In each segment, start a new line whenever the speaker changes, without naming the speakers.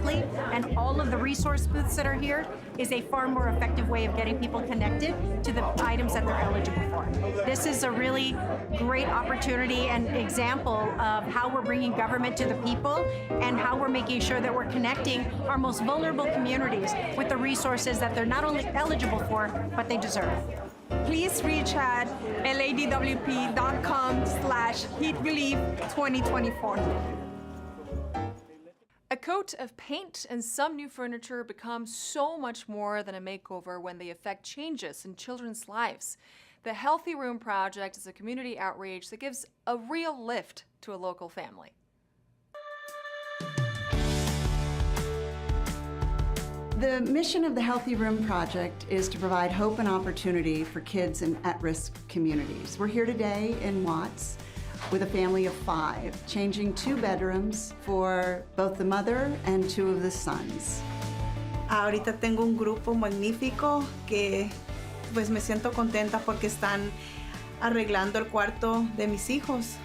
directly, and all of the resource booths that are here is a far more effective way of getting people connected to the items that they're eligible for. This is a really great opportunity and example of how we're bringing government to the people and how we're making sure that we're connecting our most vulnerable communities with the resources that they're not only eligible for, but they deserve.
Please reach at ladwp.com/heatrelief2024.
A coat of paint and some new furniture become so much more than a makeover when they affect changes in children's lives. The Healthy Room Project is a community outreach that gives a real lift to a local family.
The mission of the Healthy Room Project is to provide hope and opportunity for kids in at-risk communities. We're here today in Watts with a family of 5, changing 2 bedrooms for both the mother and 2 of the sons.
Ahorita tengo un grupo magnífico que pues me siento contenta porque están arreglando el cuarto de mis hijos.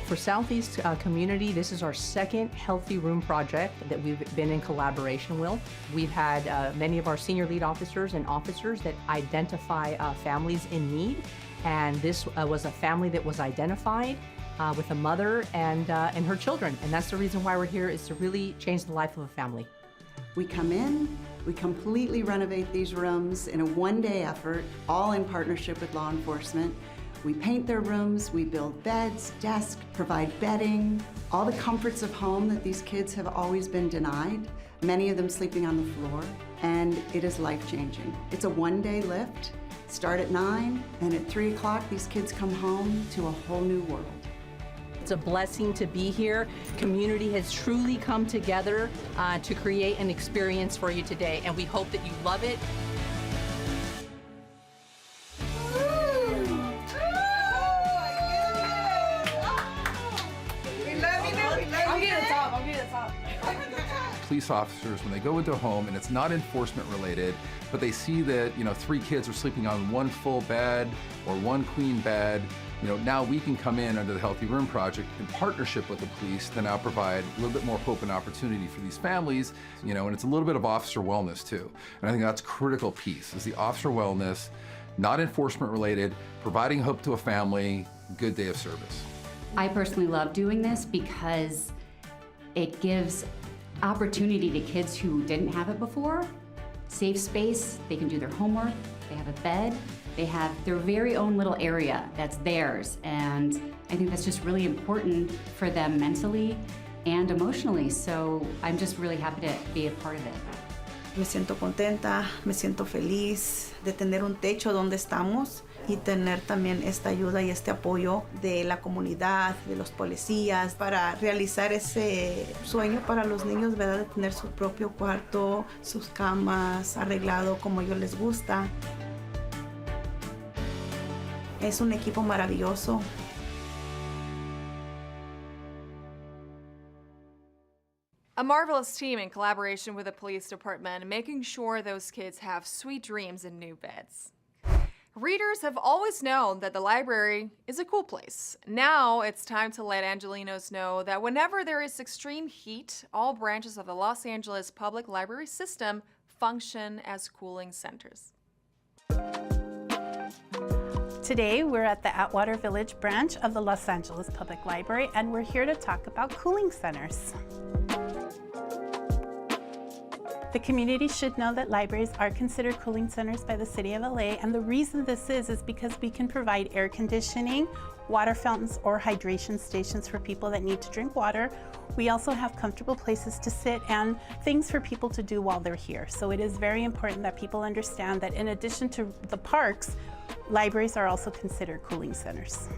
For Southeast community, this is our second Healthy Room project that we've been in collaboration with. We've had many of our senior lead officers and officers that identify families in need, and this was a family that was identified with a mother and her children, and that's the reason why we're here, is to really change the life of a family.
We come in, we completely renovate these rooms in a one-day effort, all in partnership with law enforcement. We paint their rooms, we build beds, desks, provide bedding, all the comforts of home that these kids have always been denied, many of them sleeping on the floor, and it is life-changing. It's a one-day lift, start at 9, and at 3 o'clock these kids come home to a whole new world.
It's a blessing to be here. Community has truly come together to create an experience for you today, and we hope that you love it.
Police officers, when they go into a home and it's not enforcement related, but they see that 3 kids are sleeping on 1 full bed or 1 queen bed, now we can come in under the Healthy Room Project in partnership with the police to now provide a little bit more hope and opportunity for these families, and it's a little bit of officer wellness too. And I think that's a critical piece, is the officer wellness, not enforcement related, providing hope to a family, good day of service.
I personally love doing this because it gives opportunity to kids who didn't have it before. Safe space, they can do their homework, they have a bed, they have their very own little area that's theirs, and I think that's just really important for them mentally and emotionally, so I'm just really happy to be a part of it.
Me siento contenta, me siento feliz de tener un techo donde estamos y tener también esta ayuda y este apoyo de la comunidad, de los policías, para realizar ese sueño para los niños, ¿verdad? De tener su propio cuarto, sus camas, arreglado como a ellos les gusta. Es un equipo maravilloso.
A marvelous team in collaboration with the police department, making sure those kids have sweet dreams in new beds. Readers have always known that the library is a cool place. Now it's time to let Angelenos know that whenever there is extreme heat, all branches of the Los Angeles Public Library system function as cooling centers.
Today, we're at the Atwater Village branch of the Los Angeles Public Library, and we're here to talk about cooling centers. The community should know that libraries are considered cooling centers by the City of LA, and the reason this is because we can provide air conditioning, water fountains, or hydration stations for people that need to drink water. We also have comfortable places to sit and things for people to do while they're here. So it is very important that people understand that in addition to the parks, libraries are also considered cooling centers.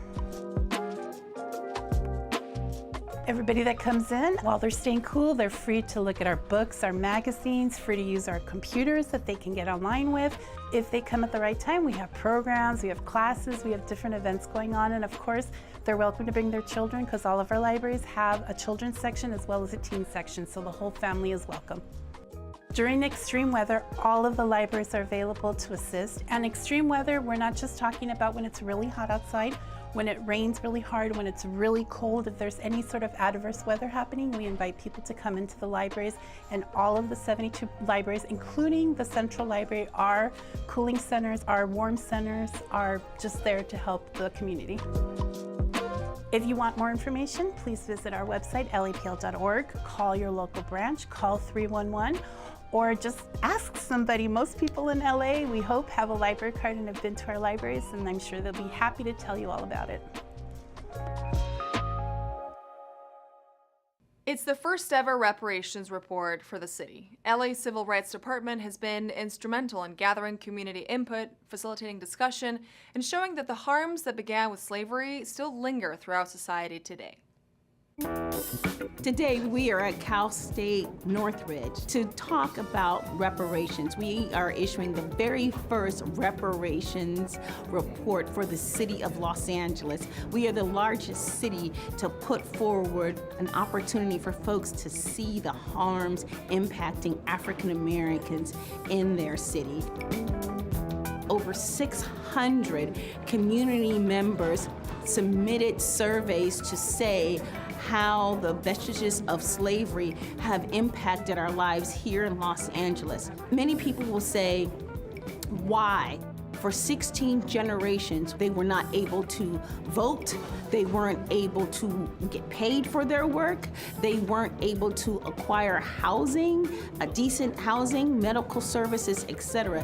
Everybody that comes in, while they're staying cool, they're free to look at our books, our magazines, free to use our computers that they can get online with. If they come at the right time, we have programs, we have classes, we have different events going on, and of course, they're welcome to bring their children because all of our libraries have a children's section as well as a teen section, so the whole family is welcome. During extreme weather, all of the libraries are available to assist. And extreme weather, we're not just talking about when it's really hot outside. When it rains really hard, when it's really cold, if there's any sort of adverse weather happening, we invite people to come into the libraries, and all of the 72 libraries, including the Central Library, our cooling centers, our warm centers, are just there to help the community. If you want more information, please visit our website, lapl.org, call your local branch, call 311, or just ask somebody. Most people in LA, we hope, have a library card and have been to our libraries, and I'm sure they'll be happy to tell you all about it.
It's the first ever reparations report for the city. LA Civil Rights Department has been instrumental in gathering community input, facilitating discussion, and showing that the harms that began with slavery still linger throughout society today.
Today we are at Cal State Northridge to talk about reparations. We are issuing the very first reparations report for the city of Los Angeles. We are the largest city to put forward an opportunity for folks to see the harms impacting African Americans in their city. Over 600 community members submitted surveys to say how the vestiges of slavery have impacted our lives here in Los Angeles. Many people will say, why? For 16 generations, they were not able to vote, they weren't able to get paid for their work, they weren't able to acquire housing, a decent housing, medical services, etc.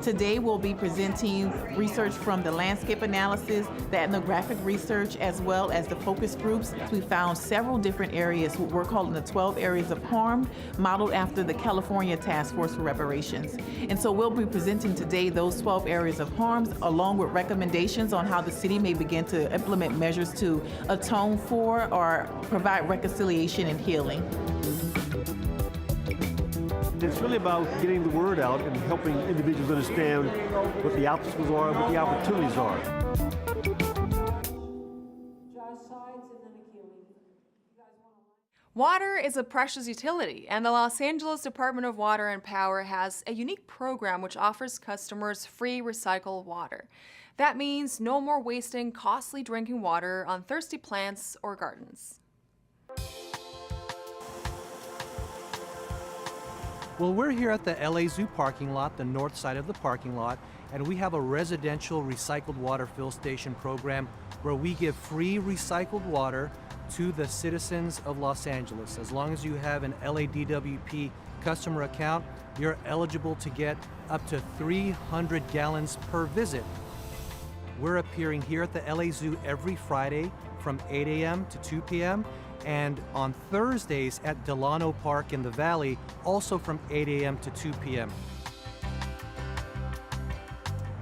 Today we'll be presenting research from the landscape analysis, the ethnographic research, as well as the focus groups. We found several different areas, what we're calling the 12 areas of harm, modeled after the California Task Force for Reparations. And so we'll be presenting today those 12 areas of harms, along with recommendations on how the city may begin to implement measures to atone for or provide reconciliation and healing.
It's really about getting the word out and helping individuals understand what the obstacles are and what the opportunities are.
Water is a precious utility, and the Los Angeles Department of Water and Power has a unique program which offers customers free recycled water. That means no more wasting costly drinking water on thirsty plants or gardens.
Well, we're here at the LA Zoo parking lot, the north side of the parking lot, and we have a residential recycled water fill station program where we give free recycled water to the citizens of Los Angeles. As long as you have an LADWP customer account, you're eligible to get up to 300 gallons per visit. We're appearing here at the LA Zoo every Friday from 8 a.m. to 2 p.m. and on Thursdays at Delano Park in the Valley, also from 8 a.m. to 2 p.m.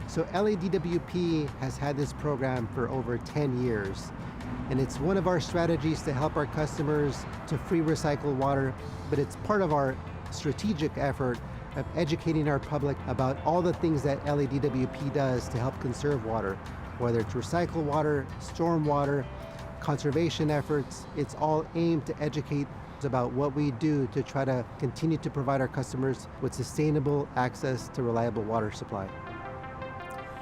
So LADWP has had this program for over 10 years, and it's one of our strategies to help our customers to free recycle water, but it's part of our strategic effort of educating our public about all the things that LADWP does to help conserve water, whether it's recycle water, storm water, conservation efforts. It's all aimed to educate about what we do to try to continue to provide our customers with sustainable access to reliable water supply.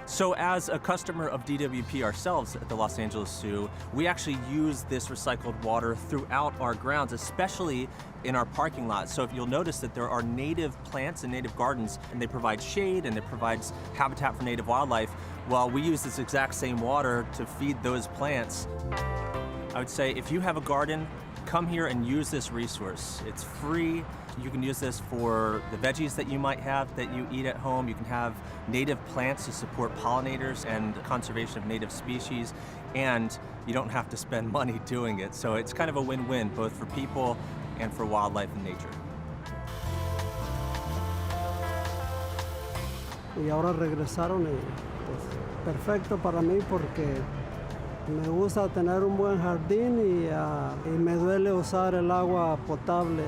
So as a customer of DWP ourselves at the Los Angeles Zoo, we actually use this recycled water throughout our grounds, especially in our parking lot. So if you'll notice that there are native plants and native gardens, and they provide shade and it provides habitat for native wildlife, well, we use this exact same water to feed those plants. I would say if you have a garden, come here and use this resource. It's free. You can use this for the veggies that you might have that you eat at home. You can have native plants to support pollinators and conservation of native species, and you don't have to spend money doing it. So it's kind of a win-win, both for people and for wildlife and nature.
Y ahora regresaron y pues perfecto para mí porque me gusta tener un buen jardín y me duele usar el agua potable.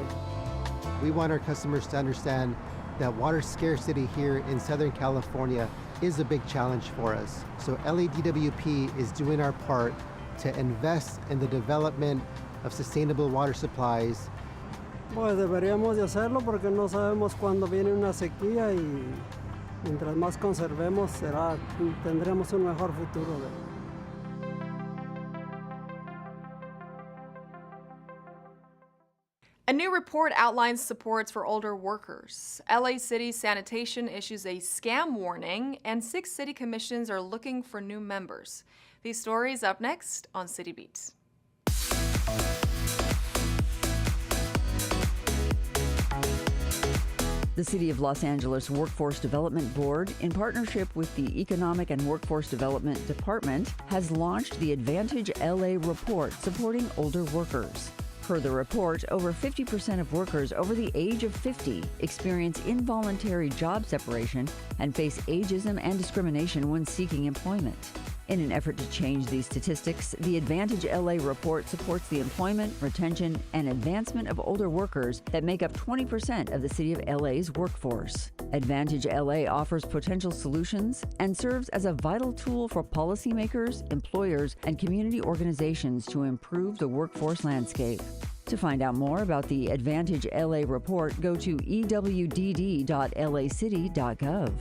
We want our customers to understand that water scarcity here in Southern California is a big challenge for us. So LADWP is doing our part to invest in the development of sustainable water supplies.
Pues deberíamos de hacerlo porque no sabemos cuándo viene una sequía y Mientras más conservemos, tendremos un mejor futuro.
A new report outlines supports for older workers. LA City Sanitation issues a scam warning, and 6 city commissions are looking for new members. These stories up next on City Beat.
The City of Los Angeles Workforce Development Board, in partnership with the Economic and Workforce Development Department, has launched the Advantage LA Report supporting older workers. Per the report, over 50% of workers over the age of 50 experience involuntary job separation and face ageism and discrimination when seeking employment. In an effort to change these statistics, the Advantage LA report supports the employment, retention, and advancement of older workers that make up 20% of the City of LA's workforce. Advantage LA offers potential solutions and serves as a vital tool for policymakers, employers, and community organizations to improve the workforce landscape. To find out more about the Advantage LA report, go to ewdd.lacity.gov.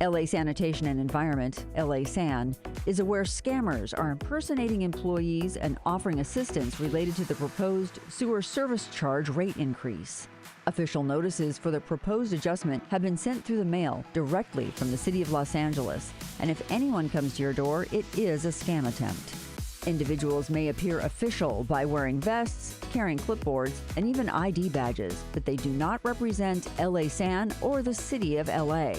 LA Sanitation and Environment, LA SAN, is aware scammers are impersonating employees and offering assistance related to the proposed sewer service charge rate increase. Official notices for the proposed adjustment have been sent through the mail directly from the City of Los Angeles, and if anyone comes to your door, it is a scam attempt. Individuals may appear official by wearing vests, carrying clipboards, and even ID badges, but they do not represent LA SAN or the City of LA.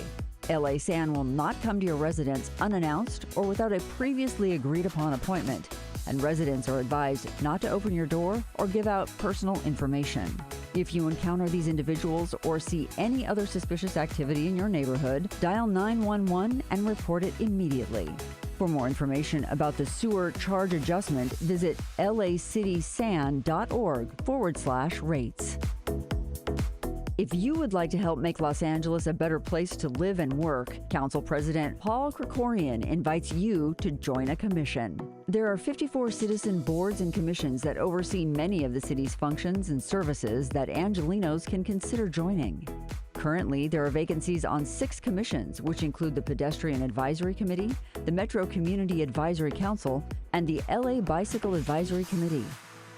LA SAN will not come to your residence unannounced or without a previously agreed upon appointment, and residents are advised not to open your door or give out personal information. If you encounter these individuals or see any other suspicious activity in your neighborhood, dial 911 and report it immediately. For more information about the sewer charge adjustment, visit lacitysan.org/rates. If you would like to help make Los Angeles a better place to live and work, Council President Paul Krikorian invites you to join a commission. There are 54 citizen boards and commissions that oversee many of the city's functions and services that Angelenos can consider joining. Currently, there are vacancies on 6 commissions, which include the Pedestrian Advisory Committee, the Metro Community Advisory Council, and the LA Bicycle Advisory Committee.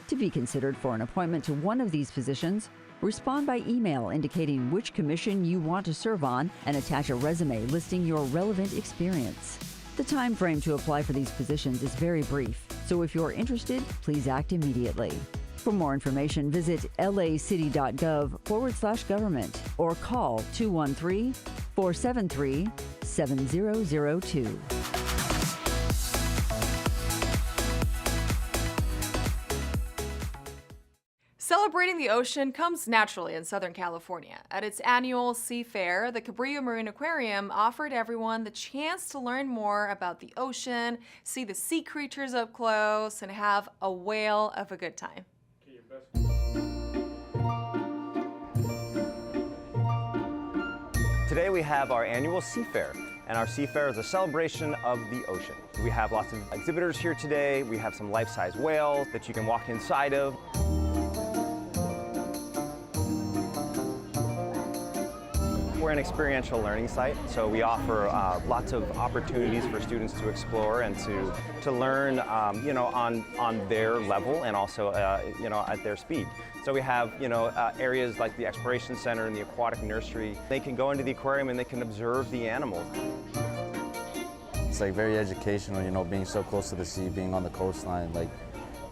To be considered for an appointment to one of these positions, respond by email indicating which commission you want to serve on and attach a resume listing your relevant experience. The time frame to apply for these positions is very brief, so if you're interested, please act immediately. For more information, visit lacity.gov/government or call 213-473-7002.
Celebrating the ocean comes naturally in Southern California. At its annual Sea Fair, the Cabrillo Marine Aquarium offered everyone the chance to learn more about the ocean, see the sea creatures up close, and have a whale of a good time.
Today we have our annual Sea Fair, and our Sea Fair is a celebration of the ocean. We have lots of exhibitors here today. We have some life-size whales that you can walk inside of. We're an experiential learning site, so we offer lots of opportunities for students to explore and to learn, on their level and also, at their speed. So we have, areas like the Exploration Center and the Aquatic Nursery. They can go into the aquarium and they can observe the animals.
It's like very educational, being so close to the sea, being on the coastline, like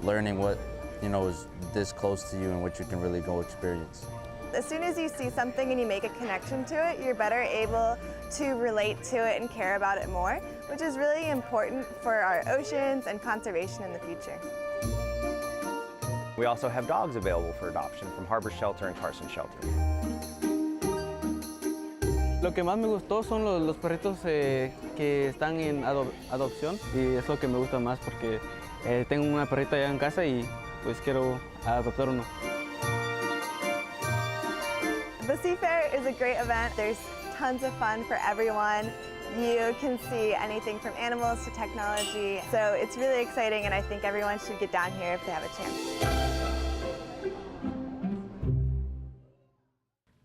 learning what, is this close to you and what you can really go experience.
As soon as you see something and you make a connection to it, you're better able to relate to it and care about it more, which is really important for our oceans and conservation in the future.
We also have dogs available for adoption from Harbor Shelter and Carson Shelter.
Lo que más me gustó son los perritos que están en adopción, y es lo que me gusta más porque tengo una perrita allá en casa y pues quiero adoptar uno.
The Sea Fair is a great event. There's tons of fun for everyone. You can see anything from animals to technology. So it's really exciting, and I think everyone should get down here if they have a chance.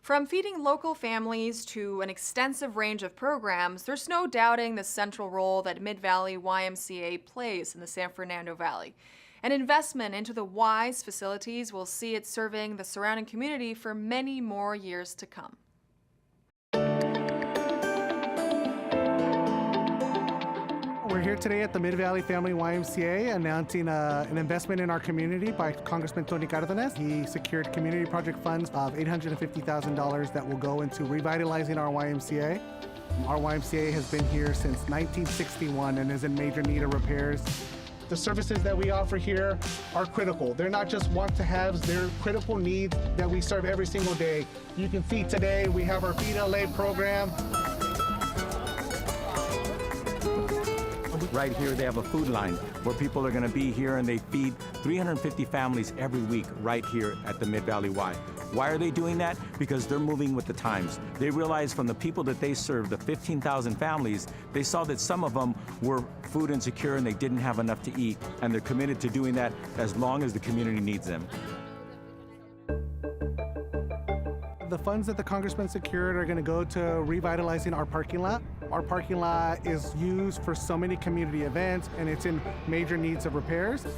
From feeding local families to an extensive range of programs, there's no doubting the central role that Mid-Valley YMCA plays in the San Fernando Valley. An investment into the Y's facilities will see it serving the surrounding community for many more years to come.
We're here today at the Mid-Valley Family YMCA announcing an investment in our community by Congressman Tony Cardenas. He secured community project funds of $850,000 that will go into revitalizing our YMCA. Our YMCA has been here since 1961 and is in major need of repairs. The services that we offer here are critical. They're not just want-to-haves, they're critical needs that we serve every single day. You can see today we have our Feed LA program.
Right here, they have a food line where people are going to be here and they feed 350 families every week right here at the Mid-Valley Y. Why are they doing that? Because they're moving with the times. They realized from the people that they serve, the 15,000 families, they saw that some of them were food insecure and they didn't have enough to eat, and they're committed to doing that as long as the community needs them.
The funds that the Congressman secured are going to go to revitalizing our parking lot. Our parking lot is used for so many community events and it's in major needs of repairs. The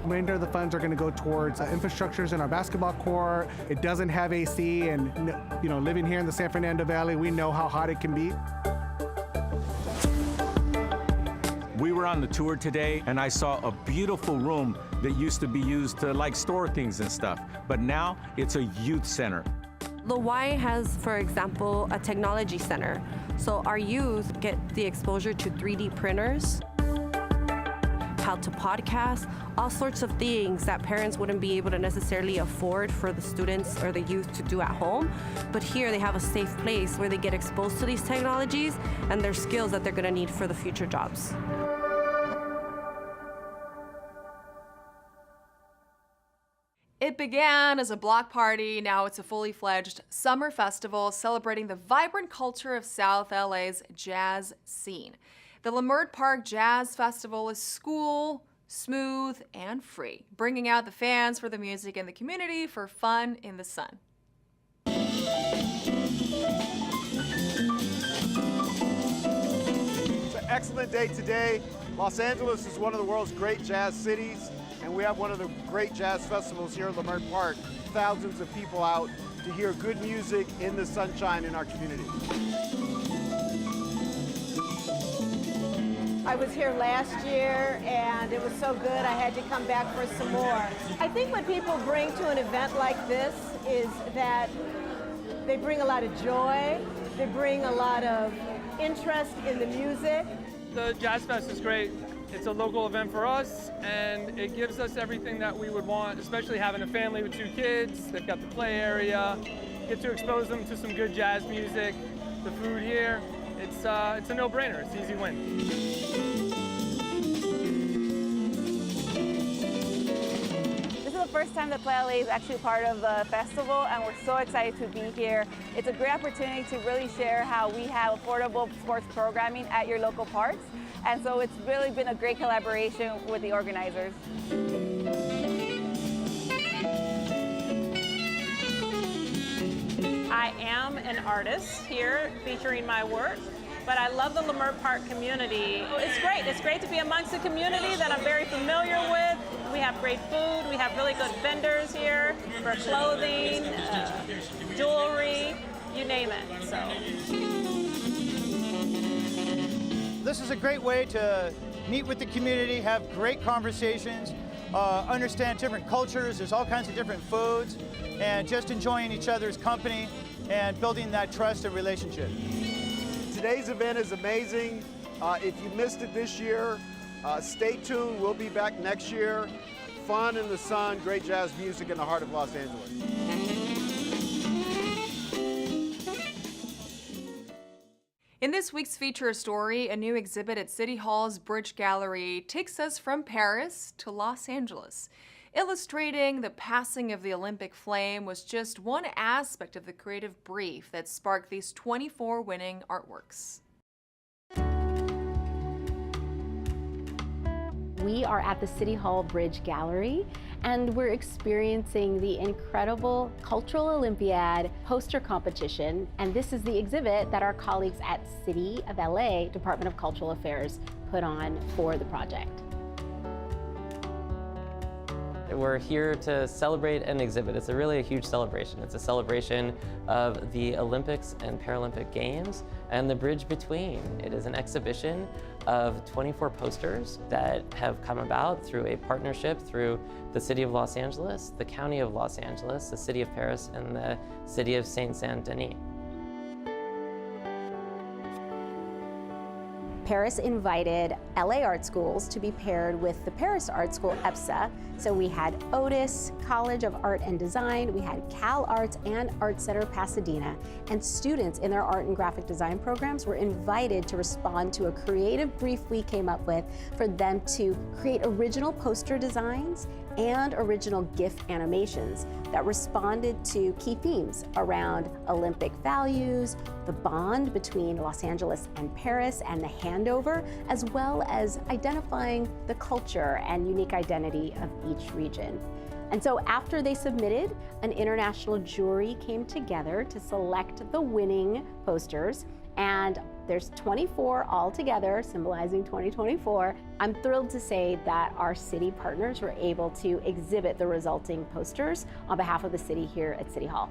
remainder of the funds are going to go towards infrastructures in our basketball court. It doesn't have AC, and you know, living here in the San Fernando Valley, we know how hot it can be.
We were on the tour today and I saw a beautiful room that used to be used to like store things and stuff, but now it's a youth center.
The Y has, for example, a technology center. So our youth get the exposure to 3D printers, how to podcast, all sorts of things that parents wouldn't be able to necessarily afford for the students or the youth to do at home. But here they have a safe place where they get exposed to these technologies and their skills that they're gonna need for the future jobs.
It began as a block party, now it's a fully fledged summer festival celebrating the vibrant culture of South LA's jazz scene. The Leimert Park Jazz Festival is cool, smooth, and free, bringing out the fans for the music and the community for fun in the sun.
It's an excellent day today. Los Angeles is one of the world's great jazz cities, and we have one of the great jazz festivals here at Leimert Park. Thousands of people out to hear good music in the sunshine in our community.
I was here last year and it was so good I had to come back for some more. I think what people bring to an event like this is that they bring a lot of joy, they bring a lot of interest in the music.
The Jazz Fest is great. It's a local event for us, and it gives us everything that we would want, especially having a family with 2 kids. They've got the play area, get to expose them to some good jazz music, the food here. It's a no-brainer, it's an easy win.
This is the first time that Play LA is actually part of the festival, and we're so excited to be here. It's a great opportunity to really share how we have affordable sports programming at your local parks. And so it's really been a great collaboration with the organizers.
I am an artist here featuring my work, but I love the Leimert Park community. It's great. It's great to be amongst a community that I'm very familiar with. We have great food. We have really good vendors here for clothing, jewelry, you name it. So.
This is a great way to meet with the community, have great conversations, understand different cultures. There's all kinds of different foods, and just enjoying each other's company and building that trust and relationship.
Today's event is amazing. If you missed it this year, stay tuned. We'll be back next year. Fun in the sun, great jazz music in the heart of Los Angeles.
In this week's feature story, a new exhibit at City Hall's Bridge Gallery takes us from Paris to Los Angeles. Illustrating the passing of the Olympic flame was just one aspect of the creative brief that sparked these 24 winning artworks.
We are at the City Hall Bridge Gallery, and we're experiencing the incredible Cultural Olympiad poster competition. And this is the exhibit that our colleagues at City of LA Department of Cultural Affairs put on for the project.
We're here to celebrate an exhibit. It's really a huge celebration. It's a celebration of the Olympics and Paralympic Games and the bridge between. It is an exhibition of 24 posters that have come about through a partnership through the City of Los Angeles, the County of Los Angeles, the City of Paris, and the City of Saint-Saint-Denis.
Paris invited LA art schools to be paired with the Paris Art School, EPSA. So we had Otis College of Art and Design, we had Cal Arts and Art Center Pasadena, and students in their art and graphic design programs were invited to respond to a creative brief we came up with for them to create original poster designs and original GIF animations that responded to key themes around Olympic values, the bond between Los Angeles and Paris, and the handover, as well as identifying the culture and unique identity of each region. And so after they submitted, an international jury came together to select the winning posters, and there's 24 altogether, symbolizing 2024. I'm thrilled to say that our city partners were able to exhibit the resulting posters on behalf of the city here at City Hall.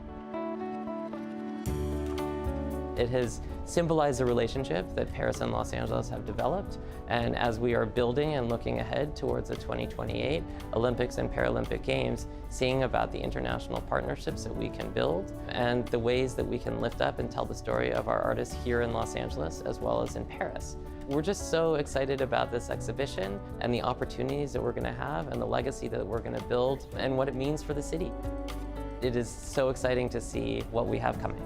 It has symbolized the relationship that Paris and Los Angeles have developed, and as we are building and looking ahead towards the 2028 Olympics and Paralympic Games, seeing about the international partnerships that we can build and the ways that we can lift up and tell the story of our artists here in Los Angeles as well as in Paris. We're just so excited about this exhibition and the opportunities that we're going to have and the legacy that we're going to build and what it means for the city. It is so exciting to see what we have coming.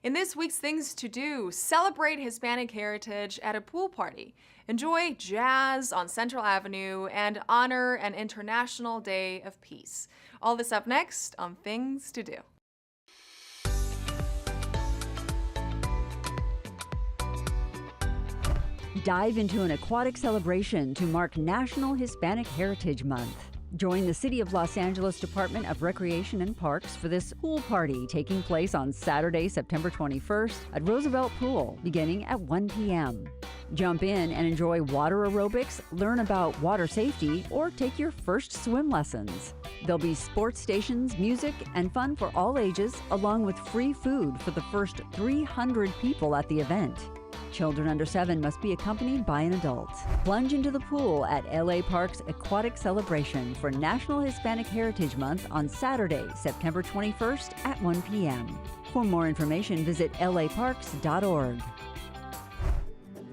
In this week's Things to Do, celebrate Hispanic heritage at a pool party, enjoy jazz on Central Avenue, and honor an International Day of Peace. All this up next on Things to Do.
Dive into an aquatic celebration to mark National Hispanic Heritage Month. Join the City of Los Angeles Department of Recreation and Parks for this pool party taking place on Saturday, September 21st at Roosevelt Pool, beginning at 1 p.m. Jump in and enjoy water aerobics, learn about water safety, or take your first swim lessons. There'll be sports stations, music, and fun for all ages, along with free food for the first 300 people at the event. Children under 7 must be accompanied by an adult. Plunge into the pool at LA Park's Aquatic Celebration for National Hispanic Heritage Month on Saturday, September 21st at 1 p.m. For more information, visit laparks.org.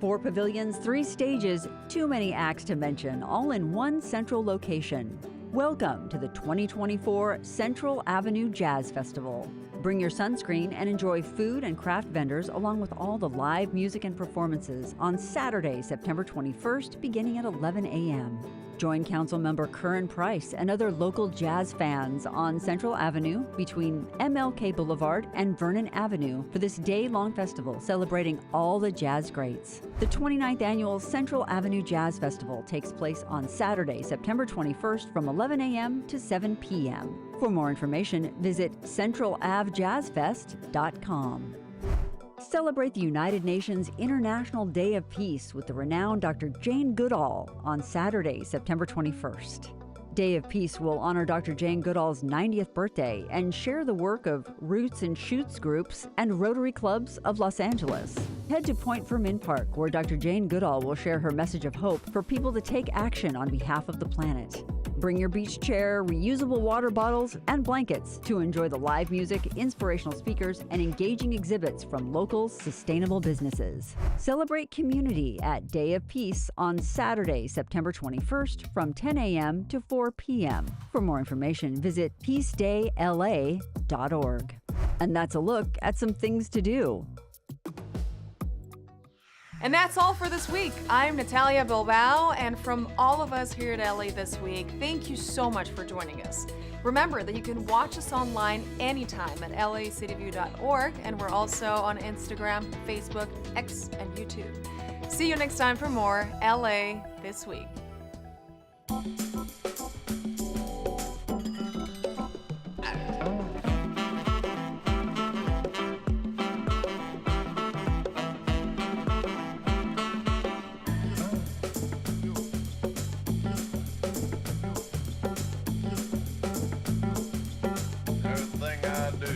4 pavilions, 3 stages, too many acts to mention, all in one central location. Welcome to the 2024 Central Avenue Jazz Festival. Bring your sunscreen and enjoy food and craft vendors along with all the live music and performances on Saturday, September 21st, beginning at 11 a.m. Join Councilmember Curran Price and other local jazz fans on Central Avenue between MLK Boulevard and Vernon Avenue for this day-long festival celebrating all the jazz greats. The 29th annual Central Avenue Jazz Festival takes place on Saturday, September 21st from 11 a.m. to 7 p.m. For more information, visit centralavjazzfest.com. Celebrate the United Nations International Day of Peace with the renowned Dr. Jane Goodall on Saturday, September 21st. Day of Peace will honor Dr. Jane Goodall's 90th birthday and share the work of Roots and Shoots groups and Rotary Clubs of Los Angeles. Head to Point Fermin Park, where Dr. Jane Goodall will share her message of hope for people to take action on behalf of the planet. Bring your beach chair, reusable water bottles, and blankets to enjoy the live music, inspirational speakers, and engaging exhibits from local, sustainable businesses. Celebrate community at Day of Peace on Saturday, September 21st from 10 a.m. to 4 p.m. For more information, visit peacedayla.org. And that's a look at some things to do.
And that's all for this week. I'm Natalia Bilbao, and from all of us here at LA This Week, thank you so much for joining us. Remember that you can watch us online anytime at lacityview.org, and we're also on Instagram, Facebook, X, and YouTube. See you next time for more LA This Week.
Everything I do.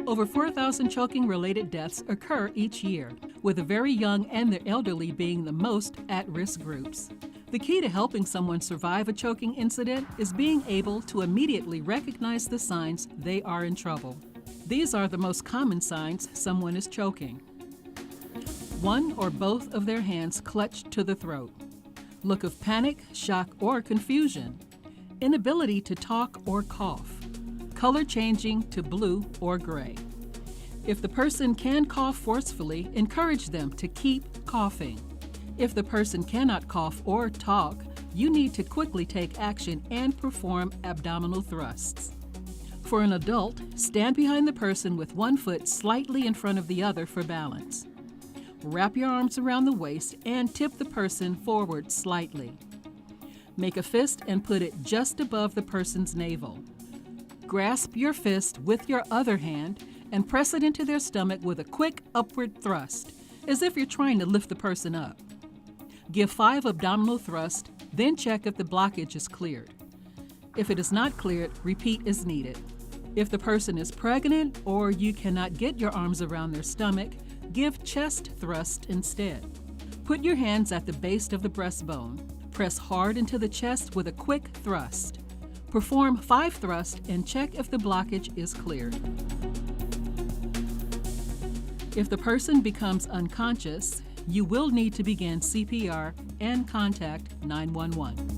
Over 4,000 choking-related deaths occur each year, with the very young and the elderly being the most at-risk groups. The key to helping someone survive a choking incident is being able to immediately recognize the signs they are in trouble. These are the most common signs someone is choking. One or both of their hands clutched to the throat. Look of panic, shock, or confusion. Inability to talk or cough. Color changing to blue or gray. If the person can cough forcefully, encourage them to keep coughing. If the person cannot cough or talk, you need to quickly take action and perform abdominal thrusts. For an adult, stand behind the person with one foot slightly in front of the other for balance. Wrap your arms around the waist and tip the person forward slightly. Make a fist and put it just above the person's navel. Grasp your fist with your other hand and press it into their stomach with a quick upward thrust, as if you're trying to lift the person up. Give 5 abdominal thrusts, then check if the blockage is cleared. If it is not cleared, repeat as needed. If the person is pregnant or you cannot get your arms around their stomach, give chest thrust instead. Put your hands at the base of the breastbone. Press hard into the chest with a quick thrust. Perform 5 thrusts and check if the blockage is cleared. If the person becomes unconscious, you will need to begin CPR and contact 911.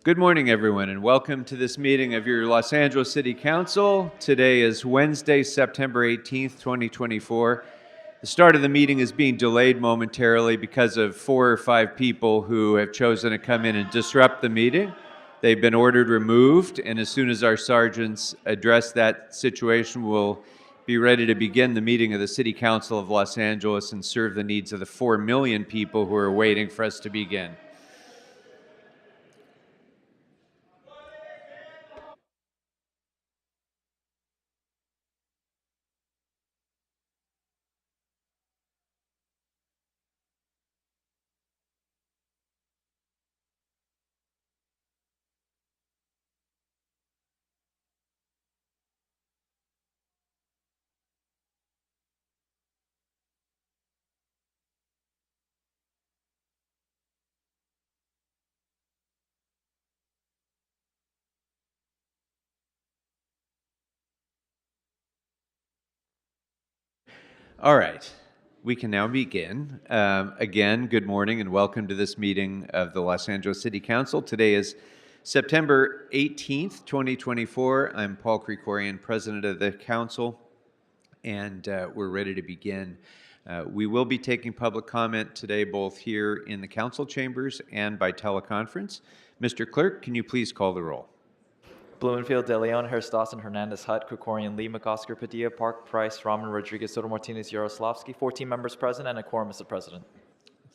Good morning, everyone, and welcome to this meeting of your Los Angeles City Council. Today is Wednesday, September 18th, 2024. The start of the meeting is being delayed momentarily because of 4 or 5 people who have chosen to come in and disrupt the meeting. They've been ordered removed, and as soon as our sergeants address that situation, we'll be ready to begin the meeting of the City Council of Los Angeles and serve the needs of the 4 million people who are waiting for us to begin. All right, we can now begin. Again, good morning and welcome to this meeting of the Los Angeles City Council. Today is September 18th, 2024. I'm Paul Krikorian, President of the Council, and we're ready to begin. We will be taking public comment today both here in the Council chambers and by teleconference. Mr. Clerk, can you please call the roll?
Blumenfield, De Leon, Harris Dawson, Hernandez, Hutt, Krikorian, Lee, McOsker, Padilla, Park, Price, Rahman, Rodriguez, Soto Martinez, Yaroslavsky. 14 members present and a quorum, Mr. President.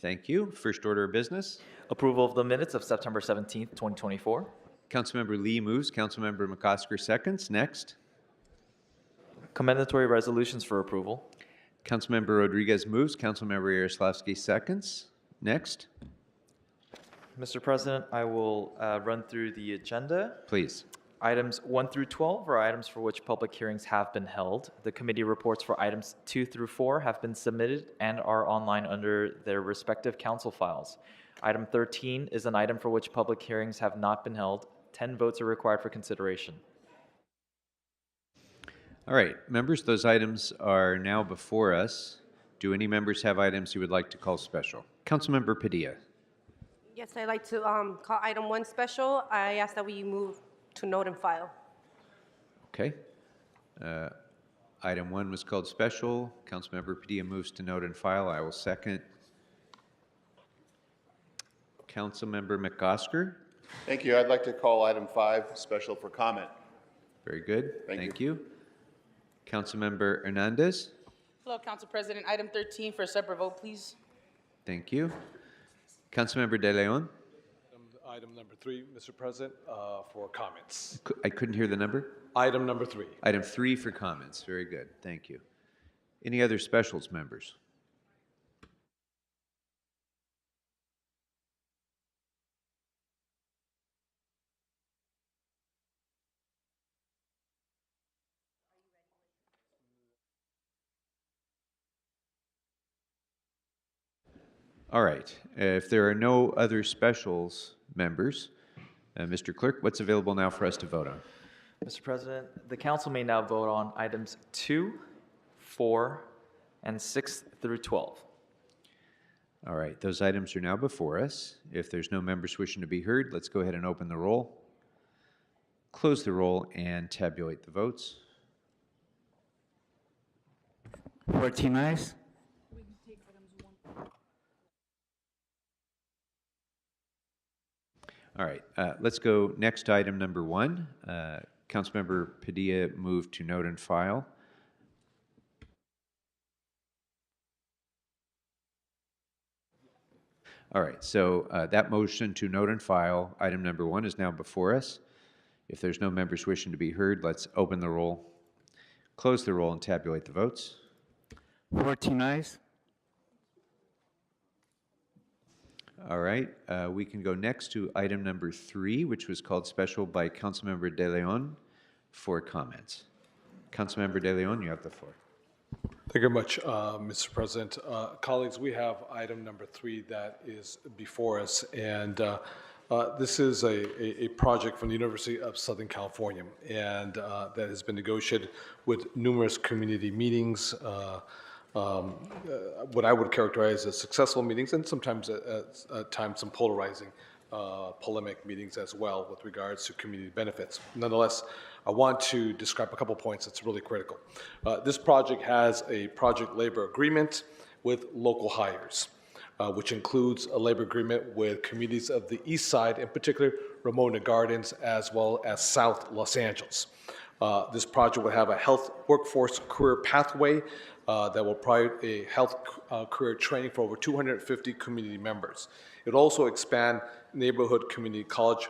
Thank you. First order of business.
Approval of the minutes of September 17th, 2024.
Councilmember Lee moves. Councilmember McOsker seconds. Next.
Commendatory resolutions for approval.
Councilmember Rodriguez moves. Councilmember Yaroslavsky seconds. Next.
Mr. President, I will run through the agenda.
Please.
Items 1 through 12 are items for which public hearings have been held. The committee reports for items 2 through 4 have been submitted and are online under their respective council files. Item 13 is an item for which public hearings have not been held. 10 votes are required for consideration.
All right, members, those items are now before us. Do any members have items you would like to call special? Councilmember Padilla.
Yes, I'd like to call item 1 special. I ask that we move to note and file.
Okay. Item 1 was called special. Councilmember Padilla moves to note and file. I will second. Councilmember McOsker.
Thank you. I'd like to call item 5 special for comment.
Very good.
Thank
you. Councilmember Hernandez.
Hello, Council President. Item 13 for a separate vote, please.
Thank you. Councilmember De Leon.
Item number 3, Mr. President, for comments.
I couldn't hear the number.
Item number 3.
Item 3 for comments. Very good. Thank you. Any other specials, members? All right. If there are no other specials, members, Mr. Clerk, what's available now for us to vote on?
Mr. President, the council may now vote on items 2, 4, and 6 through 12.
All right. Those items are now before us. If there's no members wishing to be heard, let's go ahead and open the roll, close the roll, and tabulate the votes.
14 ayes.
All right, let's go next to item number 1. Councilmember Padilla moved to note and file. All right, so that motion to note and file, item number 1, is now before us. If there's no members wishing to be heard, let's open the roll, close the roll, and tabulate the votes.
14 ayes.
All right, we can go next to item number 3, which was called special by Councilmember De Leon for comments. Councilmember De Leon, you have the floor.
Thank you very much, Mr. President. Colleagues, we have item number 3 that is before us, and this is a project from the University of Southern California, and that has been negotiated with numerous community meetings, what I would characterize as successful meetings, and sometimes at times some polarizing polemic meetings as well with regards to community benefits. Nonetheless, I want to describe a couple points that's really critical. This project has a project labor agreement with local hires, which includes a labor agreement with communities of the East Side, in particular Ramona Gardens, as well as South Los Angeles. This project will have a health workforce career pathway that will provide a health career training for over 250 community members. It will also expand neighborhood community college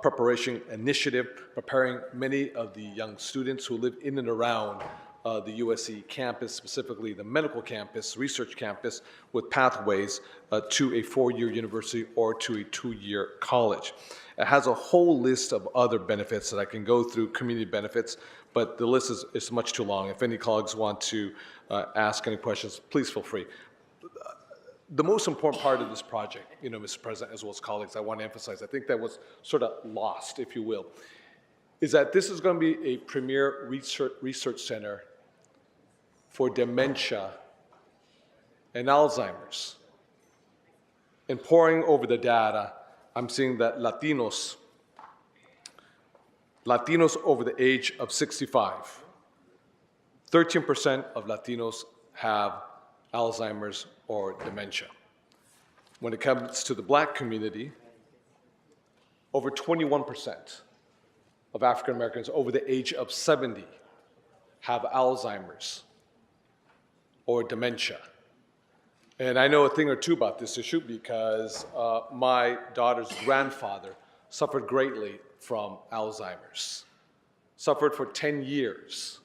preparation initiative, preparing many of the young students who live in and around the USC campus, specifically the medical campus, research campus, with pathways to a 4-year university or to a 2-year college. It has a whole list of other benefits that I can go through, community benefits, but the list is much too long. If any colleagues want to ask any questions, please feel free. The most important part of this project, Mr. President, as well as colleagues, I want to emphasize, I think that was sort of lost, if you will, is that this is going to be a premier research center for dementia and Alzheimer's. And poring over the data, I'm seeing that Latinos over the age of 65, 13% of Latinos have Alzheimer's or dementia. When it comes to the Black community, over 21% of African Americans over the age of 70 have Alzheimer's or dementia. And I know a thing or two about this issue because my daughter's grandfather suffered greatly from Alzheimer's, suffered for 10 years.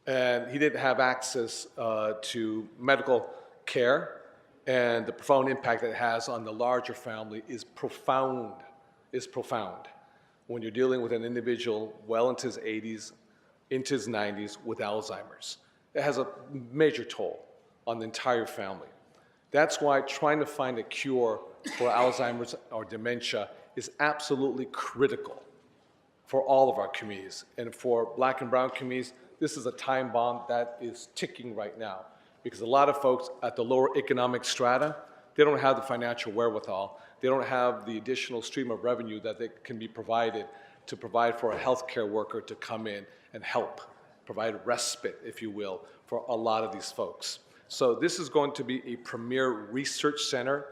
And he didn't have access to medical care, and the profound impact that it has on the larger family is profound, when you're dealing with an individual well into his 80s, into his 90s with Alzheimer's. It has a major toll on the entire family. That's why trying to find a cure for Alzheimer's or dementia is absolutely critical for all of our communities. And for Black and brown communities, this is a time bomb that is ticking right now, because a lot of folks at the lower economic strata, they don't have the financial wherewithal. They don't have the additional stream of revenue that they can be provided to provide for a healthcare worker to come in and help, provide respite, if you will, for a lot of these folks. So this is going to be a premier research center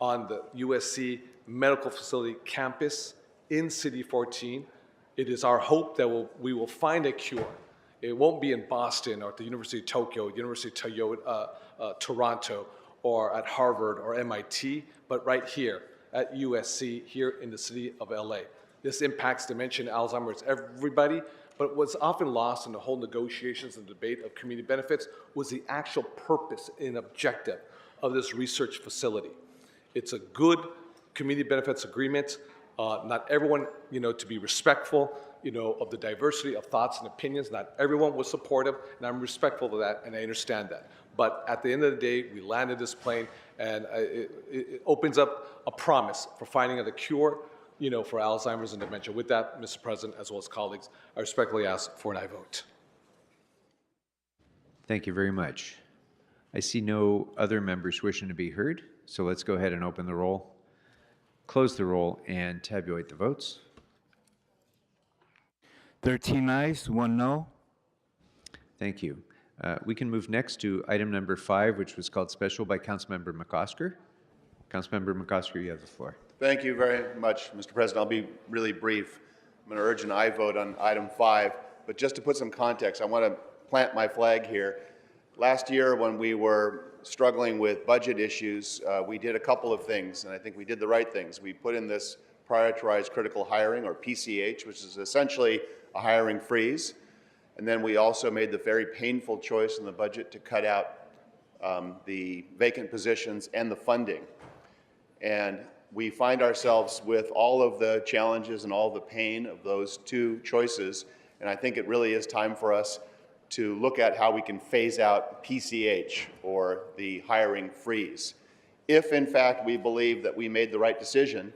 on the USC Medical Facility campus in City 14. It is our hope that we will find a cure. It won't be in Boston or at the University of Tokyo, University of Toronto, or at Harvard or MIT, but right here at USC, here in the city of LA. This impacts dementia and Alzheimer's everybody, but what's often lost in the whole negotiations and debate of community benefits was the actual purpose and objective of this research facility. It's a good community benefits agreement. Not everyone, to be respectful, of the diversity of thoughts and opinions. Not everyone was supportive, and I'm respectful of that, and I understand that. But at the end of the day, we landed this plane, and it opens up a promise for finding a cure, for Alzheimer's and dementia. With that, Mr. President, as well as colleagues, I respectfully ask for an aye vote.
Thank you very much. I see no other members wishing to be heard, so let's go ahead and open the roll, close the roll, and tabulate the votes.
13 ayes, 1 no.
Thank you. We can move next to item number 5, which was called special by Councilmember McOsker. Councilmember McOsker, you have the floor.
Thank you very much, Mr. President. I'll be really brief. I'm going to urge an aye vote on item 5, but just to put some context, I want to plant my flag here. Last year, when we were struggling with budget issues, we did a couple of things, and I think we did the right things. We put in this prioritized critical hiring, or PCH, which is essentially a hiring freeze. And then we also made the very painful choice in the budget to cut out the vacant positions and the funding. And we find ourselves with all of the challenges and all the pain of those two choices. And I think it really is time for us to look at how we can phase out PCH, or the hiring freeze. If, in fact, we believe that we made the right decision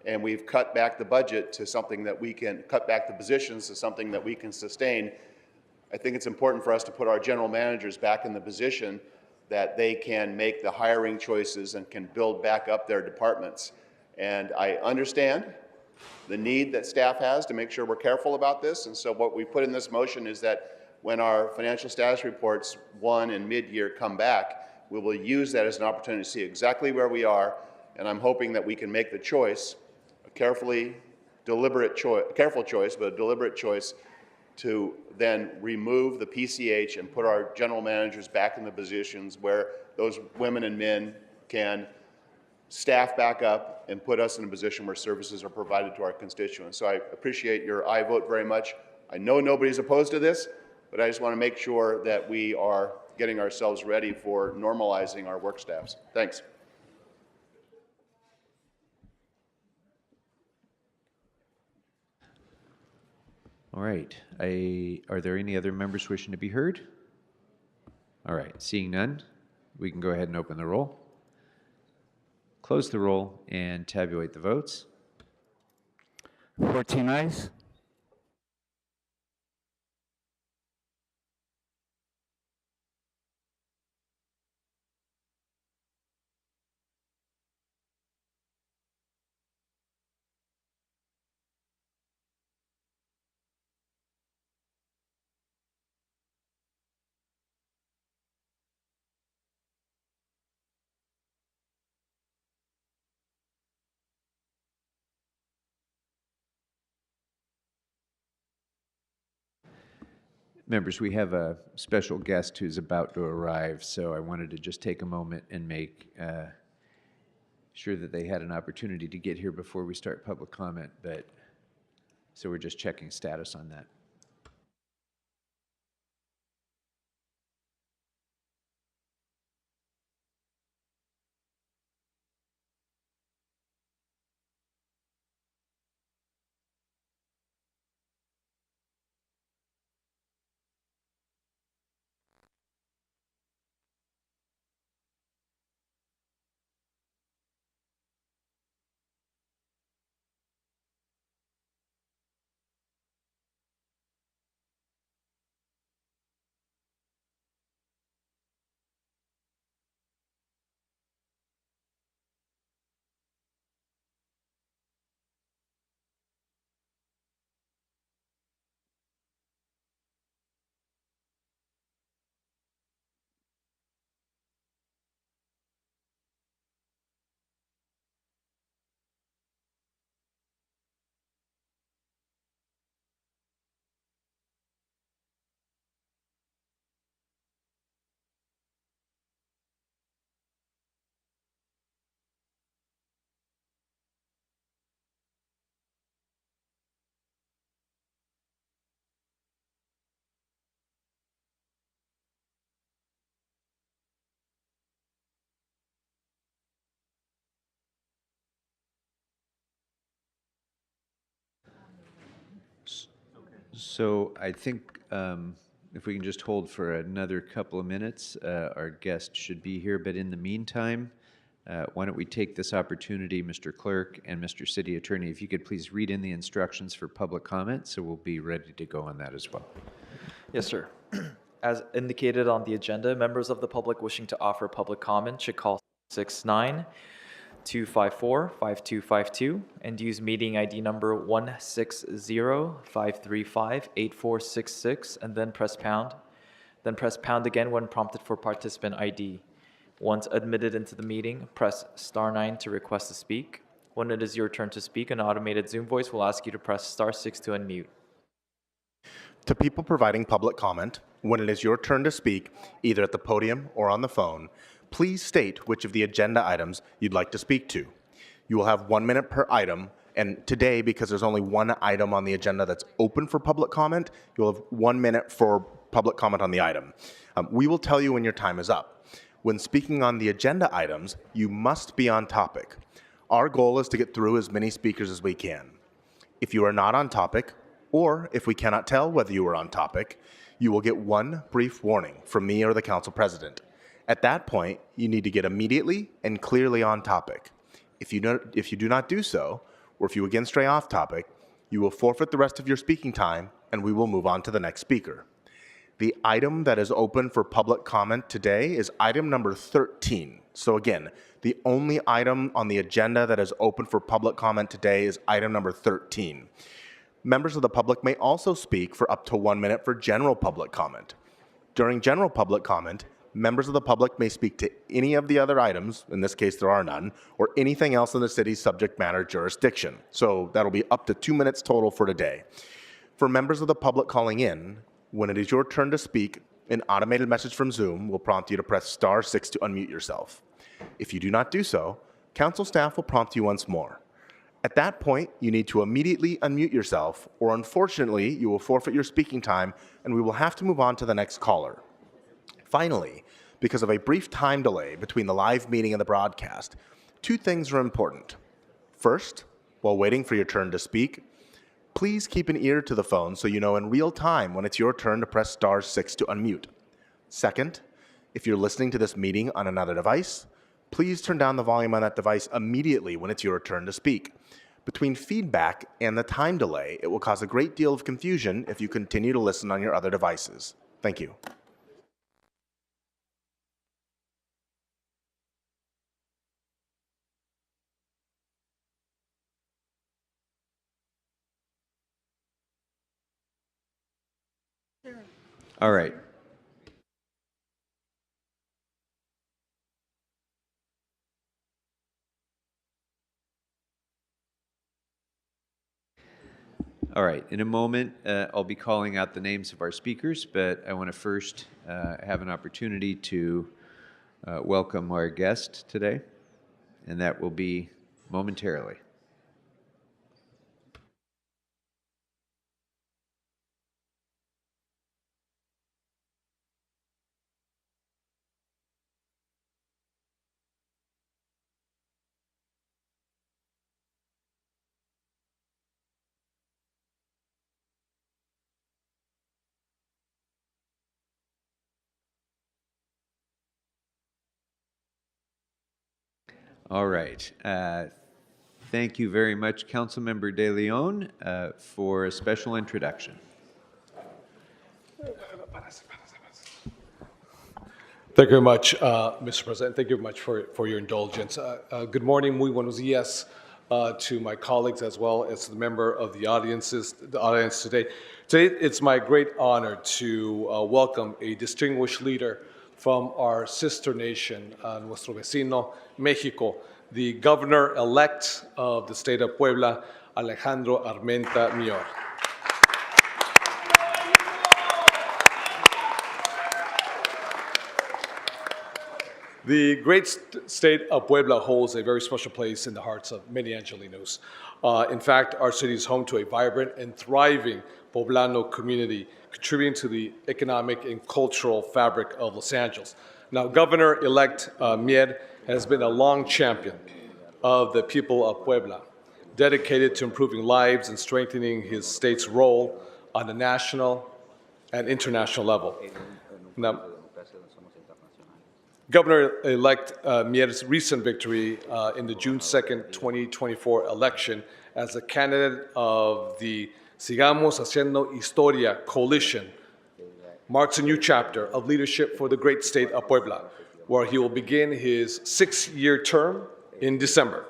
and we've cut back the budget to something that we can, cut back the positions to something that we can sustain, I think it's important for us to put our general managers back in the position that they can make the hiring choices and can build back up their departments. And I understand the need that staff has to make sure we're careful about this. And so what we put in this motion is that when our financial status reports, and mid-year, come back, we will use that as an opportunity to see exactly where we are. And I'm hoping that we can make the choice, a careful choice, but a deliberate choice, to then remove the PCH and put our general managers back in the positions where those women and men can staff back up and put us in a position where services are provided to our constituents. So I appreciate your aye vote very much. I know nobody's opposed to this, but I just want to make sure that we are getting ourselves ready for normalizing our work staffs. Thanks.
All right. Are there any other members wishing to be heard? All right. Seeing none, we can go ahead and open the roll, close the roll, and tabulate the votes.
14 ayes.
Members, we have a special guest who's about to arrive, so I wanted to just take a moment and make sure that they had an opportunity to get here before we start public comment, so we're just checking status on that. So I think if we can just hold for another couple of minutes, our guest should be here. But in the meantime, why don't we take this opportunity, Mr. Clerk and Mr. City Attorney, if you could please read in the instructions for public comment, so we'll be ready to go on that as well.
Yes, sir. As indicated on the agenda, members of the public wishing to offer public comment should call 69254-5252 and use meeting ID number 160-535-8466 and then press pound. Then press pound again when prompted for participant ID. Once admitted into the meeting, press *9 to request to speak. When it is your turn to speak, an automated Zoom voice will ask you to press *6 to unmute.
To people providing public comment, when it is your turn to speak, either at the podium or on the phone, please state which of the agenda items you'd like to speak to. You will have 1 minute per item, and today, because there's only one item on the agenda that's open for public comment, you'll have 1 minute for public comment on the item. We will tell you when your time is up. When speaking on the agenda items, you must be on topic. Our goal is to get through as many speakers as we can. If you are not on topic, or if we cannot tell whether you are on topic, you will get one brief warning from me or the council president. At that point, you need to get immediately and clearly on topic. If you do not do so, or if you again stray off topic, you will forfeit the rest of your speaking time and we will move on to the next speaker. The item that is open for public comment today is item number 13. So again, the only item on the agenda that is open for public comment today is item number 13. Members of the public may also speak for up to 1 minute for general public comment. During general public comment, members of the public may speak to any of the other items, in this case there are none, or anything else in the city's subject matter jurisdiction. So that'll be up to 2 minutes total for today. For members of the public calling in, when it is your turn to speak, an automated message from Zoom will prompt you to press *6 to unmute yourself. If you do not do so, council staff will prompt you once more. At that point, you need to immediately unmute yourself, or unfortunately, you will forfeit your speaking time and we will have to move on to the next caller. Finally, because of a brief time delay between the live meeting and the broadcast, 2 things are important. First, while waiting for your turn to speak, please keep an ear to the phone so you know in real time when it's your turn to press *6 to unmute. Second, if you're listening to this meeting on another device, please turn down the volume on that device immediately when it's your turn to speak. Between feedback and the time delay, it will cause a great deal of confusion if you continue to listen on your other devices. Thank you.
All right. All right, in a moment, I'll be calling out the names of our speakers, but I want to first have an opportunity to welcome our guest today, and that will be momentarily. All right. Thank you very much, Councilmember De Leon, for a special introduction.
Thank you very much, Mr. President. Thank you very much for your indulgence. Good morning, muy buenos días to my colleagues as well as the member of the audience today. Today, it's my great honor to welcome a distinguished leader from our sister nation, nuestro vecino, Mexico, the governor-elect of the state of Puebla, Alejandro Armenta Mier. The great state of Puebla holds a very special place in the hearts of many Angelinos. In fact, our city is home to a vibrant and thriving Poblano community, contributing to the economic and cultural fabric of Los Angeles. Now, Governor-elect Mier has been a long champion of the people of Puebla, dedicated to improving lives and strengthening his state's role on the national and international level. Now, Governor-elect Mier's recent victory in the June 2nd, 2024 election as a candidate of the Sigamos Haciendo Historia coalition marks a new chapter of leadership for the great state of Puebla, where he will begin his 6-year term in December.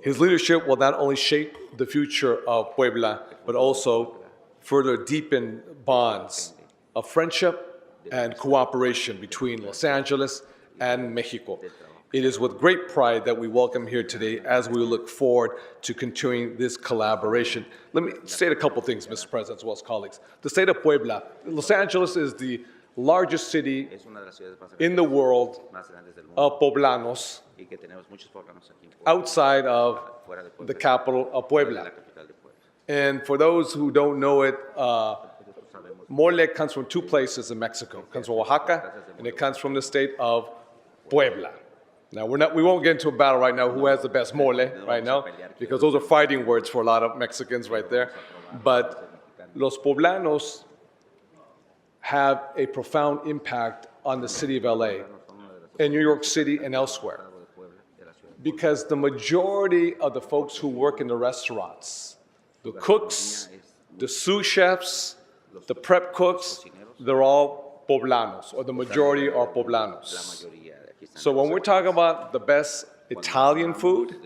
His leadership will not only shape the future of Puebla, but also further deepen bonds of friendship and cooperation between Los Angeles and Mexico. It is with great pride that we welcome here today as we look forward to continuing this collaboration. Let me state a couple things, Mr. President, as well as colleagues. The state of Puebla, Los Angeles is the largest city in the world of poblanos outside of the capital of Puebla. And for those who don't know it, mole comes from 2 places in Mexico. It comes from Oaxaca, and it comes from the state of Puebla. Now, we won't get into a battle right now who has the best mole right now, because those are fighting words for a lot of Mexicans right there. But los poblanos have a profound impact on the city of LA, in New York City and elsewhere, because the majority of the folks who work in the restaurants, the cooks, the sous chefs, The prep cooks, they're all poblanos, or the majority are poblanos. So when we're talking about the best Italian food,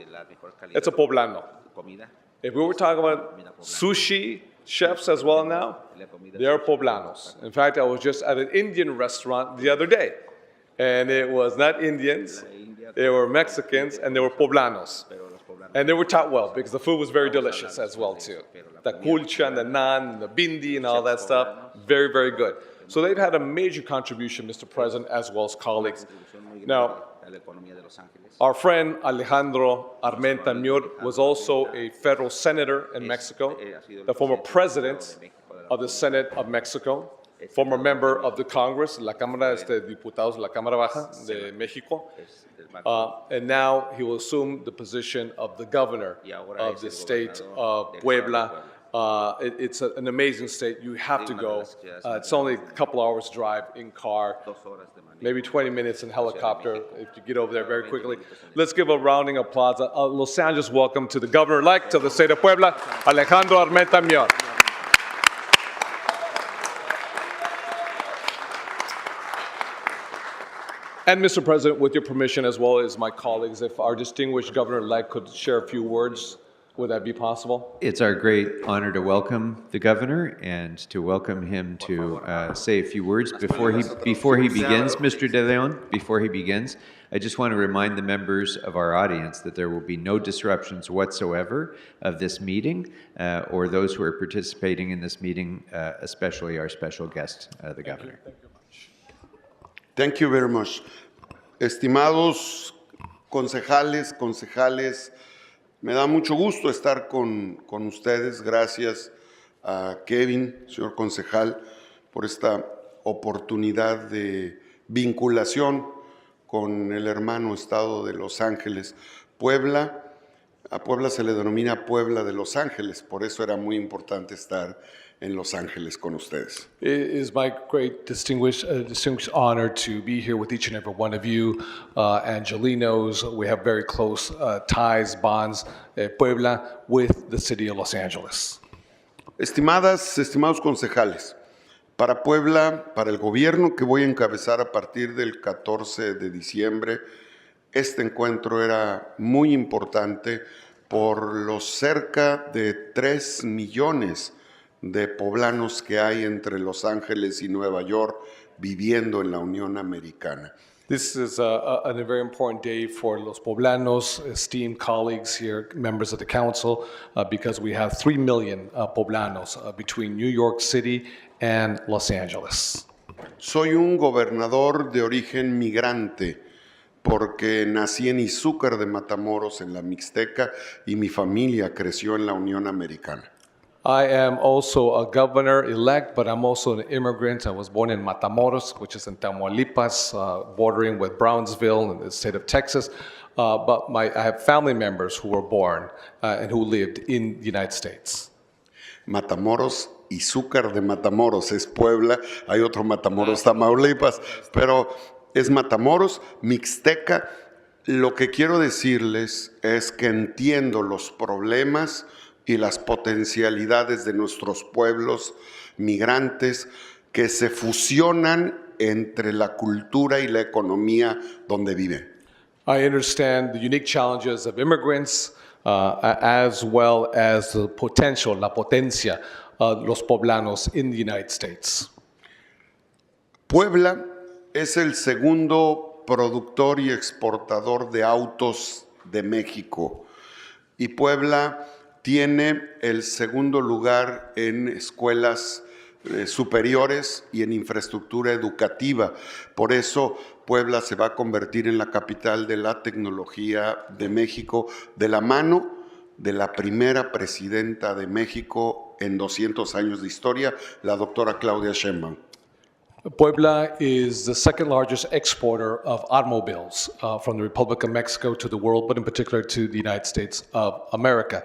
it's a poblano. If we were talking about sushi chefs as well now, they're poblanos. In fact, I was just at an Indian restaurant the other day, and it was not Indians, they were Mexicans, and they were poblanos. And they were taught well, because the food was very delicious as well, too. The kulcha and the naan, and the bindi and all that stuff, very, very good. So they've had a major contribution, Mr. President, as well as colleagues. Now, our friend Alejandro Armenta Miur was also a federal senator in Mexico, the former president of the Senate of Mexico, former member of the Congress, la Cámara de Diputados, la Cámara Baja de México, and now he will assume the position of the governor of the state of Puebla. It's an amazing state. You have to go. It's only a couple hours drive in car, maybe 20 minutes in helicopter if you get over there very quickly. Let's give a rounding applause. Los Angeles welcome to the governor-elect of the state of Puebla, Alejandro Armenta Miur. And Mr. President, with your permission as well as my colleagues, if our distinguished governor-elect could share a few words, would that be possible?
It's our great honor to welcome the governor and to welcome him to say a few words. Before he begins, Mr. De Leon, before he begins, I just want to remind the members of our audience that there will be no disruptions whatsoever of this meeting or those who are participating in this meeting, especially our special guest, the governor.
Thank you very much. Estimados concejales, me da mucho gusto estar con ustedes. Gracias a Kevin, señor concejal, por esta oportunidad de vinculación con el hermano estado de Los Ángeles. Puebla, a Puebla se le denomina Puebla de Los Ángeles, por eso era muy importante estar en Los Ángeles con ustedes.
It is my great distinguished honor to be here with each and every one of you. Angelinos, we have very close ties, bonds, Puebla, with the city of Los Angeles.
Estimados concejales, para Puebla, para el gobierno que voy a encabezar a partir del 14 de diciembre, este encuentro era muy importante por los cerca de 3 millones de poblanos que hay entre Los Ángeles y Nueva York viviendo en la Unión Americana.
This is a very important day for Los Poblanos, esteemed colleagues here, members of the council, because we have 3 million Poblanos between New York City and Los Angeles.
Soy un gobernador de origen migrante porque nací en Izúcar de Matamoros, en la Mixteca, y mi familia creció en la Unión Americana.
I am also a governor-elect, but I'm also an immigrant. I was born in Matamoros, which is in Tamaulipas, bordering with Brownsville in the state of Texas. But I have family members who were born and who lived in the United States.
Matamoros, Izúcar de Matamoros es Puebla. Hay otro Matamoros, Tamaulipas, pero es Matamoros, Mixteca. Lo que quiero decirles es que entiendo los problemas y las potencialidades de nuestros pueblos migrantes que se fusionan entre la cultura y la economía donde viven.
I understand the unique challenges of immigrants as well as the potential, la potencia of los poblanos in the United States.
Puebla es el segundo productor y exportador de autos de México y Puebla tiene el segundo lugar en escuelas superiores y en infraestructura educativa. Por eso Puebla se va a convertir en la capital de la tecnología de México, de la mano de la primera presidenta de México en 200 años de historia, la doctora Claudia Sheinbaum.
Puebla is the second largest exporter of automobiles from the Republic of Mexico to the world, but in particular to the United States of America.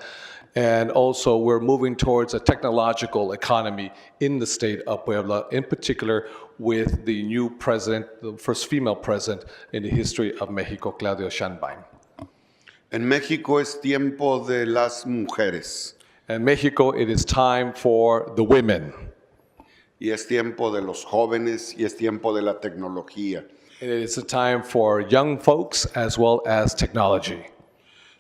And also we're moving towards a technological economy in the state of Puebla, in particular with the new president, the first female president in the history of Mexico, Claudia Sheinbaum.
En México es tiempo de las mujeres.
In Mexico, it is time for the women.
y es tiempo de los jóvenes y es tiempo de la tecnología.
And it's a time for young folks as well as technology.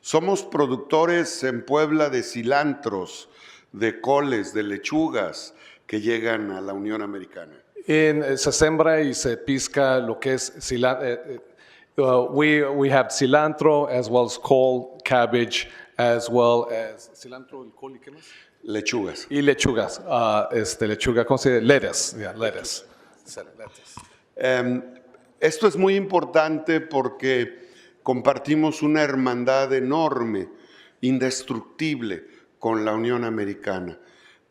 Somos productores en Puebla de cilantros, de coles, de lechugas que llegan a la Unión Americana.
Se siembra y se pisca lo que es cilantro. We have cilantro as well as col, cabbage, as well as cilantro, col y qué más?
Lechugas.
Y lechugas. Lechuga, ¿cómo se dice? Lettuce. Yeah, lettuce.
Esto es muy importante porque compartimos una hermandad enorme, indestructible con la Unión Americana.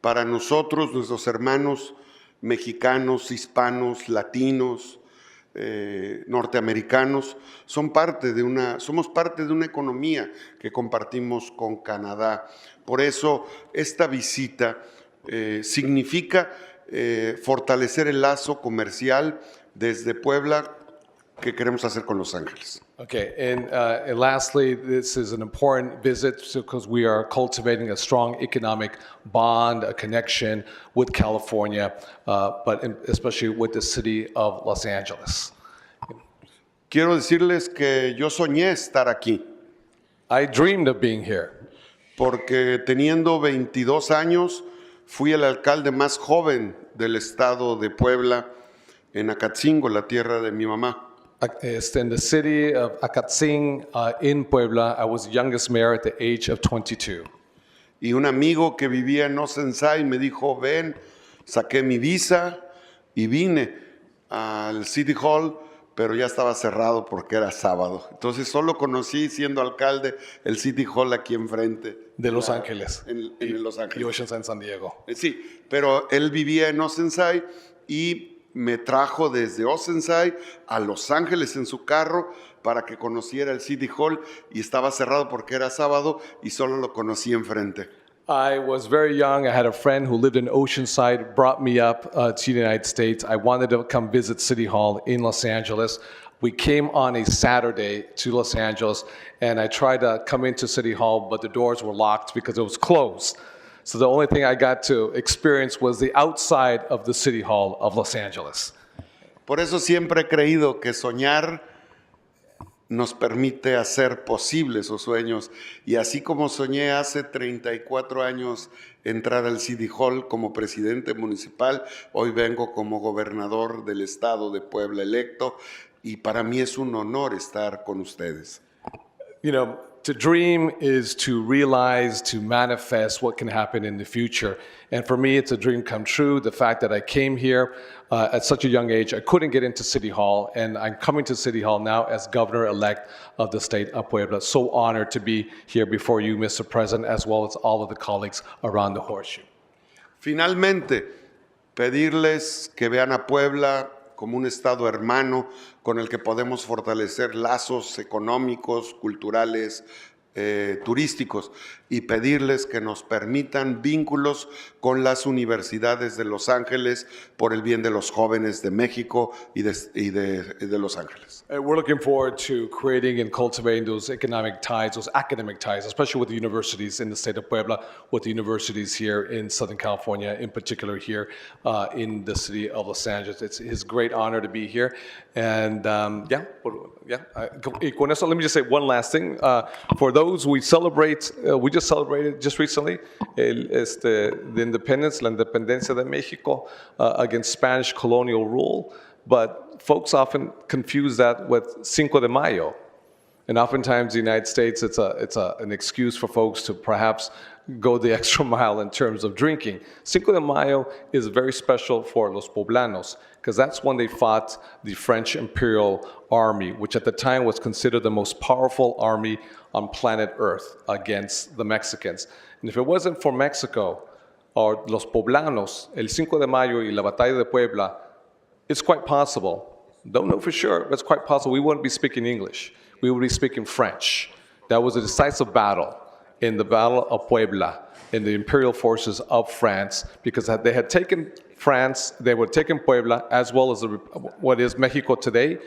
Para nosotros, nuestros hermanos mexicanos, hispanos, latinos, norteamericanos, somos parte de una economía que compartimos con Canadá. Por eso, esta visita significa fortalecer el lazo comercial desde Puebla que queremos hacer con Los Ángeles.
Okay, and lastly, this is an important visit because we are cultivating a strong economic bond, a connection with California, but especially with the city of Los Angeles.
Quiero decirles que yo soñé estar aquí.
I dreamed of being here.
Porque teniendo 22 años, fui el alcalde más joven del estado de Puebla, en Acatzingo, la tierra de mi mamá.
In the city of Acatzing, in Puebla, I was the youngest mayor at the age of 22.
Y un amigo que vivía en Oceanside me dijo, ven, saqué mi visa y vine al City Hall, pero ya estaba cerrado porque era sábado. Entonces solo conocí, siendo alcalde, el City Hall aquí enfrente.
De Los Ángeles.
En Los Ángeles.
Y Oceanside, San Diego.
Sí, pero él vivía en Oceanside y me trajo desde Oceanside a Los Ángeles en su carro para que conociera el City Hall y estaba cerrado porque era sábado y solo lo conocí enfrente.
I was very young. I had a friend who lived in Oceanside, brought me up to the United States. I wanted to come visit City Hall in Los Angeles. We came on a Saturday to Los Angeles, and I tried to come into City Hall, but the doors were locked because it was closed. So the only thing I got to experience was the outside of the City Hall of Los Angeles.
Por eso siempre he creído que soñar nos permite hacer posibles esos sueños. Y así como soñé hace 34 años entrar al City Hall como presidente municipal, hoy vengo como gobernador del estado de Puebla electo y para mí es un honor estar con ustedes.
You know, to dream is to realize, to manifest what can happen in the future. And for me, it's a dream come true. The fact that I came here at such a young age, I couldn't get into City Hall, and I'm coming to City Hall now as governor-elect of the state of Puebla. So honored to be here before you, Mr. President, as well as all of the colleagues around the horseshoe.
Finalmente, pedirles que vean a Puebla como un estado hermano con el que podemos fortalecer lazos económicos, culturales, turísticos y pedirles que nos permitan vínculos con las universidades de Los Ángeles por el bien de los jóvenes de México y de Los Ángeles.
We're looking forward to creating and cultivating those economic ties, those academic ties, especially with the universities in the state of Puebla, with the universities here in Southern California, in particular here in the city of Los Angeles. It's his great honor to be here. And y con eso, let me just say one last thing. For those we celebrate, we just celebrated just recently the independence, la independencia de Mexico against Spanish colonial rule. But folks often confuse that with Cinco de Mayo. And oftentimes in the United States, it's an excuse for folks to perhaps go the extra mile in terms of drinking. Cinco de Mayo is very special for los poblanos because that's when they fought the French Imperial Army, which at the time was considered the most powerful army on planet Earth against the Mexicans. And if it wasn't for Mexico or los poblanos, el Cinco de Mayo y la Batalla de Puebla, it's quite possible, don't know for sure, but it's quite possible we wouldn't be speaking English. We would be speaking French. That was a decisive battle in the Battle of Puebla in the imperial forces of France because they had taken France, they were taking Puebla as well as what is Mexico today.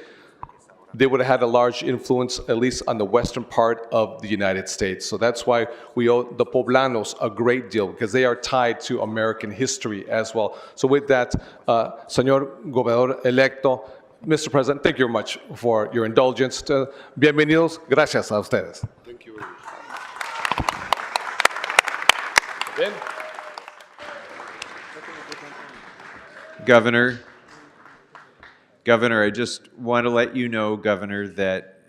they would have had a large influence, at least on the western part of the United States. So that's why we owe the Poblanos a great deal, because they are tied to American history as well. So with that, Señor Gobernador Electo, Mr. President, thank you very much for your indulgence. Bienvenidos, gracias a ustedes.
Thank you.
Governor, I just want to let you know, Governor, that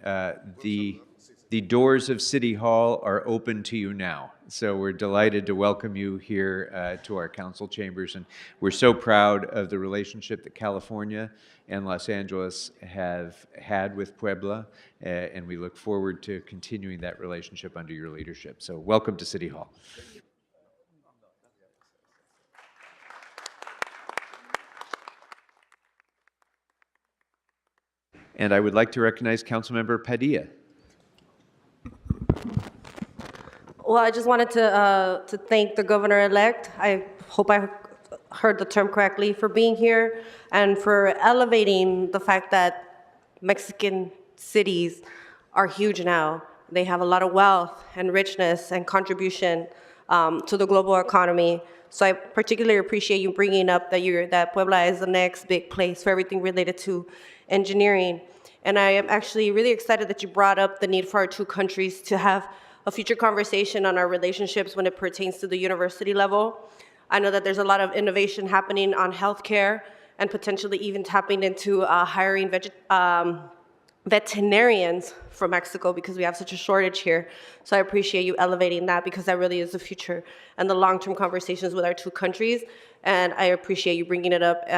the doors of City Hall are open to you now. So we're delighted to welcome you here to our council chambers, and we're so proud of the relationship that California and Los Angeles have had with Puebla, and we look forward to continuing that relationship under your leadership. So welcome to City Hall. And I would like to recognize Councilmember Padilla.
Well, I just wanted to thank the governor-elect. I hope I heard the term correctly, for being here and for elevating the fact that Mexican cities are huge now. They have a lot of wealth and richness and contribution to the global economy. So I particularly appreciate you bringing up that Puebla is the next big place for everything related to engineering. And I am actually really excited that you brought up the need for our two countries to have a future conversation on our relationships when it pertains to the university level. I know that there's a lot of innovation happening on healthcare and potentially even tapping into hiring veterinarians from Mexico, because we have such a shortage here. So I appreciate you elevating that, because that really is the future and the long-term conversations with our two countries. And I appreciate you bringing it up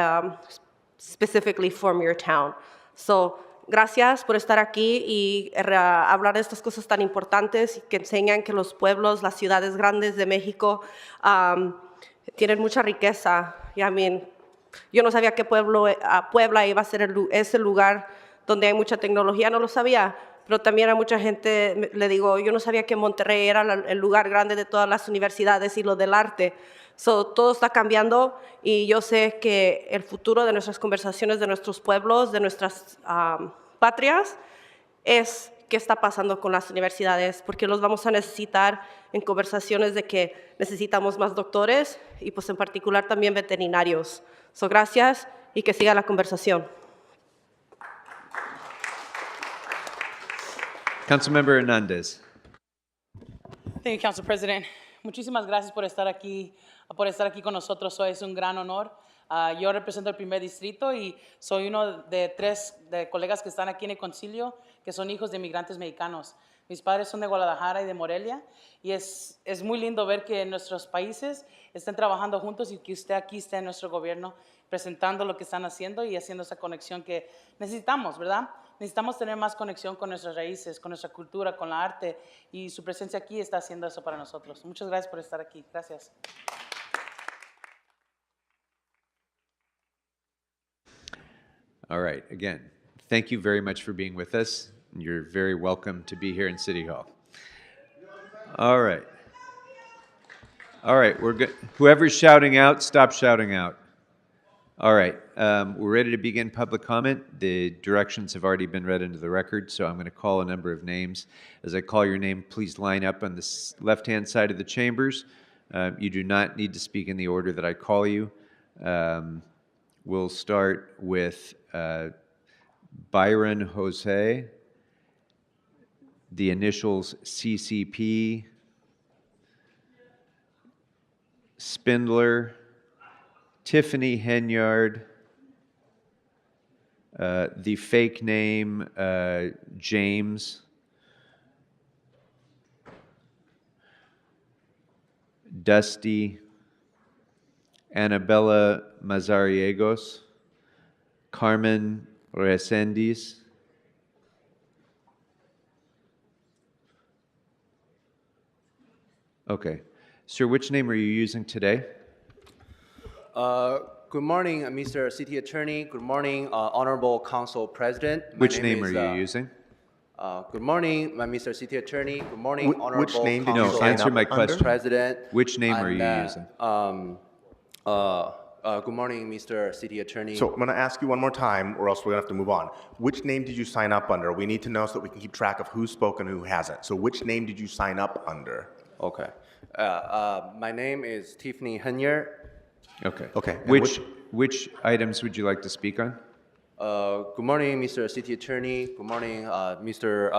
specifically from your town. So gracias por estar aquí y hablar de estas cosas tan importantes que enseñan que los pueblos, las ciudades grandes de México tienen mucha riqueza. Yo no sabía que Puebla iba a ser ese lugar donde hay mucha tecnología, no lo sabía, pero también a mucha gente le digo, yo no sabía que Monterrey era el lugar grande de todas las universidades y lo del arte. Todo está cambiando y yo sé que el futuro de nuestras conversaciones, de nuestros pueblos, de nuestras patrias, es qué está pasando con las universidades, porque los vamos a necesitar en conversaciones de que necesitamos más doctores y pues en particular también veterinarios. Gracias y que siga la conversación.
Councilmember Hernandez.
Thank you, Council President. Muchísimas gracias por estar aquí con nosotros. Hoy es un gran honor. Yo represento el primer distrito y soy uno de 3 colegas que están aquí en el concilio, que son hijos de inmigrantes mexicanos. Mis padres son de Guadalajara y de Morelia, y es muy lindo ver que nuestros países estén trabajando juntos y que usted aquí esté en nuestro gobierno presentando lo que están haciendo y haciendo esa conexión que necesitamos, ¿verdad? Necesitamos tener más conexión con nuestras raíces, con nuestra cultura, con la arte, y su presencia aquí está haciendo eso para nosotros. Muchas gracias por estar aquí. Gracias.
All right, again, thank you very much for being with us. You're very welcome to be here in City Hall. All right. All right, we're good. Whoever's shouting out, stop shouting out. All right, we're ready to begin public comment. The directions have already been read into the record, so I'm going to call a number of names. As I call your name, please line up on the left-hand side of the chambers. You do not need to speak in the order that I call you. We'll start with Byron Jose, the initials CCP, Spindler, Tiffany Henyard, the fake name James, Dusty, Annabella Mazariegos, Carmen Resendiz, okay. Sir, which name are you using today?
Good morning, Mr. City Attorney. Good morning, Honorable Council President.
Which name are you using?
Good morning, Mr. City Attorney. Good morning, Honorable
which name did
Council
you sign
answer
up
my
under?
question.
President.
Which name are you using?
Good morning, Mr. City Attorney.
So I'm going to ask you one more time, or else we're going to have to move on. Which name did you sign up under? We need to know so that we can keep track of who's spoken and who hasn't. So which name did you sign up under?
Okay. My name is Tiffany Henyer.
Okay.
Okay.
Which items would you like to speak on?
Good morning, Mr. City Attorney. Good morning, Mr.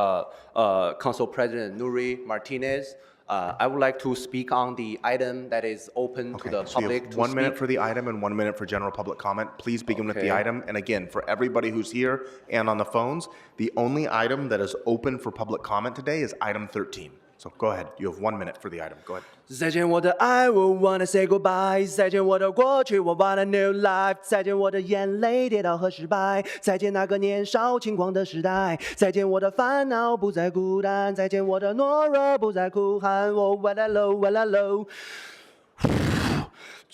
Council President Nuri Martinez. I would like to speak on the item that is open to the
So you
public
have
to
1
speak.
minute for the item and 1 minute for general public comment. Please begin with the
Okay.
item. And again, for everybody who's here and on the phones, the only item that is open for public comment today is item 13. So go ahead. You have 1 minute for the item. Go ahead.
再见我的爱，我 wanna say goodbye。再见我的过去，我 want a new life。再见我的眼泪、跌倒和失败。再见那个年少轻狂的时代。再见我的烦恼，不再孤单。再见我的懦弱，不再哭喊。我 wanna low wanna low。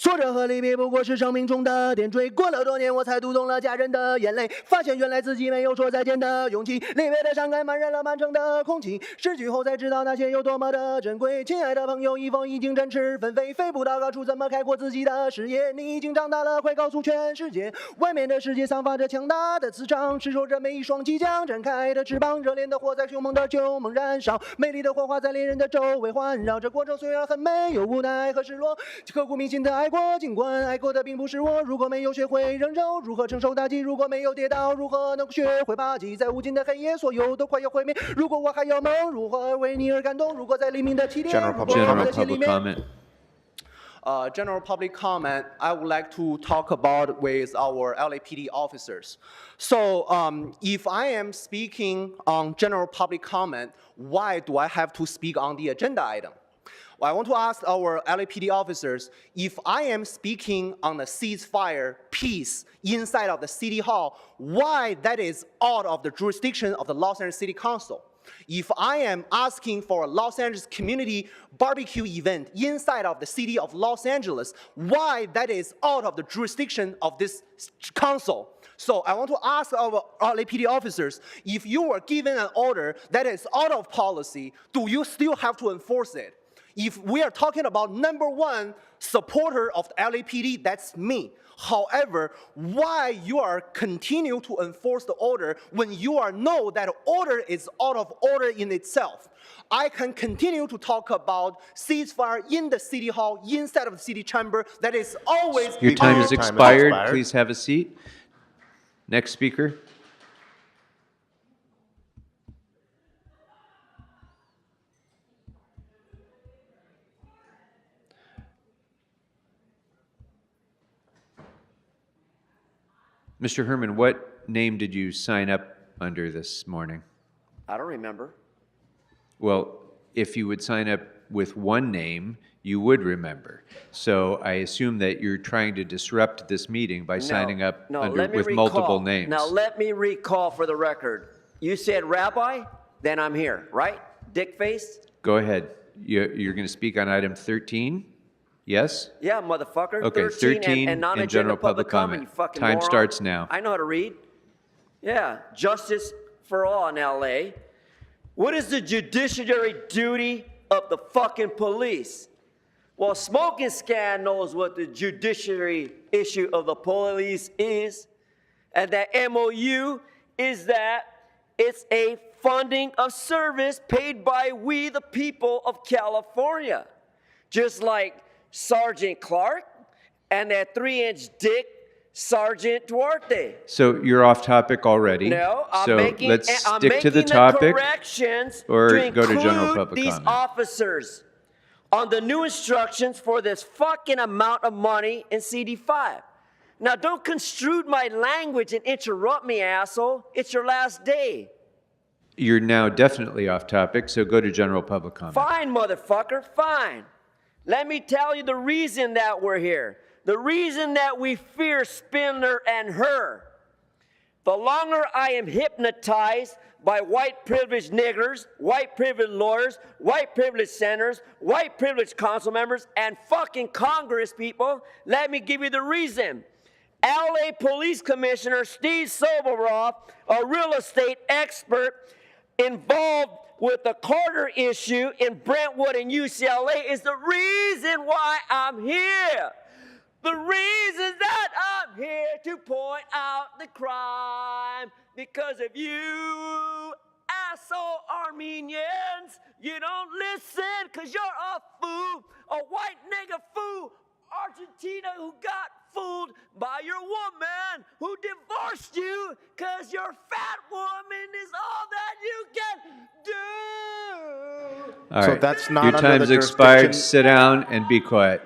挫折和离别不过是生命中的点缀，过了多年我才读懂了家人的眼泪，发现原来自己没有说再见的勇气，离别的伤感漫染了满城的空气，失去后才知道那些有多么的珍贵。亲爱的朋友，一风已经展翅纷飞，飞不到高处怎么开阔自己的视野？你已经长大了，快告诉全世界，外面的世界散发着强大的磁场，赤手着每一双即将展开的翅膀，热烈的火在凶猛的救猛燃烧，美丽的火花在恋人的周围环绕，这过程虽然很美，有无奈和失落，刻骨铭心的爱过，尽管爱过的并不是我。如果没有学会忍受，如何承受打击？如果没有跌倒，如何能够学会爬起？在无尽的黑夜，所有都快要毁灭。如果我还有梦，如何为你而感动？如果在黎明的起点，
General
如果我的心里
public
面。
comment.
General public comment, I would like to talk about with our LAPD officers. So if I am speaking on general public comment, why do I have to speak on the agenda item? Well, I want to ask our LAPD officers, if I am speaking on the ceasefire peace inside of the City Hall, why that is out of the jurisdiction of the Los Angeles City Council? If I am asking for a Los Angeles community barbecue event inside of the city of Los Angeles, why that is out of the jurisdiction of this council? So I want to ask our LAPD officers, if you were given an order that is out of policy, do you still have to enforce it? If we are talking about number one supporter of the LAPD, that's me. However, why you are continue to enforce the order when you are know that order is out of order in itself? I can continue to talk about ceasefire in the city hall, inside of the city chamber. That is always
Your time has expired. Please have a seat. Next speaker. Mr. Herman, what name did you sign up under this morning?
I don't remember.
Well, if you would sign up with one name, you would remember. So I assume that you're trying to disrupt this meeting by signing up with multiple names.
Now, let me recall for the record. You said rabbi, then I'm here, right? Dick face?
Go ahead. You're going to speak on item 13? Yes?
Yeah, motherfucker.
Okay, 13
and non-agenda
in general public comment.
you fucking
Time
moron.
starts now.
I know how to read. Yeah, justice for all in LA. What is the judiciary duty of the fucking police? Well, Smoking Scan knows what the judiciary issue of the police is. And that MOU is that it's a funding of service paid by we, the people of California. Just like Sergeant Clark and that 3-inch dick Sergeant Duarte.
So you're off topic already.
No,
so let's stick to the topic
corrections
or
to
go to general
include
public
these
comment.
officers on the new instructions for this fucking amount of money in CD5. Now, don't construe my language and interrupt me, asshole. It's your last day.
You're now definitely off topic, so go to general public comment.
Fine, motherfucker, fine. Let me tell you the reason that we're here. The reason that we fear Spindler and her. The longer I am hypnotized by white privileged niggers, white privileged lawyers, white privileged senators, white privileged council members, and fucking Congress people, let me give you the reason. LA Police Commissioner Steve Soboroff, a real estate expert involved with the Carter issue in Brentwood and UCLA, is the reason why I'm here. The reasons that I'm here to point out the crime because of you asshole Armenians. You don't listen because you're a fool, a white nigga fool. Argentina who got fooled by your woman who divorced you because your fat woman is all that you can do.
All
So
right.
that's not
Your
under
time's
the
expired.
jurisdiction-
Sit down and be quiet.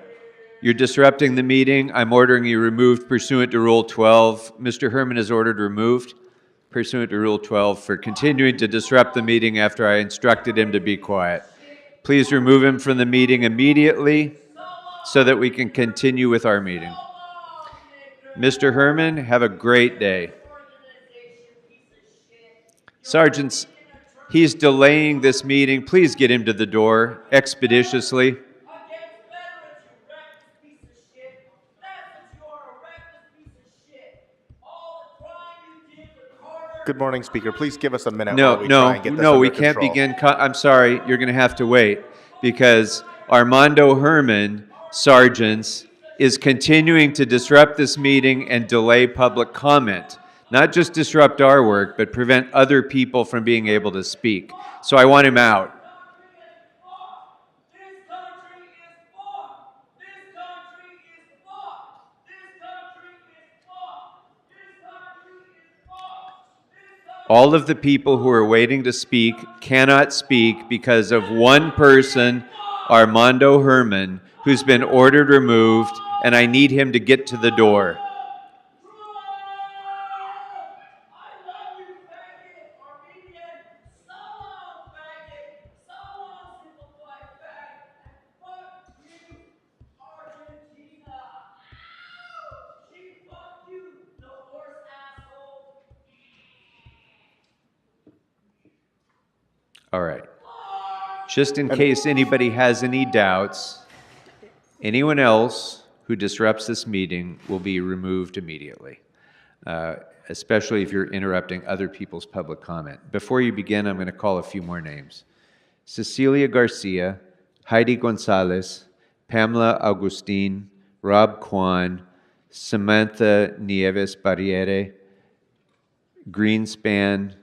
You're disrupting the meeting. I'm ordering you removed pursuant to Rule 12. Mr. Herman is ordered removed pursuant to Rule 12 for continuing to disrupt the meeting after I instructed him to be quiet. Please remove him from the meeting immediately so that we can continue with our meeting. Mr. Herman, have a great day. Sergeants, he's delaying this meeting. Please get him to the door expeditiously.
Good morning, Speaker. Please give us a minute while we try and get this
No,
under
we can't
control.
begin. I'm sorry, you're going to have to wait because Armando Herman, sergeants, is continuing to disrupt this meeting and delay public comment. Not just disrupt our work, but prevent other people from being able to speak. So I want him out. All of the people who are waiting to speak cannot speak because of one person, Armando Herman, who's been ordered removed, and I need him to get to the door. All right. Just in case anybody has any doubts, anyone else who disrupts this meeting will be removed immediately, especially if you're interrupting other people's public comment. Before you begin, I'm going to call a few more names. Cecilia Garcia, Heidi Gonzalez, Pamela Augustin, Rob Kwan, Samantha Nieves Barriere, Greenspan,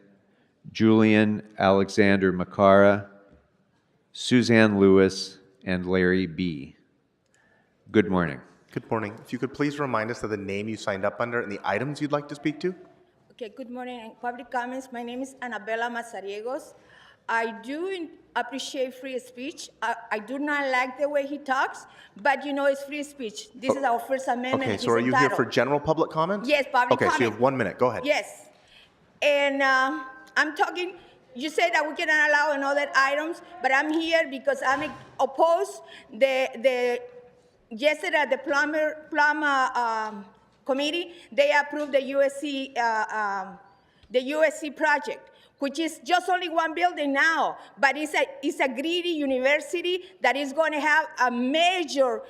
Julian Alexander Macara, Suzanne Lewis, and Larry B. Good morning.
Good morning. If you could please remind us of the name you signed up under and the items you'd like to speak to?
Okay, good morning. Public comments. My name is Anabela Mazariegos. I do appreciate free speech. I do not like the way he talks, but you know it's free speech. This is our First Amendment.
Okay,
He's
so are you here
entitled.
for general public comment?
Yes, public
Okay, so you
comment.
have 1 minute. Go ahead.
Yes. And I'm talking, you said that we cannot allow another items, but I'm here because I'm opposed yesterday the plumber committee, they approved the USC project, which is just only one building now, but it's a greedy university that is going to have a major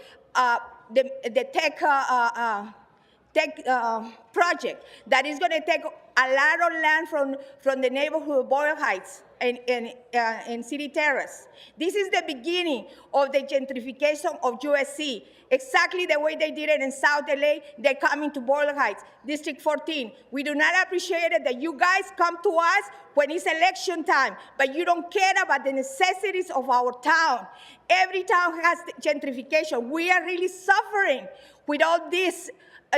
the tech project that is going to take a lot of land from the neighborhood of Boyle Heights and City Terrace. This is the beginning of the gentrification of USC. Exactly the way they did it in South LA, they're coming to Boyle Heights, District 14. We do not appreciate it that you guys come to us when it's election time, but you don't care about the necessities of our town. Every town has gentrification. We are really suffering with all this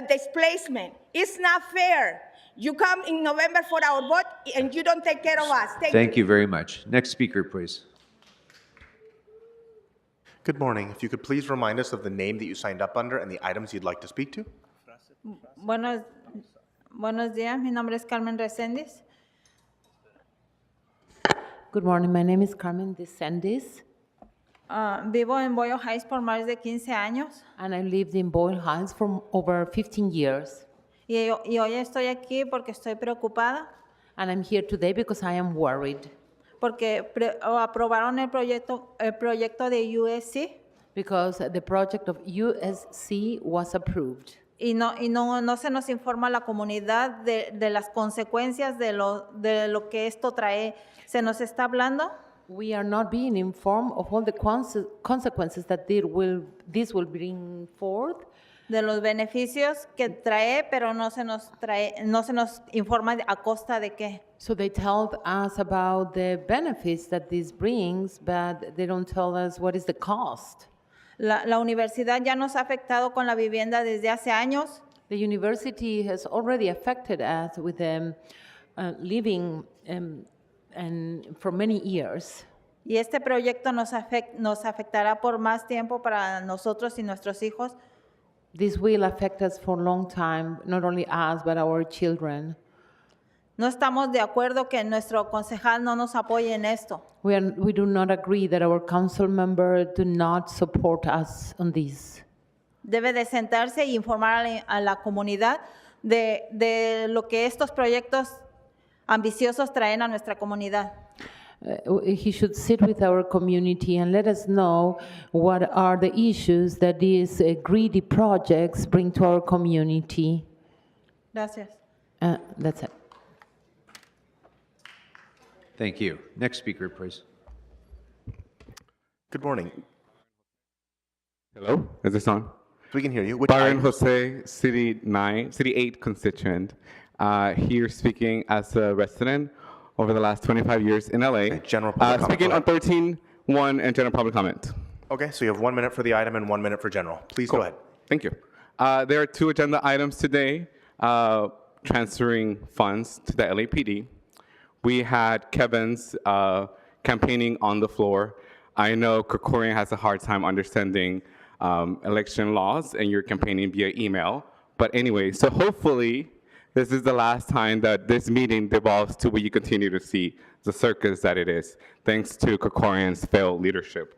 displacement. It's not fair. You come in November for our vote, and you don't take care of us.
Thank you very much. Next speaker, please.
Good morning. If you could please remind us of the name that you signed up under and the items you'd like to speak to?
Buenos días, mi nombre es Carmen Reséndiz.
Good morning, my name is Carmen Descendis.
Vivo en Boyle Heights por más de 15 años.
And I lived in Boyle Heights for over 15 years.
Y hoy estoy aquí porque estoy preocupada.
And I'm here today because I am worried.
Porque aprobaron el proyecto de USC.
Because the project of USC was approved.
Y no se nos informa a la comunidad de las consecuencias de lo que esto trae. ¿Se nos está hablando?
We are not being informed of all the consequences that this will bring forth.
de los beneficios que trae, pero no se nos informa a costa de qué.
So they tell us about the benefits that this brings, but they don't tell us what is the cost.
La universidad ya nos ha afectado con la vivienda desde hace años.
The university has already affected us with living and for many years.
Y este proyecto nos afectará por más tiempo para nosotros y nuestros hijos.
This will affect us for a long time, not only us, but our children.
No estamos de acuerdo que nuestro concejal no nos apoye en esto.
We do not agree that our council member do not support us on this.
Debe de sentarse y informar a la comunidad de lo que estos proyectos ambiciosos traen a nuestra comunidad.
He should sit with our community and let us know what are the issues that these greedy projects bring to our community.
Gracias.
That's it.
Thank you. Next speaker, please.
Good morning.
Hello, is this on?
We can hear you.
Byron Jose, City 8 constituent, here speaking as a resident over the last 25 years in LA.
Okay, general public comment.
Speaking on 13.1 and general public comment.
Okay, so you have 1 minute for the item and 1 minute for general. Please
Cool.
go ahead.
Thank you. There are 2 agenda items today, transferring funds to the LAPD. We had Kevin's campaigning on the floor. I know Krikorian has a hard time understanding election laws, and you're campaigning via email. But anyway, so hopefully this is the last time that this meeting devolves to where you continue to see the circus that it is, thanks to Krikorian's failed leadership.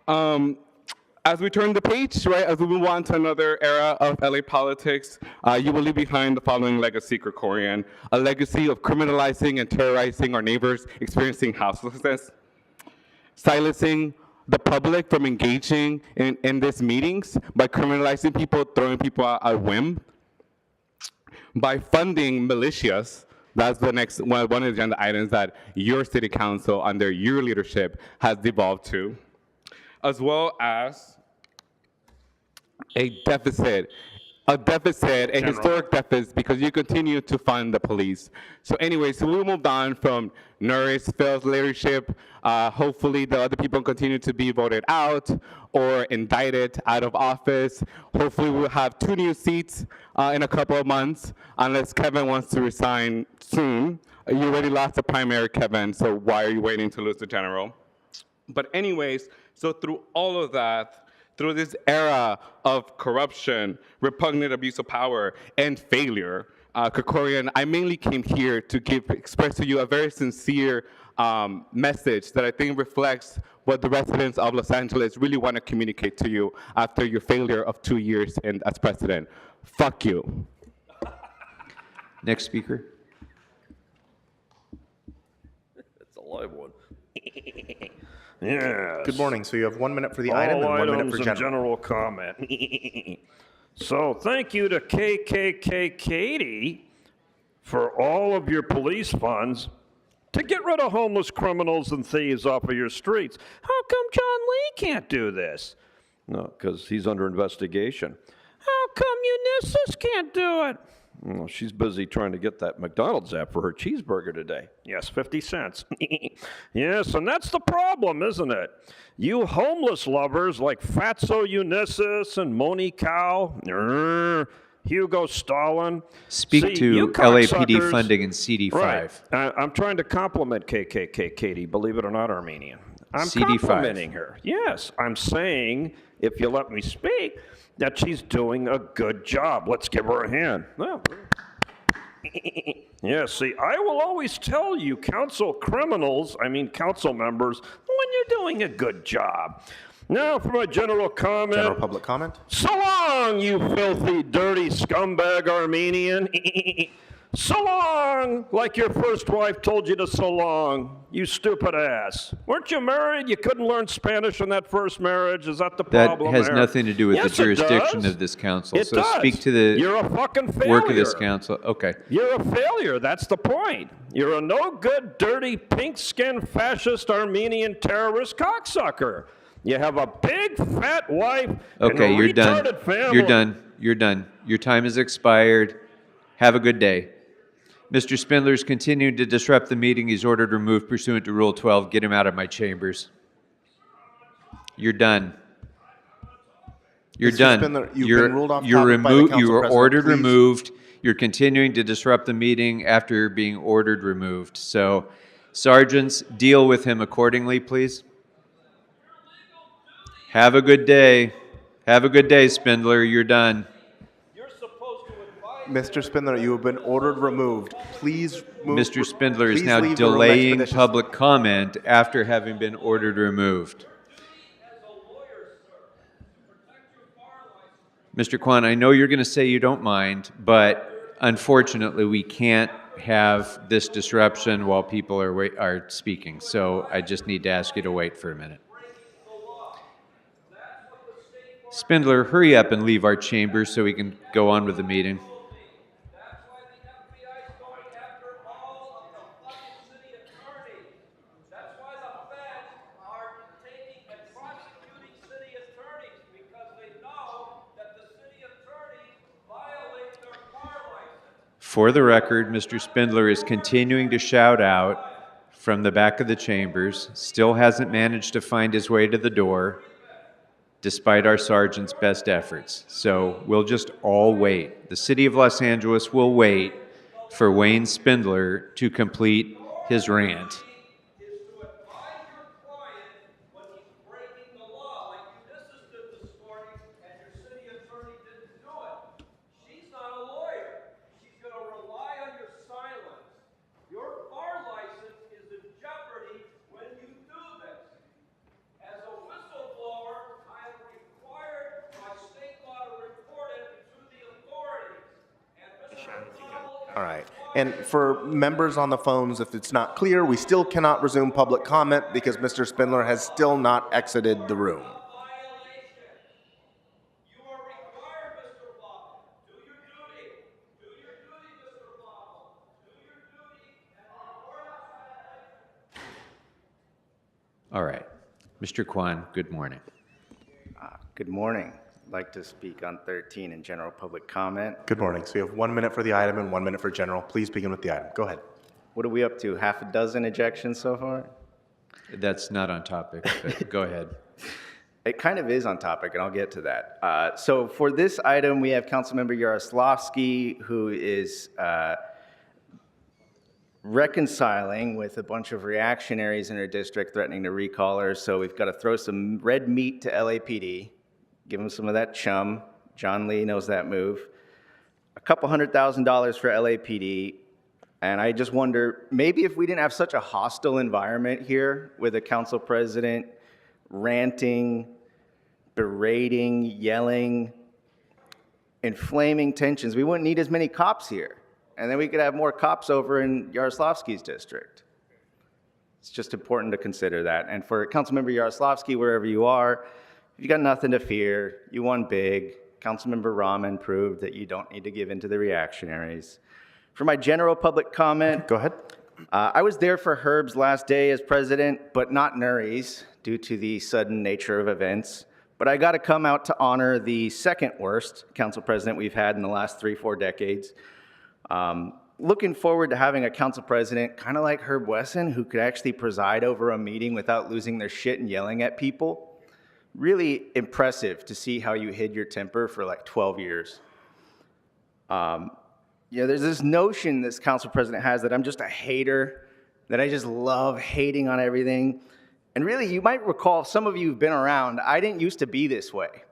As we turn the page, right, as we move on to another era of LA politics, you will leave behind the following legacy, Krikorian: a legacy of criminalizing and terrorizing our neighbors experiencing houselessness, silencing the public from engaging in these meetings by criminalizing people, throwing people out at whim, by funding militias. That's the next one of the agenda items that your city council under your leadership has devolved to, as well as a deficit, a historic deficit, because you continue to fund the police. So anyway, so we moved on from Norris Phil's leadership. Hopefully the other people continue to be voted out or indicted out of office. Hopefully we'll have 2 new seats in a couple of months, unless Kevin wants to resign soon. You already lost the primary, Kevin, so why are you waiting to lose the general? But anyways, so through all of that, through this era of corruption, repugnant abuse of power, and failure, Krikorian, I mainly came here to express to you a very sincere message that I think reflects what the residents of Los Angeles really want to communicate to you after your failure of 2 years as president. Fuck you.
Next speaker.
It's a live one. Yes.
Good morning. So you have 1 minute for the item and 1 minute for
general comment. So thank you to KKK Katie for all of your police funds to get rid of homeless criminals and thieves off of your streets. How come John Lee can't do this? No, because he's under investigation. How come Eunice can't do it? Well, she's busy trying to get that McDonald's app for her cheeseburger today. Yes, 50 cents. Yes, and that's the problem, isn't it? You homeless lovers like Fatso Eunice and Moni Cow, Hugo Stalin.
Speak to LAPD funding and CD5.
Right. I'm trying to compliment KKK Katie, believe it or not, Armenian. I'm
CD5.
complimenting her. Yes, I'm saying, if you let me speak, that she's doing a good job. Let's give her a hand. Well, yeah, see, I will always tell you, council members, when you're doing a good job. Now for my general comment.
General public comment.
So long, you filthy, dirty scumbag Armenian. So long, like your first wife told you to so long, you stupid ass. Weren't you married? You couldn't learn Spanish in that first marriage? Is that the problem?
That has
there?
nothing to do with
Yes,
the jurisdiction
it does.
of this council.
It
So
does.
speak to the
You're a fucking failure.
work of this council. Okay.
You're a failure. That's the point. You're a no good, dirty, pink-skinned, fascist, Armenian terrorist cocksucker. You have a big fat wife
Okay,
and a
you're done.
retarded family.
You're done. You're done. Your time has expired. Have a good day. Mr. Spindler is continuing to disrupt the meeting. He's ordered removed pursuant to Rule 12. Get him out of my chambers. You're done. You're
Mr.
done.
Spindler, you've
you're
been ruled off
you're
topic by the
removed.
council
You are
president.
ordered
Please.
removed. You're continuing to disrupt the meeting after being ordered removed. So, sergeants, deal with him accordingly, please. Have a good day. Have a good day, Spindler. You're done.
Mr. Spindler, you have been ordered removed. Please move.
Mr. Spindler is
please
now
leave the room
delaying
expeditiously.
public comment after having been ordered removed. Mr. Kwan, I know you're going to say you don't mind, but unfortunately, we can't have this disruption while people are speaking. So I just need to ask you to wait for a minute. Spindler, hurry up and leave our chamber so we can go on with the meeting. For the record, Mr. Spindler is continuing to shout out from the back of the chambers, still hasn't managed to find his way to the door, despite our sergeant's best efforts. So we'll just all wait. The City of Los Angeles will wait for Wayne Spindler to complete his rant.
All right. And for members on the phones, if it's not clear, we still cannot resume public comment because Mr. Spindler has still not exited the room.
All right. Mr. Kwan, good morning.
Good morning. I'd like to speak on 13 in general public comment.
Good morning. So you have 1 minute for the item and 1 minute for general. Please begin with the item. Go ahead.
What are we up to? Half a dozen ejections so far?
That's not on topic, but go ahead.
It kind of is on topic, and I'll get to that. So for this item, we have Councilmember Yaroslavsky, who is reconciling with a bunch of reactionaries in her district threatening to recall her. So we've got to throw some red meat to LAPD, give them some of that chum. John Lee knows that move. A couple $100,000 for LAPD. And I just wonder, maybe if we didn't have such a hostile environment here with a council president ranting, berating, yelling, inflaming tensions, we wouldn't need as many cops here. And then we could have more cops over in Yaroslavsky's district. It's just important to consider that. And for Councilmember Yaroslavsky, wherever you are, you got nothing to fear. You won big. Councilmember Rahman proved that you don't need to give in to the reactionaries. For my general public comment,
go ahead.
I was there for Herb's last day as president, but not Nuri's due to the sudden nature of events. But I got to come out to honor the second worst council president we've had in the last 3-4 decades. Looking forward to having a council president kind of like Herb Wesson, who could actually preside over a meeting without losing their shit and yelling at people. Really impressive to see how you hid your temper for like 12 years. There's this notion this council president has that I'm just a hater, that I just love hating on everything. And really, you might recall, some of you have been around, I didn't used to be this way.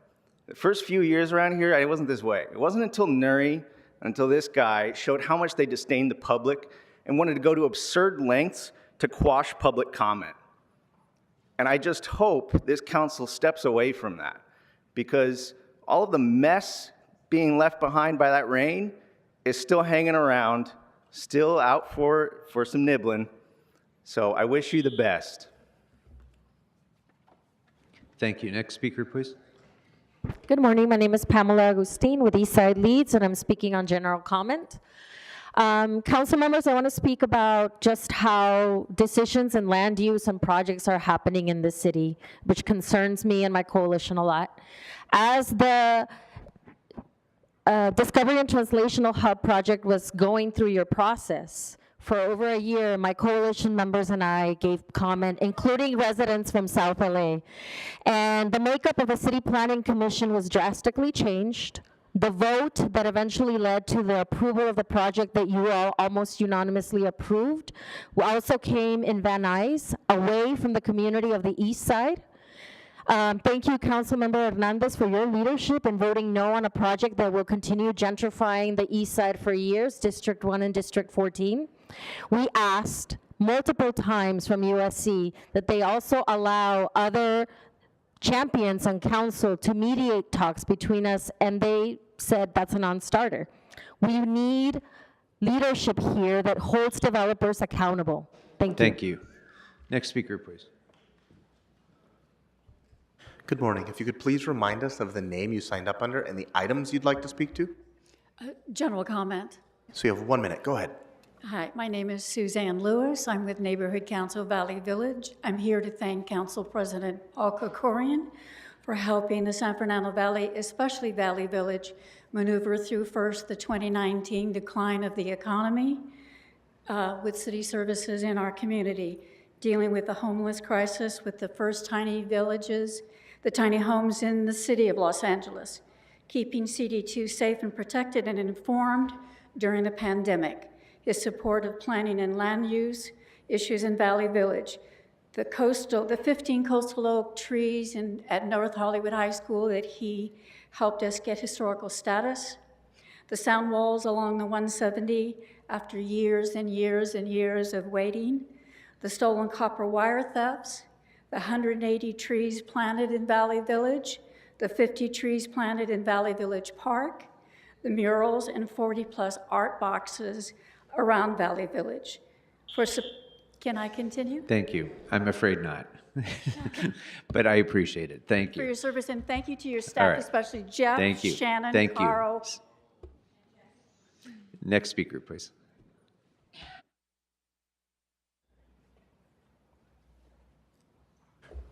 The first few years around here, I wasn't this way. It wasn't until Nuri, until this guy showed how much they disdained the public and wanted to go to absurd lengths to quash public comment. And I just hope this council steps away from that, because all of the mess being left behind by that rain is still hanging around, still out for some nibbling. So I wish you the best.
Thank you. Next speaker, please.
Good morning. My name is Pamela Agustin with Eastside Leads, and I'm speaking on general comment. Council members, I want to speak about just how decisions in land use and projects are happening in this city, which concerns me and my coalition a lot. As the Discovery and Translational Hub project was going through your process, for over a year, my coalition members and I gave comment, including residents from South LA. And the makeup of the City Planning Commission was drastically changed. The vote that eventually led to the approval of the project that you all almost unanimously approved also came in Van Nuys, away from the community of the East Side. Thank you, Councilmember Hernandez, for your leadership in voting no on a project that will continue gentrifying the East Side for years, District 1 and District 14. We asked multiple times from USC that they also allow other champions on council to mediate talks between us, and they said that's a non-starter. We need leadership here that holds developers accountable. Thank you.
Thank you. Next speaker, please.
Good morning. If you could please remind us of the name you signed up under and the items you'd like to speak to.
General comment.
So you have 1 minute. Go ahead.
Hi, my name is Suzanne Lewis. I'm with Neighborhood Council Valley Village. I'm here to thank Council President Paul Krikorian for helping the San Fernando Valley, especially Valley Village, maneuver through first the 2019 decline of the economy with city services in our community, dealing with the homeless crisis with the first tiny villages, the tiny homes in the city of Los Angeles, keeping CD2 safe and protected and informed during the pandemic, his support of planning and land use issues in Valley Village, the 15 coastal oak trees at North Hollywood High School that he helped us get historical status, the sound walls along the 170 after years and years and years of waiting, the stolen copper wire thefts, the 180 trees planted in Valley Village, the 50 trees planted in Valley Village Park, the murals and 40-plus art boxes around Valley Village. Can I continue?
Thank you. I'm afraid not. But I appreciate it. Thank
For
you.
your service, and thank you to your
All
staff,
right.
especially Jeff,
Thank you.
Shannon,
Thank you.
Carl.
Next speaker, please.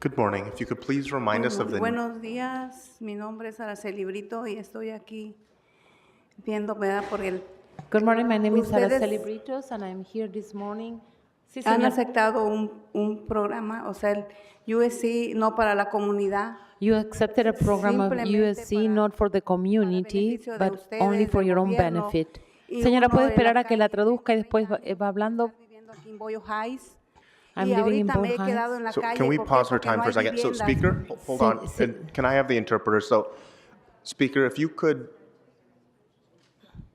Good morning. If you could please remind us of the...
Buenos días, mi nombre es Araceli Brito y estoy aquí viendo, ¿verdad? Por el...
Good morning, my name is
Ustedes
Araceli Britos, and I'm here this morning. Sí,
Han
señor.
aceptado un programa, o sea, el USC no para la comunidad.
You accepted a program of
Simplemente
USC not for the community,
beneficio de
but
ustedes,
only for
del
your own
gobierno.
benefit.
Y
Señora,
uno
¿puede
en
esperar
la
a que la traduzca y después va hablando?
Viviendo aquí en Boyle Heights.
I'm
Y
living in
ahorita
Boyle
me he quedado en la
Heights.
So
calle.
can we
¿por qué?
pause for
Porque
time
no
for a
hay
second? So
viviendas.
Speaker, hold on. And can I have the interpreter? So Speaker, if you could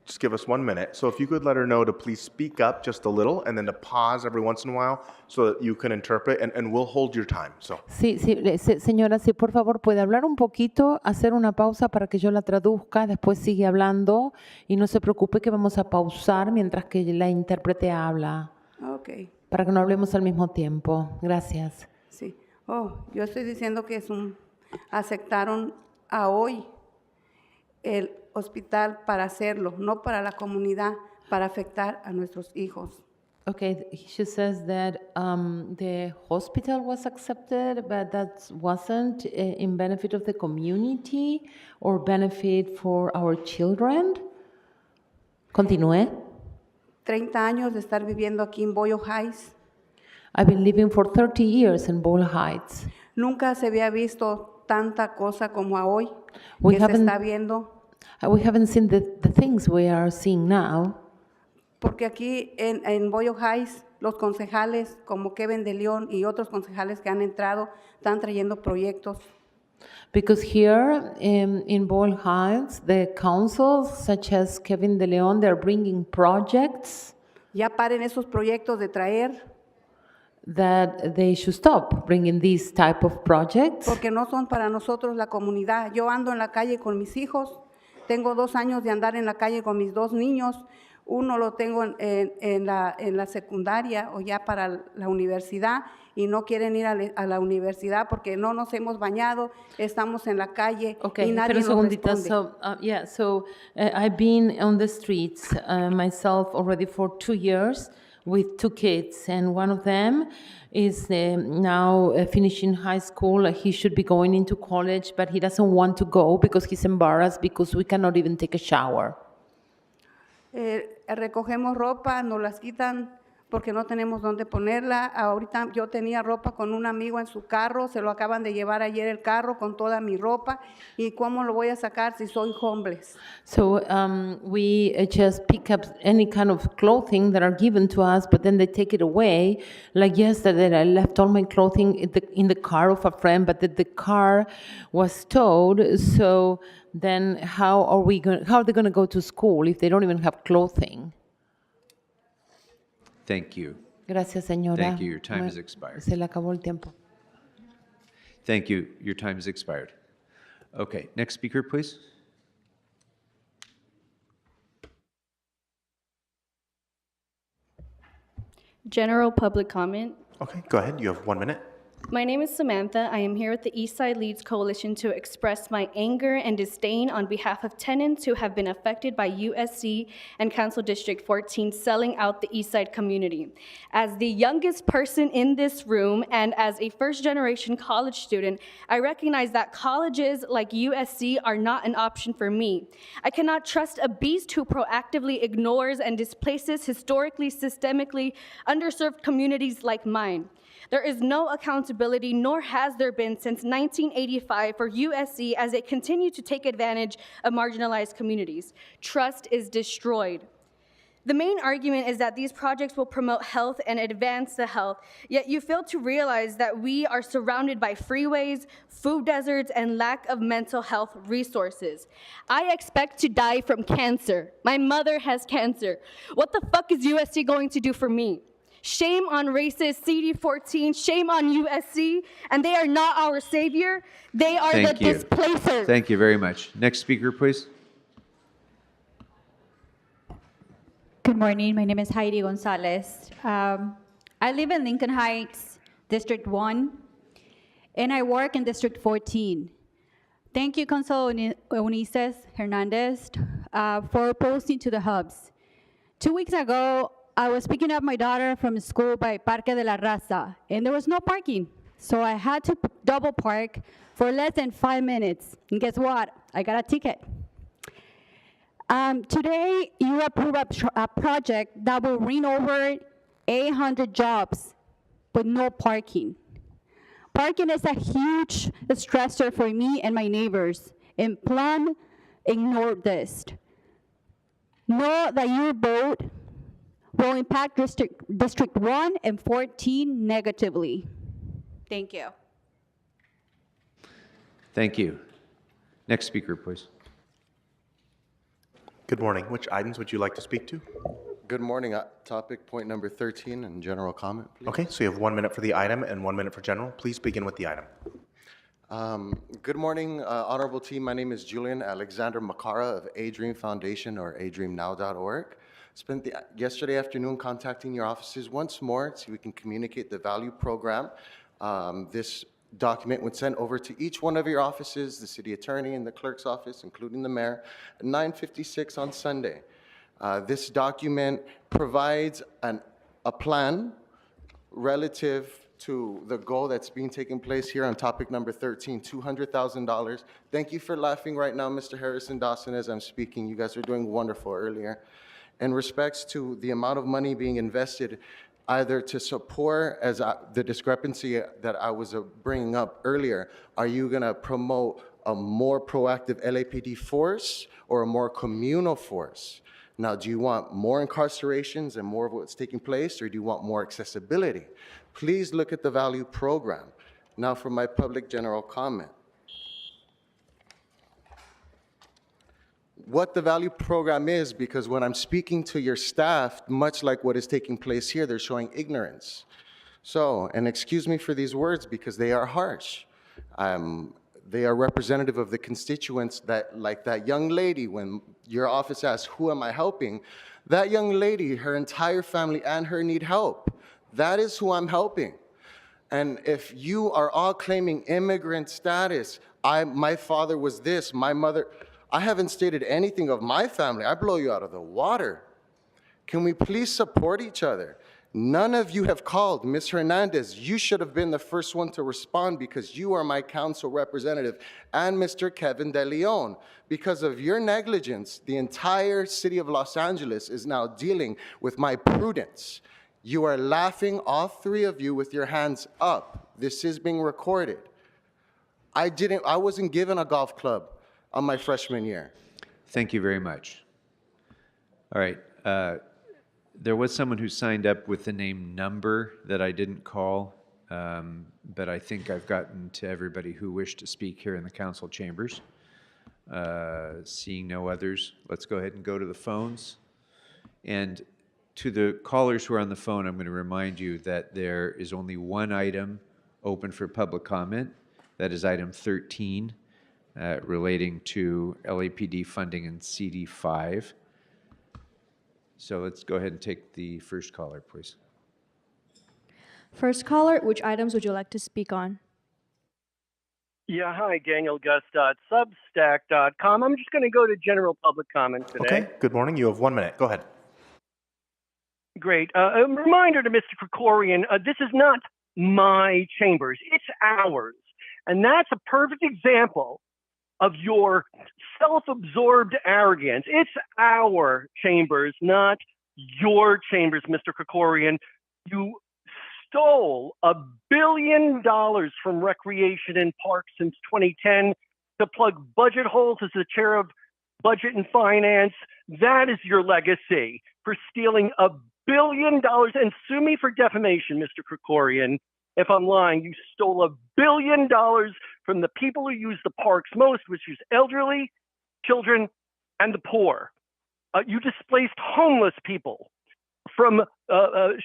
just give us 1 minute. So if you could let her know to please speak up just a little and then to pause every once in a while so that you can interpret and we'll hold your time. So
Sí, señora, sí, por favor, puede hablar un poquito, hacer una pausa para que yo la traduzca, después sigue hablando y no se preocupe que vamos a pausar mientras que la intérprete habla,
Ok,
para que no hablemos al mismo tiempo. Gracias.
sí. Yo estoy diciendo que aceptaron a hoy el hospital para hacerlo, no para la comunidad, para afectar a nuestros hijos.
Okay, she says that the hospital was accepted, but that wasn't in benefit of the community or benefit for our children. Continúe.
30 años de estar viviendo aquí en Boyle Heights.
I've been living for 30 years in Boyle Heights.
Nunca se había visto tanta cosa como a hoy
We
que se
haven't-
está viendo,
We haven't seen the things we are seeing now.
porque aquí en Boyle Heights los concejales como Kevin de León y otros concejales que han entrado están trayendo proyectos.
Because here in Boyle Heights, the councils such as Kevin De Leon, they're bringing projects
Ya paren esos proyectos de traer,
that they should stop bringing these type of projects.
porque no son para nosotros la comunidad. Yo ando en la calle con mis hijos, tengo 2 años de andar en la calle con mis 2 niños. Uno lo tengo en la secundaria o ya para la universidad y no quieren ir a la universidad porque no nos hemos bañado, estamos en la calle y
Okay,
nadie
pero
nos
segundita.
responde.
So I've been on the streets myself already for 2 years with 2 kids, and one of them is now finishing high school. He should be going into college, but he doesn't want to go because he's embarrassed because we cannot even take a shower.
Recogemos ropa, nos las quitan porque no tenemos dónde ponerla. Ahorita yo tenía ropa con un amigo en su carro, se lo acaban de llevar ayer el carro con toda mi ropa. ¿Y cómo lo voy a sacar si soy homeless?
So we just pick up any kind of clothing that are given to us, but then they take it away. Like yesterday, I left all my clothing in the car of a friend, but the car was towed. So then how are they going to go to school if they don't even have clothing?
Thank you.
Gracias, señora.
Thank you. Your time has expired.
Se le acabó el tiempo.
Thank you. Your time has expired. Okay, next speaker, please.
General public comment.
Okay, go ahead. You have 1 minute.
My name is Samantha. I am here with the Eastside Leads Coalition to express my anger and disdain on behalf of tenants who have been affected by USC and Council District 14 selling out the Eastside community. As the youngest person in this room and as a first-generation college student, I recognize that colleges like USC are not an option for me. I cannot trust a beast who proactively ignores and displaces historically, systemically underserved communities like mine. There is no accountability, nor has there been since 1985 for USC as they continue to take advantage of marginalized communities. Trust is destroyed. The main argument is that these projects will promote health and advance the health, yet you fail to realize that we are surrounded by freeways, food deserts, and lack of mental health resources. I expect to die from cancer. My mother has cancer. What the fuck is USC going to do for me? Shame on racist CD14, shame on USC, and they are not our savior. They are
Thank
the
you.
displacers.
Thank you very much. Next speaker, please.
Good morning. My name is Heidi Gonzalez. I live in Lincoln Heights, District 1, and I work in District 14. Thank you, Council Eunices Hernandez, for posting to the hubs. 2 weeks ago, I was picking up my daughter from school by Parque de la Raza, and there was no parking. So I had to double park for less than 5 minutes. And guess what? I got a ticket. Today, you approve a project that will bring over 800 jobs, but no parking. Parking is a huge stressor for me and my neighbors, and Plum ignored this. Know that your vote will impact District 1 and 14 negatively. Thank you.
Thank you. Next speaker, please.
Good morning. Which items would you like to speak to?
Good morning. Topic point number 13 and general comment, please.
Okay, so you have 1 minute for the item and 1 minute for general. Please begin with the item.
Good morning, honorable team. My name is Julian Alexander Makara of A-Dream Foundation, or adreamnow.org. Spent yesterday afternoon contacting your offices once more so we can communicate the value program. This document was sent over to each one of your offices, the city attorney and the clerk's office, including the mayor, at 9:56 on Sunday. This document provides a plan relative to the goal that's being taken place here on topic number 13, $200,000. Thank you for laughing right now, Mr. Harrison Dawson, as I'm speaking. You guys are doing wonderful earlier. In respects to the amount of money being invested, either to support as the discrepancy that I was bringing up earlier, are you going to promote a more proactive LAPD force or a more communal force? Now, do you want more incarcerations and more of what's taking place, or do you want more accessibility? Please look at the value program. Now for my public general comment. What the value program is, because when I'm speaking to your staff, much like what is taking place here, they're showing ignorance. So, and excuse me for these words because they are harsh. They are representative of the constituents that, like that young lady, when your office asks, who am I helping? That young lady, her entire family and her need help. That is who I'm helping. And if you are all claiming immigrant status, my father was this, my mother, I haven't stated anything of my family. I blow you out of the water. Can we please support each other? None of you have called. Ms. Hernandez, you should have been the first one to respond because you are my council representative, and Mr. Kevin De Leon. Because of your negligence, the entire city of Los Angeles is now dealing with my prudence. You are laughing, all three of you, with your hands up. This is being recorded. I wasn't given a golf club on my freshman year.
Thank you very much. All right. There was someone who signed up with the name Number that I didn't call, but I think I've gotten to everybody who wished to speak here in the council chambers. Seeing no others, let's go ahead and go to the phones. And to the callers who are on the phone, I'm going to remind you that there is only one item open for public comment. That is item 13, relating to LAPD funding in CD5. So let's go ahead and take the first caller, please.
First caller, which items would you like to speak on?
Yeah, hi, Daniel Gus.substack.com. I'm just going to go to general public comment today.
Okay, good morning. You have 1 minute. Go ahead.
Great. A reminder to Mr. Krikorian, this is not my chambers, it's ours. And that's a perfect example of your self-absorbed arrogance. It's our chambers, not your chambers, Mr. Krikorian. You stole $1 billion from Recreation and Parks since 2010 to plug budget holes as the chair of Budget and Finance. That is your legacy for stealing $1 billion. And sue me for defamation, Mr. Krikorian. If I'm lying, you stole $1 billion from the people who use the parks most, which is elderly, children, and the poor. You displaced homeless people from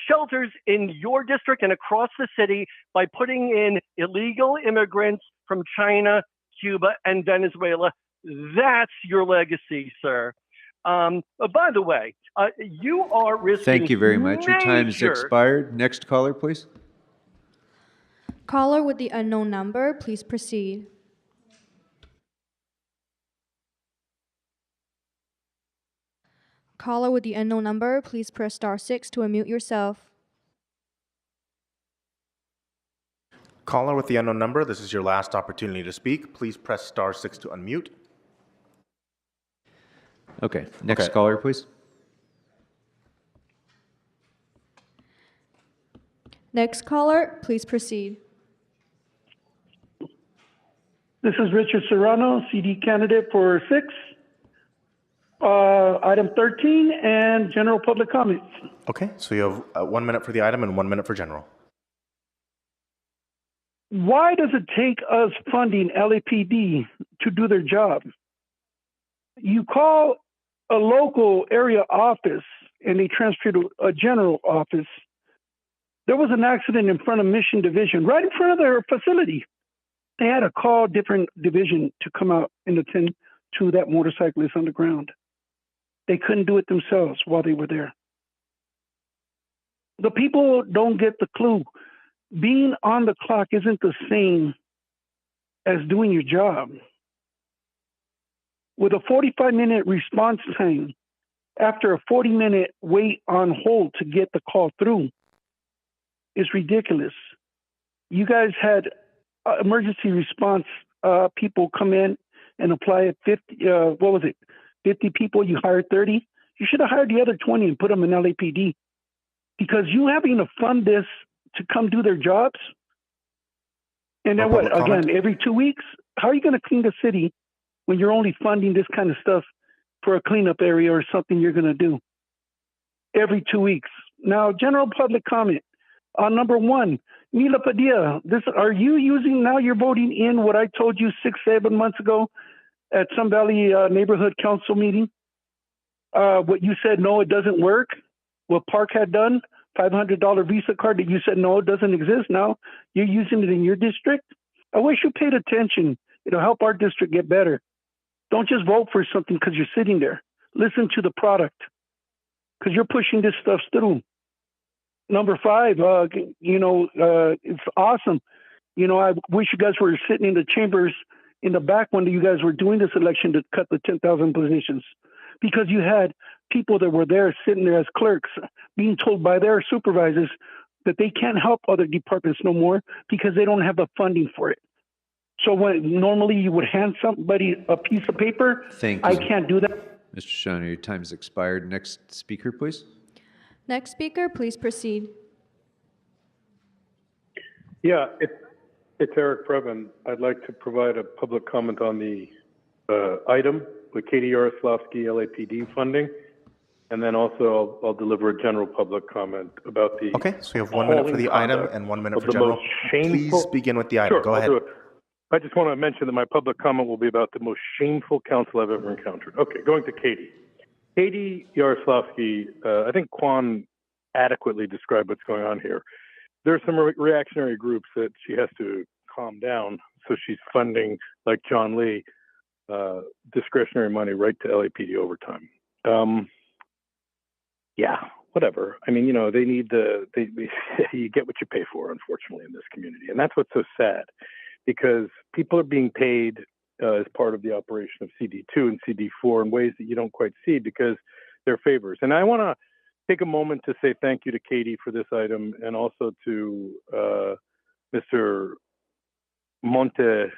shelters in your district and across the city by putting in illegal immigrants from China, Cuba, and Venezuela. That's your legacy, sir. By the way, you are risking.
Thank you very much. Your time has expired. Next caller, please.
Caller with the unknown number, please proceed. Caller with the unknown number, please press *6 to unmute yourself.
Caller with the unknown number, this is your last opportunity to speak. Please press *6 to unmute.
Okay, next caller, please.
Next caller, please proceed.
This is Richard Serrano, CD candidate for 6. Item 13 and general public comments.
Okay, so you have 1 minute for the item and 1 minute for general.
Why does it take us funding LAPD to do their job? You call a local area office and they transfer to a general office. There was an accident in front of Mission Division, right in front of their facility. They had to call different division to come out and attend to that motorcyclist on the ground. They couldn't do it themselves while they were there. The people don't get the clue. Being on the clock isn't the same as doing your job. With a 45-minute response time, after a 40-minute wait on hold to get the call through, is ridiculous. You guys had emergency response people come in and apply at 50, 50 people, you hired 30. You should have hired the other 20 and put them in LAPD. Because you having to fund this to come do their jobs, and then what, again, every 2 weeks? How are you going to clean the city when you're only funding this kind of stuff for a cleanup area or something you're going to do every 2 weeks? Now, general public comment. Number 1, Mila Padilla, are you using, now you're voting in what I told you 6-7 months ago at Sun Valley Neighborhood Council meeting? What you said, no, it doesn't work. What Park had done, $500 Visa card that you said, no, it doesn't exist. Now you're using it in your district. I wish you paid attention It'll help our district get better. Don't just vote for something because you're sitting there. Listen to the product, because you're pushing this stuff through. Number 5, it's awesome. I wish you guys were sitting in the chambers in the back when you guys were doing this election to cut the 10,000 positions, because you had people that were there sitting there as clerks being told by their supervisors that they can't help other departments no more because they don't have the funding for it. So when normally you would hand somebody a piece of paper,
Thank
I
you.
can't do that.
Mr. Shawna, your time's expired. Next speaker, please.
Next speaker, please proceed.
Yeah, it's Eric Previn. I'd like to provide a public comment on the item with Katie Yaroslavsky, LAPD funding, and then also I'll deliver a general public comment about the.
Okay, so you have 1 minute for the item and 1 minute for general. Please begin with the item.
Sure,
Go
I'll
ahead.
do it. I just want to mention that my public comment will be about the most shameful council I've ever encountered. Okay, going to Katie. Katie Yaroslavsky, I think Quan adequately described what's going on here. There are some reactionary groups that she has to calm down, so she's funding, like John Lee, discretionary money right to LAPD overtime. Yeah, whatever. I mean, they need you get what you pay for, unfortunately, in this community. And that's what's so sad, because people are being paid as part of the operation of CD2 and CD4 in ways that you don't quite see because they're favors. And I want to take a moment to say thank you to Katie for this item, and also to Mr. Monte,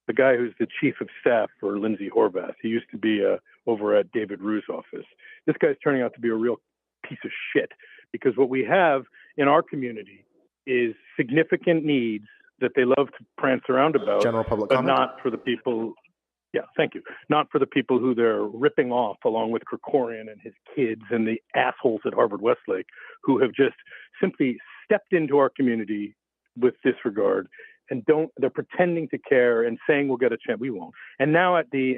the guy who's the chief of staff for Lindsay Horvath. He used to be over at David Rue's office. This guy's turning out to be a real piece of shit, because what we have in our community is significant needs that they love to prance around about,
General public
but
comment?
not for the people. Yeah, thank you. Not for the people who they're ripping off, along with Krikorian and his kids and the assholes at Harvard Westlake, who have just simply stepped into our community with disregard and they're pretending to care and saying we'll get a chance. We won't. And now at the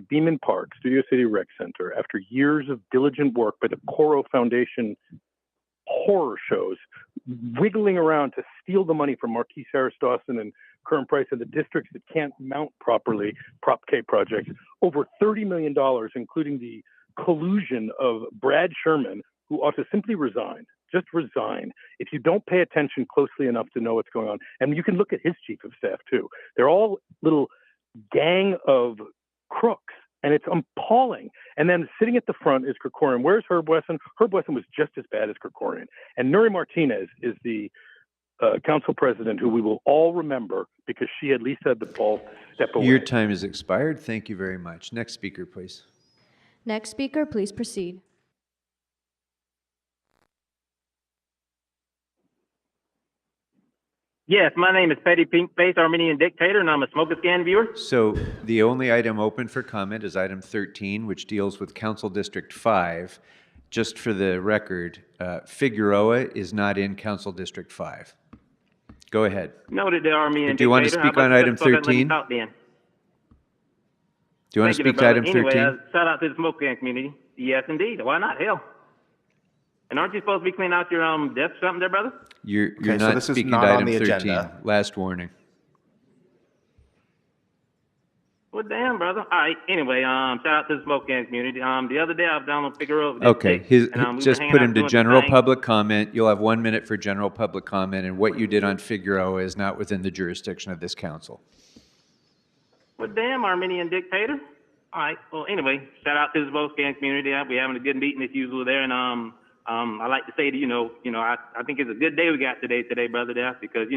Beeman Park Studio City Rec Center, after years of diligent work by the Coro Foundation horror shows, wiggling around to steal the money from Marquis Harris Dawson and Curran Price and the districts that can't mount properly Prop K projects, over $30 million, including the collusion of Brad Sherman, who ought to simply resign. Just resign if you don't pay attention closely enough to know what's going on. And you can look at his chief of staff too. They're all little gang of crooks, and it's appalling. And then sitting at the front is Krikorian. Where's Herb Wesson? Herb Wesson was just as bad as Krikorian. And Nuri Martinez is the council president, who we will all remember because she at least had the balls to step away.
Your time is expired. Thank you very much. Next speaker, please.
Next speaker, please proceed.
Yes, my name is Petty Pinkface, Armenian Dictator, and I'm a Smoke a Scan viewer.
So the only item open for comment is item 13, which deals with Council District 5. Just for the record, Figueroa is not in Council District 5. Go ahead.
Noted the Armenian Dictator.
Do you want to speak on item 13?
Do
Do you want to speak to item 13?
Anyway, shout out to the Smoke Scan community. Yes, indeed. Why not? Hell. And aren't you supposed to be cleaning out your desk or something there, brother?
You're
Okay, so
not
this is
speaking
not
to
on
item
the
13.
agenda.
Last warning.
Well, damn, brother. All right. Anyway, shout out to the Smoke Scan community. The other day I was down on Figueroa.
Okay,
we were
just
hanging
put
out
him to
doing
general
some things.
public comment. You'll have 1 minute for general public comment, and what you did on Figueroa is not within the jurisdiction of this council.
Well, damn, Armenian Dictator. All right. Well, anyway, shout out to the Smoke Scan community. We're having a good meeting as usual there, and I like to say to I think it's a good day we got today, brother, there, because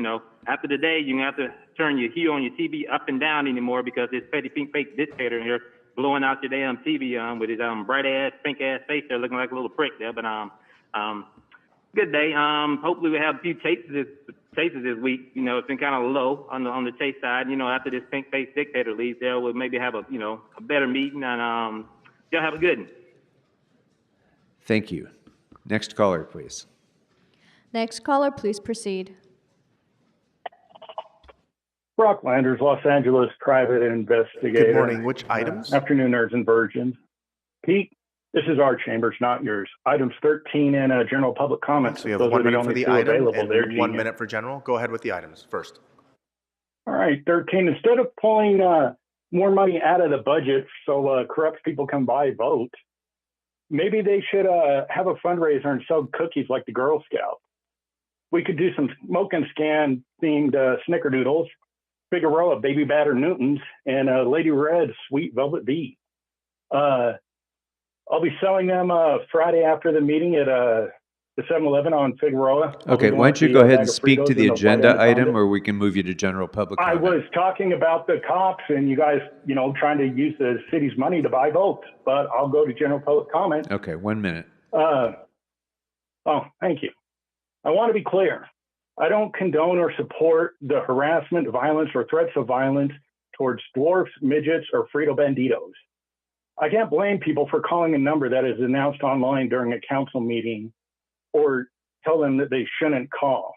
after the day you have to turn your hue on your TV up and down anymore because this petty pink fake dictator here blowing out your damn TV with his bright ass pink ass face there looking like a little prick there. But good day. Hopefully we have a few chases this week. It's been kind of low on the chase side. After this pink face dictator leaves there, we'll maybe have a better meeting, and y'all have a good one.
Thank you. Next caller, please.
Next caller, please proceed.
Brock Landers, Los Angeles private investigator.
Good morning. Which items?
Afternoon, nerds and virgins. Pete, this is our chambers, not yours. Items 13 and general public comments.
So you have
Those
1
are the
minute for
only
the
two
item
available.
and
They're
1
genius.
minute for general. Go ahead with the items first.
All right, 13. Instead of pulling more money out of the budget so corrupt people can buy votes, maybe they should have a fundraiser and sell cookies like the Girl Scouts. We could do some smoke and scan themed snickerdoodles, Figueroa baby batter Newtons, and Lady Red sweet velvet bee. I'll be selling them Friday after the meeting at the 7-Eleven on Figueroa.
Okay, why don't you go ahead and speak to the agenda item, or we can move you to general public
I
comment?
was talking about the cops and you guys, trying to use the city's money to buy votes, but I'll go to general public comment.
Okay, 1 minute.
Thank you. I want to be clear. I don't condone or support the harassment, violence, or threats of violence towards dwarfs, midgets, or Frito Banditos. I can't blame people for calling a number that is announced online during a council meeting or tell them that they shouldn't call.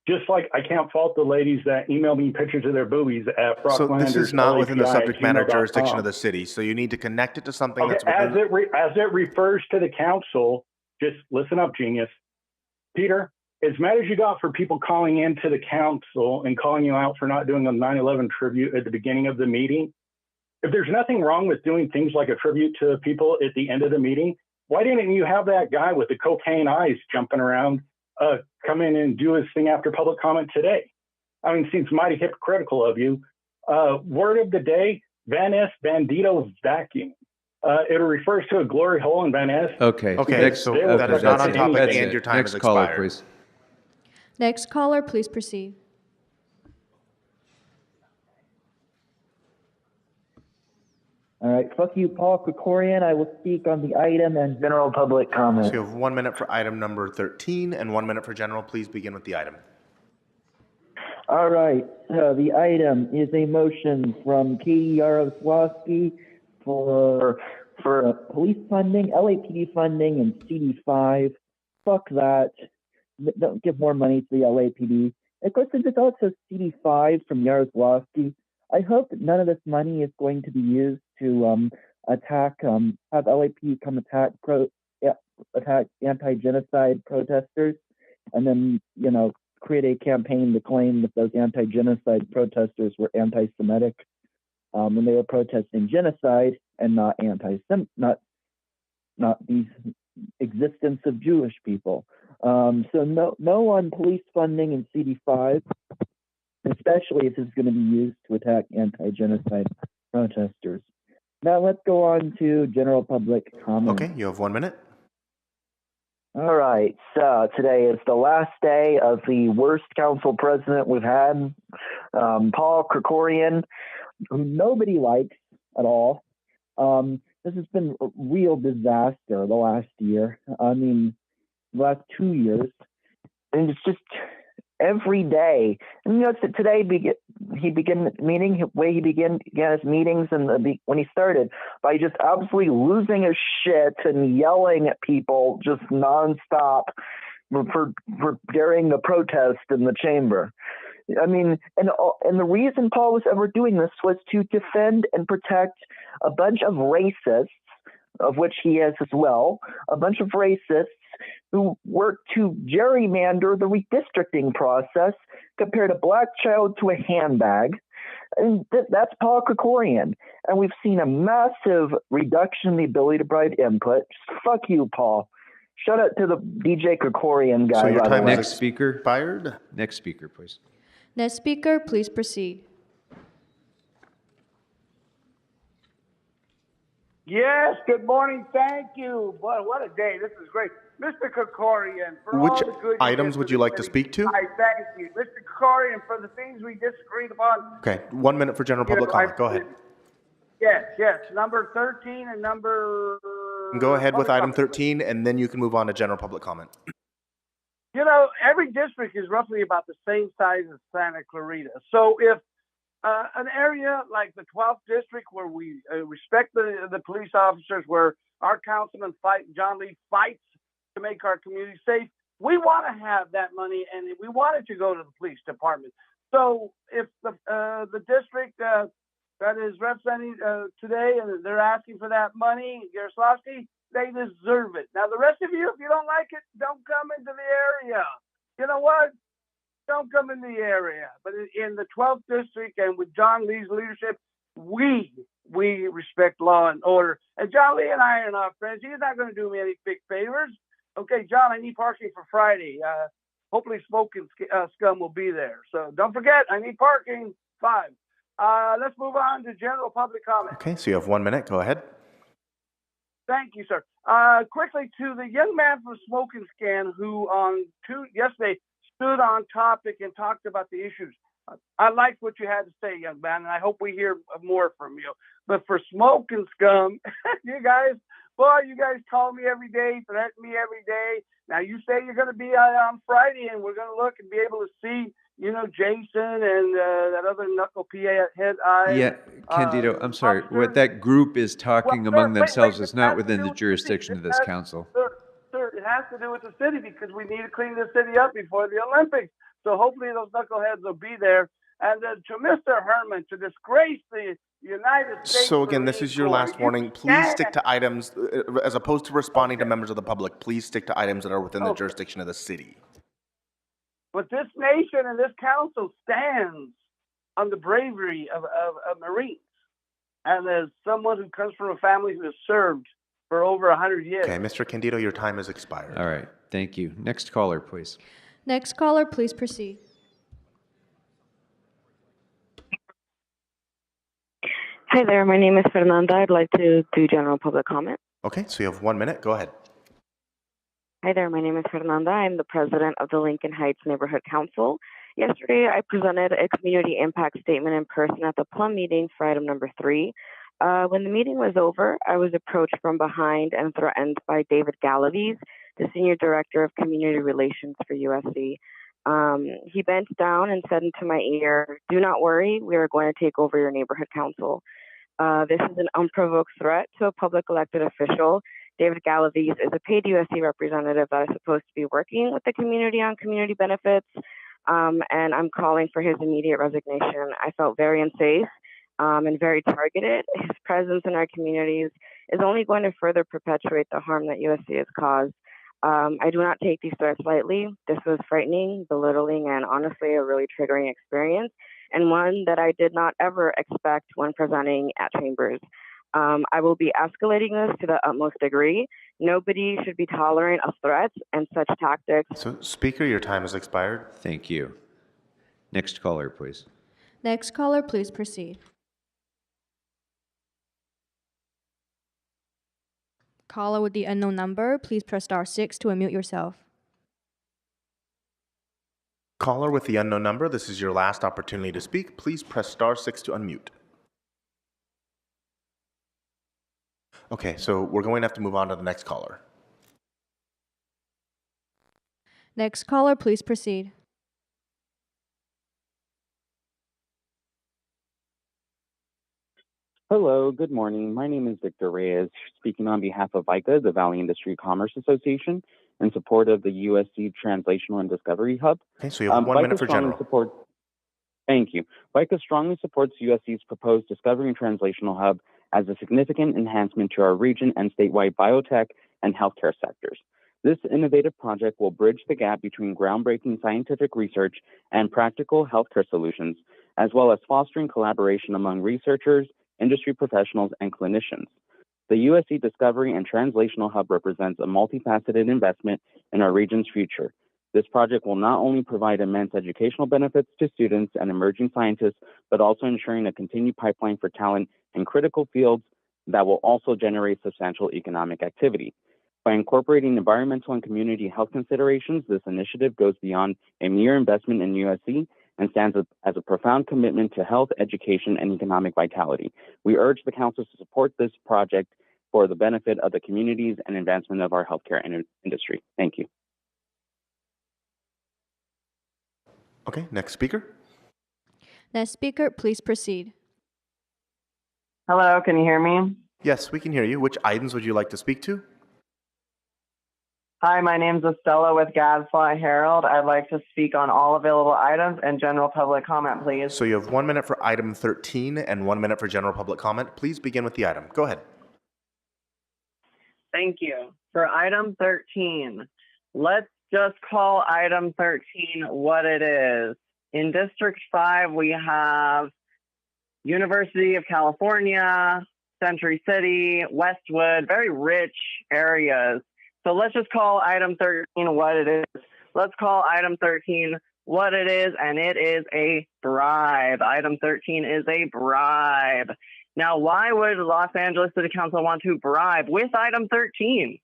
Just like I can't fault the ladies that email me pictures of their boobies at
So this is not within the subject matter
LAPI@gmail.com.
jurisdiction of the city, so you need to connect it to something
Okay,
that's
as
within.
it refers to the council, just listen up, genius. Peter, as mad as you got for people calling into the council and calling you out for not doing a 9/11 tribute at the beginning of the meeting, if there's nothing wrong with doing things like a tribute to people at the end of the meeting, why didn't you have that guy with the cocaine eyes jumping around come in and do his thing after public comment today? I mean, it seems mighty hypocritical of you. Word of the day, Van Ness Bandito vacuum. It refers to a glory hole in Van Ness.
Okay.
Okay, so that is not on topic and your time
Next
has
caller,
expired.
please.
Next caller, please proceed.
All right, fuck you, Paul Krikorian. I will speak on the item and general public comment.
So you have 1 minute for item number 13 and 1 minute for general. Please begin with the item.
All right, the item is a motion from Katie Yaroslavsky for police funding, LAPD funding, and CD5. Fuck that. Don't give more money to the LAPD. Of course, since it's also CD5 from Yaroslavsky, I hope that none of this money is going to be used to attack, have LAPD come attack anti-genocide protesters, and then, create a campaign to claim that those anti-genocide protesters were anti-Semitic when they were protesting genocide and not not the existence of Jewish people. So no on police funding and CD5, especially if it's going to be used to attack anti-genocide protesters. Now let's go on to general public comment.
Okay, you have 1 minute.
All right, so today is the last day of the worst council president we've had, Paul Krikorian, who nobody likes at all. This has been a real disaster the last year. I mean, the last 2 years. And it's just every day. And today he began his meetings when he started by just absolutely losing his shit and yelling at people just nonstop for during the protest in the chamber. I mean, and the reason Paul was ever doing this was to defend and protect a bunch of racists, of which he is as well, a bunch of racists who work to gerrymander the redistricting process, compared a black child to a handbag. And that's Paul Krikorian. And we've seen a massive reduction in the ability to provide input. Just fuck you, Paul. Shout out to the DJ Krikorian guy.
So your time is
Next speaker.
expired.
Next speaker, please.
Next speaker, please proceed.
Yes, good morning. Thank you. Boy, what a day. This is great. Mr. Krikorian, for
Which
all the good
items would you like to speak to?
I thank you. Mr. Krikorian, for the things we disagreed upon.
Okay, 1 minute for general public comment. Go ahead.
Yes. Number 13 and number...
Go ahead with
public
item
comment.
13, and then you can move on to general public comment.
Every district is roughly about the same size as Santa Clarita. So if an area like the 12th district, where we respect the police officers, where our councilman John Lee fights to make our community safe, we want to have that money, and we want it to go to the police department. So if the district that is representing today, and they're asking for that money, Yaroslavsky, they deserve it. Now, the rest of you, if you don't like it, don't come into the area. You know what? don't come in the area. But in the 12th district and with John Lee's leadership, we respect law and order. And John Lee and I are not friends. He's not going to do me any big favors. Okay, John, I need parking for Friday. Hopefully Smoking Scum will be there. So don't forget, I need parking. 5. Let's move on to general public comment.
Okay, so you have 1 minute. Go ahead.
Thank you, sir. Quickly to the young man from Smoking Scan who yesterday stood on topic and talked about the issues. I liked what you had to say, young man, and I hope we hear more from you. But for Smoking Scum, you guys call me every day, threaten me every day. Now you say you're going to be on Friday, and we're going to look and be able to see, Jason and that other knuckle PA head eye.
Yeah, Candido, I'm sorry. What that group is talking among themselves is not within the jurisdiction of this council.
Sir, it has to do with the city because we need to clean the city up before the Olympics. So hopefully those knuckleheads will be there. And to Mr. Herman, to disgrace the United States.
So again, this is your last warning. Please stick to items, as opposed to responding to members of the public, please stick to items that are within the jurisdiction of the city.
But this nation and this council stands on the bravery of Marines. And as someone who comes from a family who has served for over 100 years.
Okay, Mr. Candido, your time has expired.
All right, thank you. Next caller, please.
Next caller, please proceed.
Hi there, my name is Fernanda. I'd like to do general public comment.
Okay, so you have 1 minute. Go ahead.
Hi there, my name is Fernanda. I'm the president of the Lincoln Heights Neighborhood Council. Yesterday, I presented a community impact statement in person at the Plum meeting for item number 3. When the meeting was over, I was approached from behind and threatened by David Galaviz, the Senior Director of Community Relations for USC. He bent down and said into my ear, "Do not worry, we are going to take over your neighborhood council." This is an unprovoked threat to a public elected official. David Galaviz is a paid USC representative that is supposed to be working with the community on community benefits, and I'm calling for his immediate resignation. I felt very unsafe and very targeted. His presence in our communities is only going to further perpetuate the harm that USC has caused. I do not take these threats lightly. This was frightening, belittling, and honestly a really triggering experience, and one that I did not ever expect when presenting at Chambers. I will be escalating this to the utmost degree. Nobody should be tolerant of threats and such tactics.
So, Speaker, your time has expired.
Thank you. Next caller, please.
Next caller, please proceed. Caller with the unknown number, please press *6 to unmute yourself.
Caller with the unknown number, this is your last opportunity to speak. Please press *6 to unmute. Okay, so we're going to have to move on to the next caller.
Next caller, please proceed.
Hello, good morning. My name is Victor Reyes, speaking on behalf of VICA, the Valley Industry Commerce Association, in support of the USC Translational and Discovery Hub.
Okay, so you have 1 minute for general.
Thank you. VICA strongly supports USC's proposed Discovery and Translational Hub as a significant enhancement to our region and statewide biotech and healthcare sectors. This innovative project will bridge the gap between groundbreaking scientific research and practical healthcare solutions, as well as fostering collaboration among researchers, industry professionals, and clinicians. The USC Discovery and Translational Hub represents a multifaceted investment in our region's future. This project will not only provide immense educational benefits to students and emerging scientists, but also ensuring a continued pipeline for talent in critical fields that will also generate substantial economic activity. By incorporating environmental and community health considerations, this initiative goes beyond a mere investment in USC and stands as a profound commitment to health, education, and economic vitality. We urge the council to support this project for the benefit of the communities and advancement of our healthcare industry. Thank you.
Okay, next speaker.
Next speaker, please proceed.
Hello, can you hear me?
Yes, we can hear you. Which items would you like to speak to?
Hi, my name's Estella with Gadfly Herald. I'd like to speak on all available items and general public comment, please.
So you have 1 minute for item 13 and 1 minute for general public comment. Please begin with the item. Go ahead.
Thank you. For item 13, let's just call item 13 what it is. In District 5, we have University of California, Century City, Westwood, very rich areas. So let's just call item 13 what it is. Let's call item 13 what it is, and it is a bribe. Item 13 is a bribe. Now, why would Los Angeles City Council want to bribe with item 13?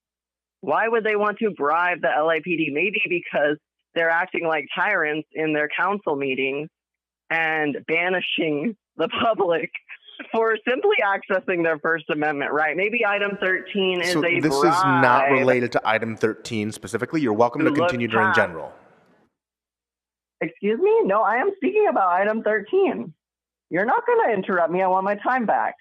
Why would they want to bribe the LAPD? Maybe because they're acting like tyrants in their council meetings and banishing the public for simply accessing their First Amendment right. Maybe item 13 is
So
a bribe.
this is not related to item 13 specifically. You're welcome to continue during general.
Excuse me? No, I am speaking about item 13. You're not going to interrupt me. I want my time back.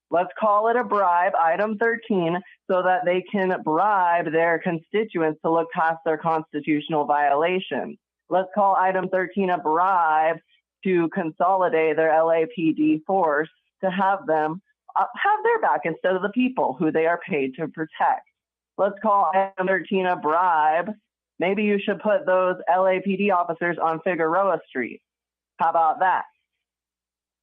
Let's call it a bribe, item 13, so that they can bribe their constituents to look past their constitutional violation. Let's call item 13 a bribe to consolidate their LAPD force to have them have their back instead of the people who they are paid to protect. Let's call item 13 a bribe. Maybe you should put those LAPD officers on Figueroa Street. How about that?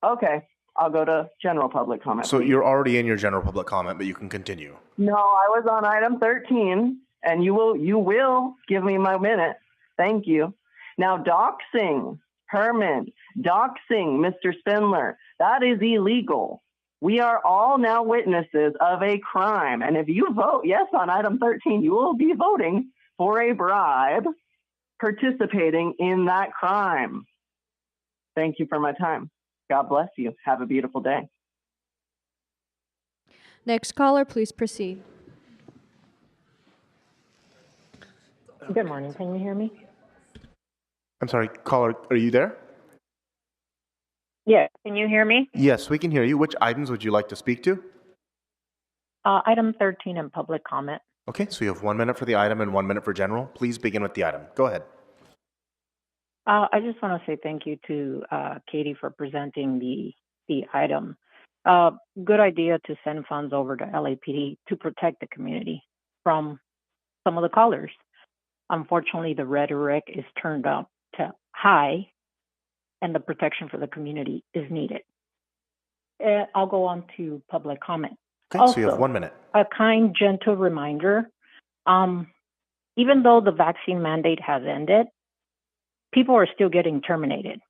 Okay, I'll go to general public comment.
So
please.
you're already in your general public comment, but you can continue.
No, I was on item 13, and you will give me my minute. Thank you. Now, doxing, Herman, doxing Mr. Spindler, that is illegal. We are all now witnesses of a crime, and if you vote yes on item 13, you will be voting for a bribe participating in that crime. Thank you for my time. God bless you. Have a beautiful day.
Next caller, please proceed.
Good morning. Can you hear me?
I'm sorry, caller, are you there?
Yeah. Can you hear me?
Yes, we can hear you. Which items would you like to speak to?
Item 13 in public comment.
Okay, so you have 1 minute for the item and 1 minute for general. Please begin with the item. Go ahead.
I just want to say thank you to Katie for presenting the item. Good idea to send funds over to LAPD to protect the community from some of the callers. Unfortunately, the rhetoric is turned up to high, and the protection for the community is needed. I'll go on to public comment.
Okay,
also,
so you have 1 minute.
A kind, gentle reminder, even though the vaccine mandate has ended, people are still getting terminated.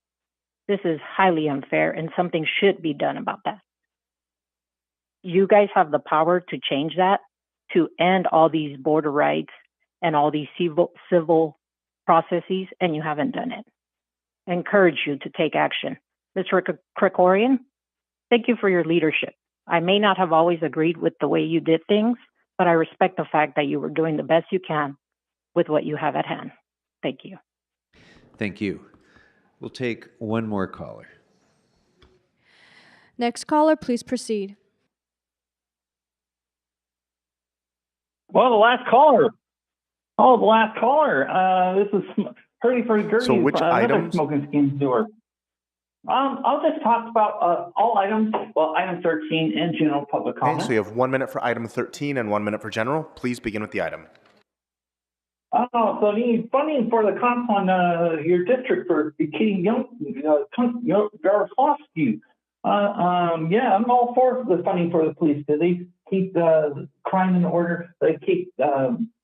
This is highly unfair, and something should be done about that. You guys have the power to change that, to end all these border rights and all these civil processes, and you haven't done it. I encourage you to take action. Mr. Krikorian, thank you for your leadership. I may not have always agreed with the way you did things, but I respect the fact that you were doing the best you can with what you have at hand. Thank you.
Thank you. We'll take one more caller.
Next caller, please proceed.
Well, the last caller. Oh, the last caller. This is Hurdy for Gertie.
So which
another
items?
Smoking Scheme doer. I'll just talk about all items. Well, item 13 in general public comment.
Okay, so you have 1 minute for item 13 and 1 minute for general. Please begin with the item.
So the funding for the cops on your district for Katie Yaroslavsky. Yeah, I'm all for the funding for the police because they keep crime in order. They keep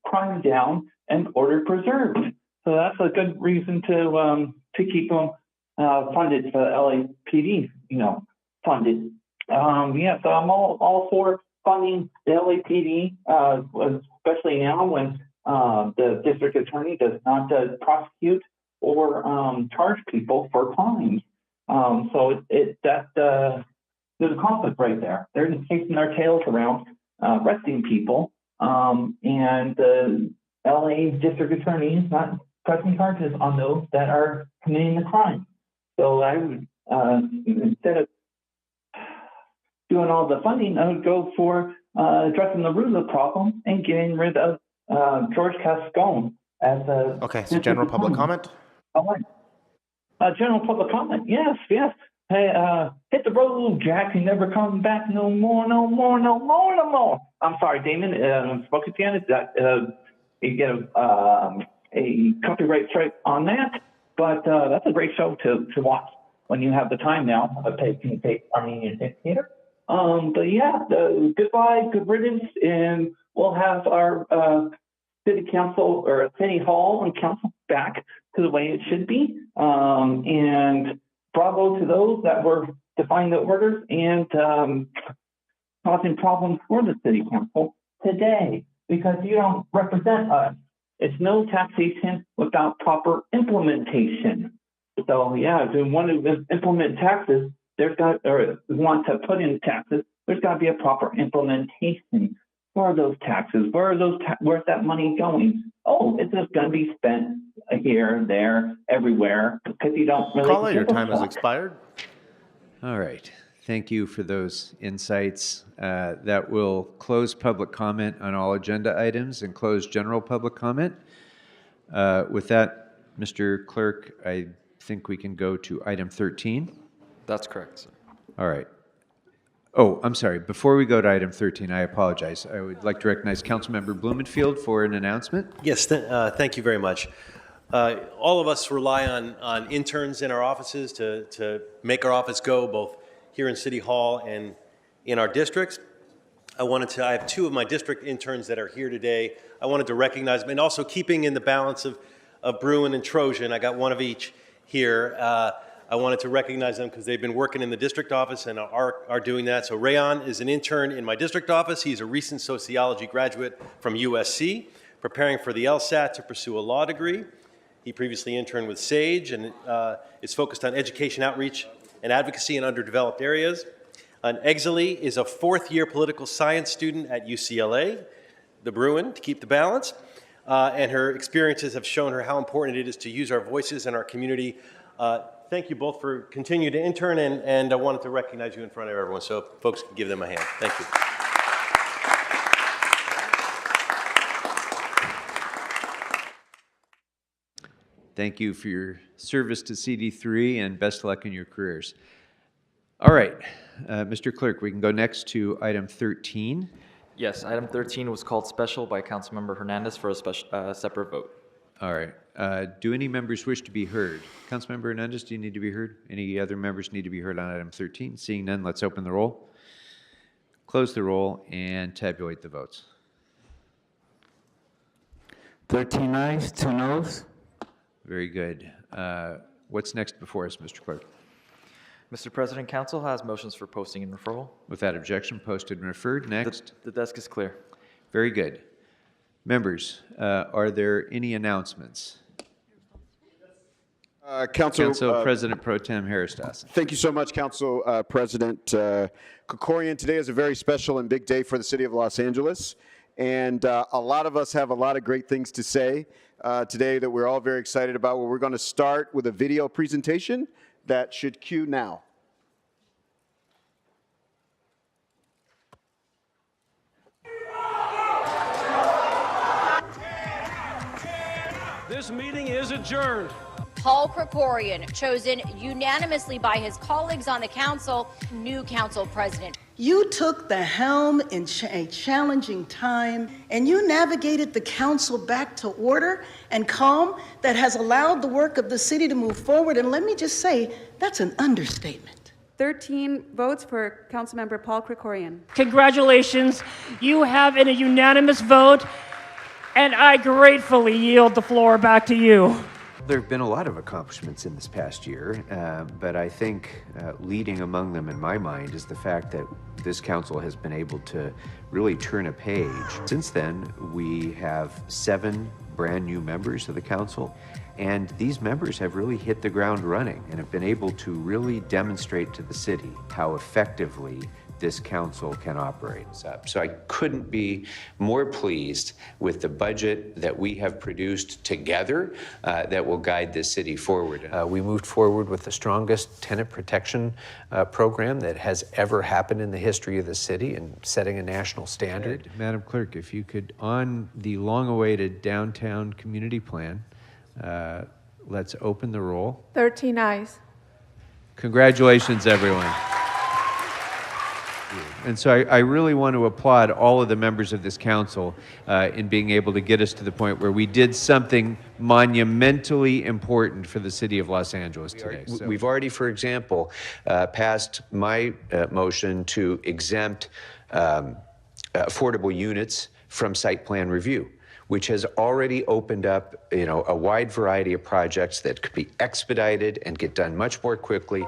crime down and order preserved. So that's a good reason to keep them funded for LAPD. Funded. Yeah, so I'm all for funding the LAPD, especially now when the district attorney does not prosecute or charge people for crimes. So there's a conflict right there. They're just chasing their tails around, arresting people, and the LA district attorney is not pressing charges on those that are committing the crime. So I would, instead of doing all the funding, I would go for addressing the root of the problem and getting rid of George Cascone as a...
Okay, so general public comment?
General public comment, yes. Hey, hit the road, Jack, and never come back no more. I'm sorry, Damon, spoke again. you get a copyright strike on that. But that's a great show to watch when you have the time now. Can you take Armenian Dictator? But yeah, goodbye, good riddance, and we'll have our city council or city hall and council back to the way it should be. And bravo to those that were defying the orders and causing problems for the city council today, because you don't represent us. It's no taxation without proper implementation. So yeah, if we want to implement taxes, want to put in taxes, there's got to be a proper implementation for those taxes. Where's that money going? Oh, it's just going to be spent here, there, everywhere, because you don't really.
Caller, your time has expired.
All right. Thank you for those insights. That will close public comment on all agenda items and close general public comment. With that, Mr. Clerk, I think we can go to item 13.
That's correct, sir.
All right. Oh, I'm sorry. Before we go to item 13, I apologize. I would like to recognize Councilmember Blumenfield for an announcement.
Yes, thank you very much. All of us rely on interns in our offices to make our office go, both here in City Hall and in our districts. I have two of my district interns that are here today. I wanted to recognize them, and also keeping in the balance of Bruin and Trojan, I got one of each here. I wanted to recognize them because they've been working in the district office and are doing that. So Rayon is an intern in my district office. He's a recent sociology graduate from USC, preparing for the LSAT to pursue a law degree. He previously interned with SAGE and is focused on education outreach and advocacy in underdeveloped areas. Exili is a fourth-year political science student at UCLA, the Bruin, to keep the balance. And her experiences have shown her how important it is to use our voices in our community. Thank you both for continuing to intern, and I wanted to recognize you in front of everyone so folks can give them a hand. Thank you.
Thank you for your service to CD3 and best luck in your careers. All right, Mr. Clerk, we can go next to item 13.
Yes, item 13 was called special by Councilmember Hernandez for a separate vote.
All right. Do any members wish to be heard? Councilmember Hernandez, do you need to be heard? Any other members need to be heard on item 13? Seeing none, let's open the roll, close the roll, and tabulate the votes.
13 ayes, 2 noes.
Very good. What's next before us, Mr. Clerk?
Mr. President, Council has motions for posting and referral.
Without objection, posted and referred. Next.
The desk is clear.
Very good. Members, are there any announcements?
Council
President Pro Tem Haristassen.
Thank you so much, Council President Krikorian. Today is a very special and big day for the city of Los Angeles, and a lot of us have a lot of great things to say today that we're all very excited about. Well, we're going to start with a video presentation that should cue now.
This meeting is adjourned.
Paul Krikorian, chosen unanimously by his colleagues on the council, new council president.
You took the helm in a challenging time, and you navigated the council back to order and calm that has allowed the work of the city to move forward. And let me just say, that's an understatement.
13 votes for Councilmember Paul Krikorian.
Congratulations. You have in a unanimous vote, and I gratefully yield the floor back to you.
There have been a lot of accomplishments in this past year, but I think leading among them in my mind is the fact that this council has been able to really turn a page. Since then, we have 7 brand new members of the council, and these members have really hit the ground running and have been able to really demonstrate to the city how effectively this council can operate. So I couldn't be more pleased with the budget that we have produced together that will guide this city forward. We moved forward with the strongest tenant protection program that has ever happened in the history of the city and setting a national standard. Madam Clerk, if you could, on the long-awaited downtown community plan, let's open the roll.
13 ayes.
Congratulations, everyone. And so I really want to applaud all of the members of this council in being able to get us to the point where we did something monumentally important for the city of Los Angeles today.
We've already, for example, passed my motion to exempt affordable units from site plan review, which has already opened up, a wide variety of projects that could be expedited and get done much more quickly.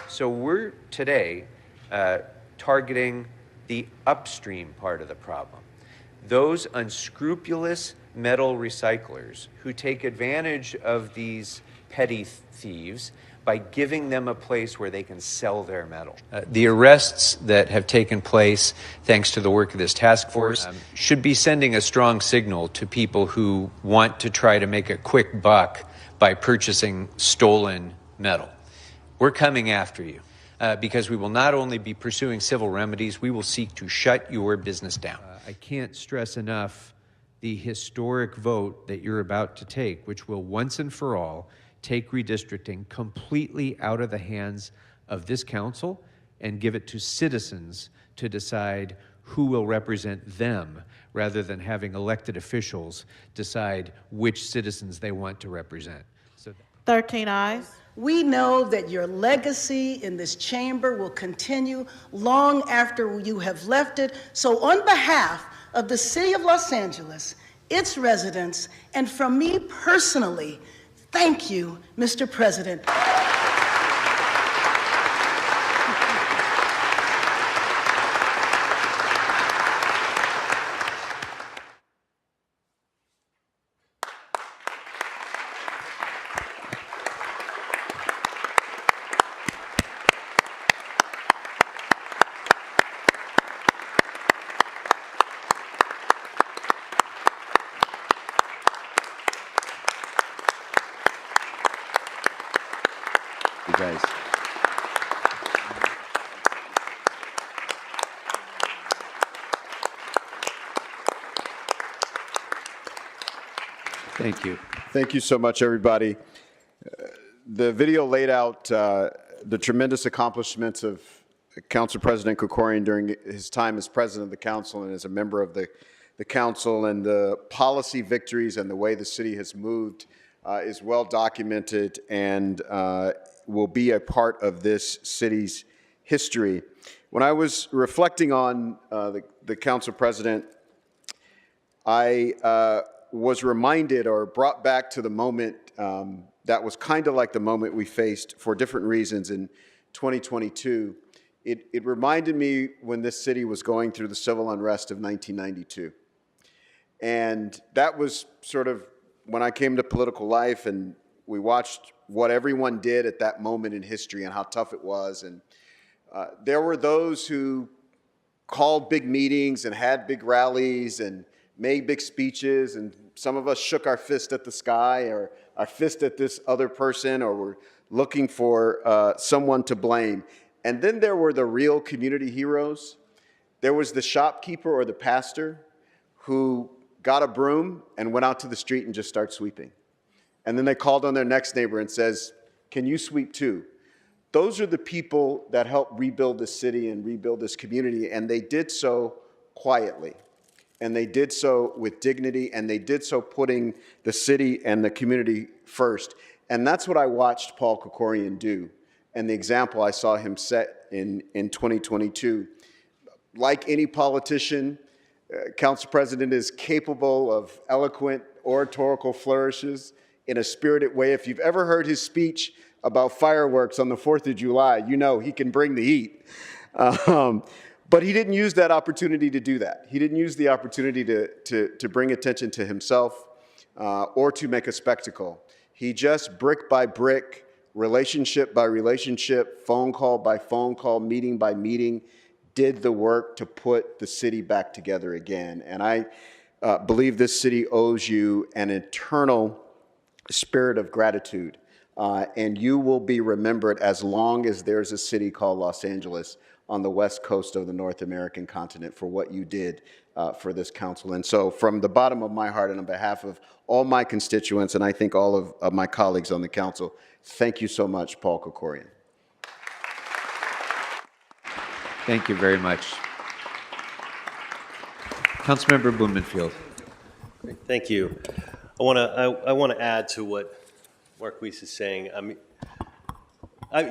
So we're today targeting the upstream part of the problem. Those unscrupulous metal recyclers who take advantage of these petty thieves by giving them a place where they can sell their metal. The arrests that have taken place, thanks to the work of this task force, should be sending a strong signal to people who want to try to make a quick buck by purchasing stolen metal. We're coming after you because we will not only be pursuing civil remedies, we will seek to shut your business down.
I can't stress enough the historic vote that you're about to take, which will once and for all take redistricting completely out of the hands of this council and give it to citizens to decide who will represent them rather than having elected officials decide which citizens they want to represent.
13 ayes. We know that your legacy in this chamber will continue long after you have left it. So on behalf of the City of Los Angeles, its residents, and from me personally, thank you, Mr. President.
You guys.
Thank you.
Thank you so much, everybody. The video laid out the tremendous accomplishments of Council President Krikorian during his time as president of the council and as a member of the council, and the policy victories and the way the city has moved is well documented and will be a part of this city's history. When I was reflecting on the council president, I was reminded or brought back to the moment that was kind of like the moment we faced for different reasons in 2022. It reminded me when this city was going through the civil unrest of 1992. And that was sort of when I came to political life, and we watched what everyone did at that moment in history and how tough it was. And there were those who called big meetings and had big rallies and made big speeches, and some of us shook our fist at the sky or our fist at this other person, or were looking for someone to blame. And then there were the real community heroes. There was the shopkeeper or the pastor who got a broom and went out to the street and just started sweeping. And then they called on their next neighbor and says, "Can you sweep too?" Those are the people that helped rebuild the city and rebuild this community, and they did so quietly. And they did so with dignity, and they did so putting the city and the community first. And that's what I watched Paul Krikorian do, and the example I saw him set in 2022. Like any politician, Council President is capable of eloquent oratorical flourishes in a spirited way. If you've ever heard his speech about fireworks on the 4th of July, you know he can bring the heat. But he didn't use that opportunity to do that. He didn't use the opportunity to bring attention to himself or to make a spectacle. He just brick by brick, relationship by relationship, phone call by phone call, meeting by meeting, did the work to put the city back together again. And I believe this city owes you an eternal spirit of gratitude. And you will be remembered as long as there's a city called Los Angeles. on the west coast of the North American continent for what you did for this council. And so from the bottom of my heart and on behalf of all my constituents, and I think all of my colleagues on the council, thank you so much, Paul Krikorian.
Thank you very much. Councilmember Blumenfield.
Thank you. I want to add to what Marquise is saying. I mean,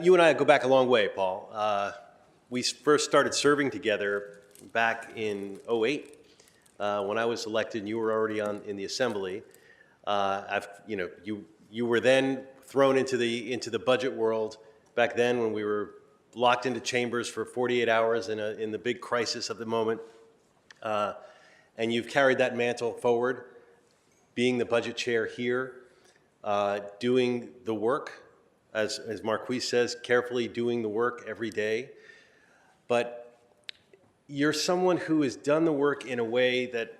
you and I go back a long way, Paul. We first started serving together back in 2008 when I was elected, and you were already in the assembly. You were then thrown into the budget world back then when we were locked into chambers for 48 hours in the big crisis of the moment. And you've carried that mantle forward, being the budget chair here, doing the work, as Marquise says, carefully doing the work every day. But you're someone who has done the work in a way that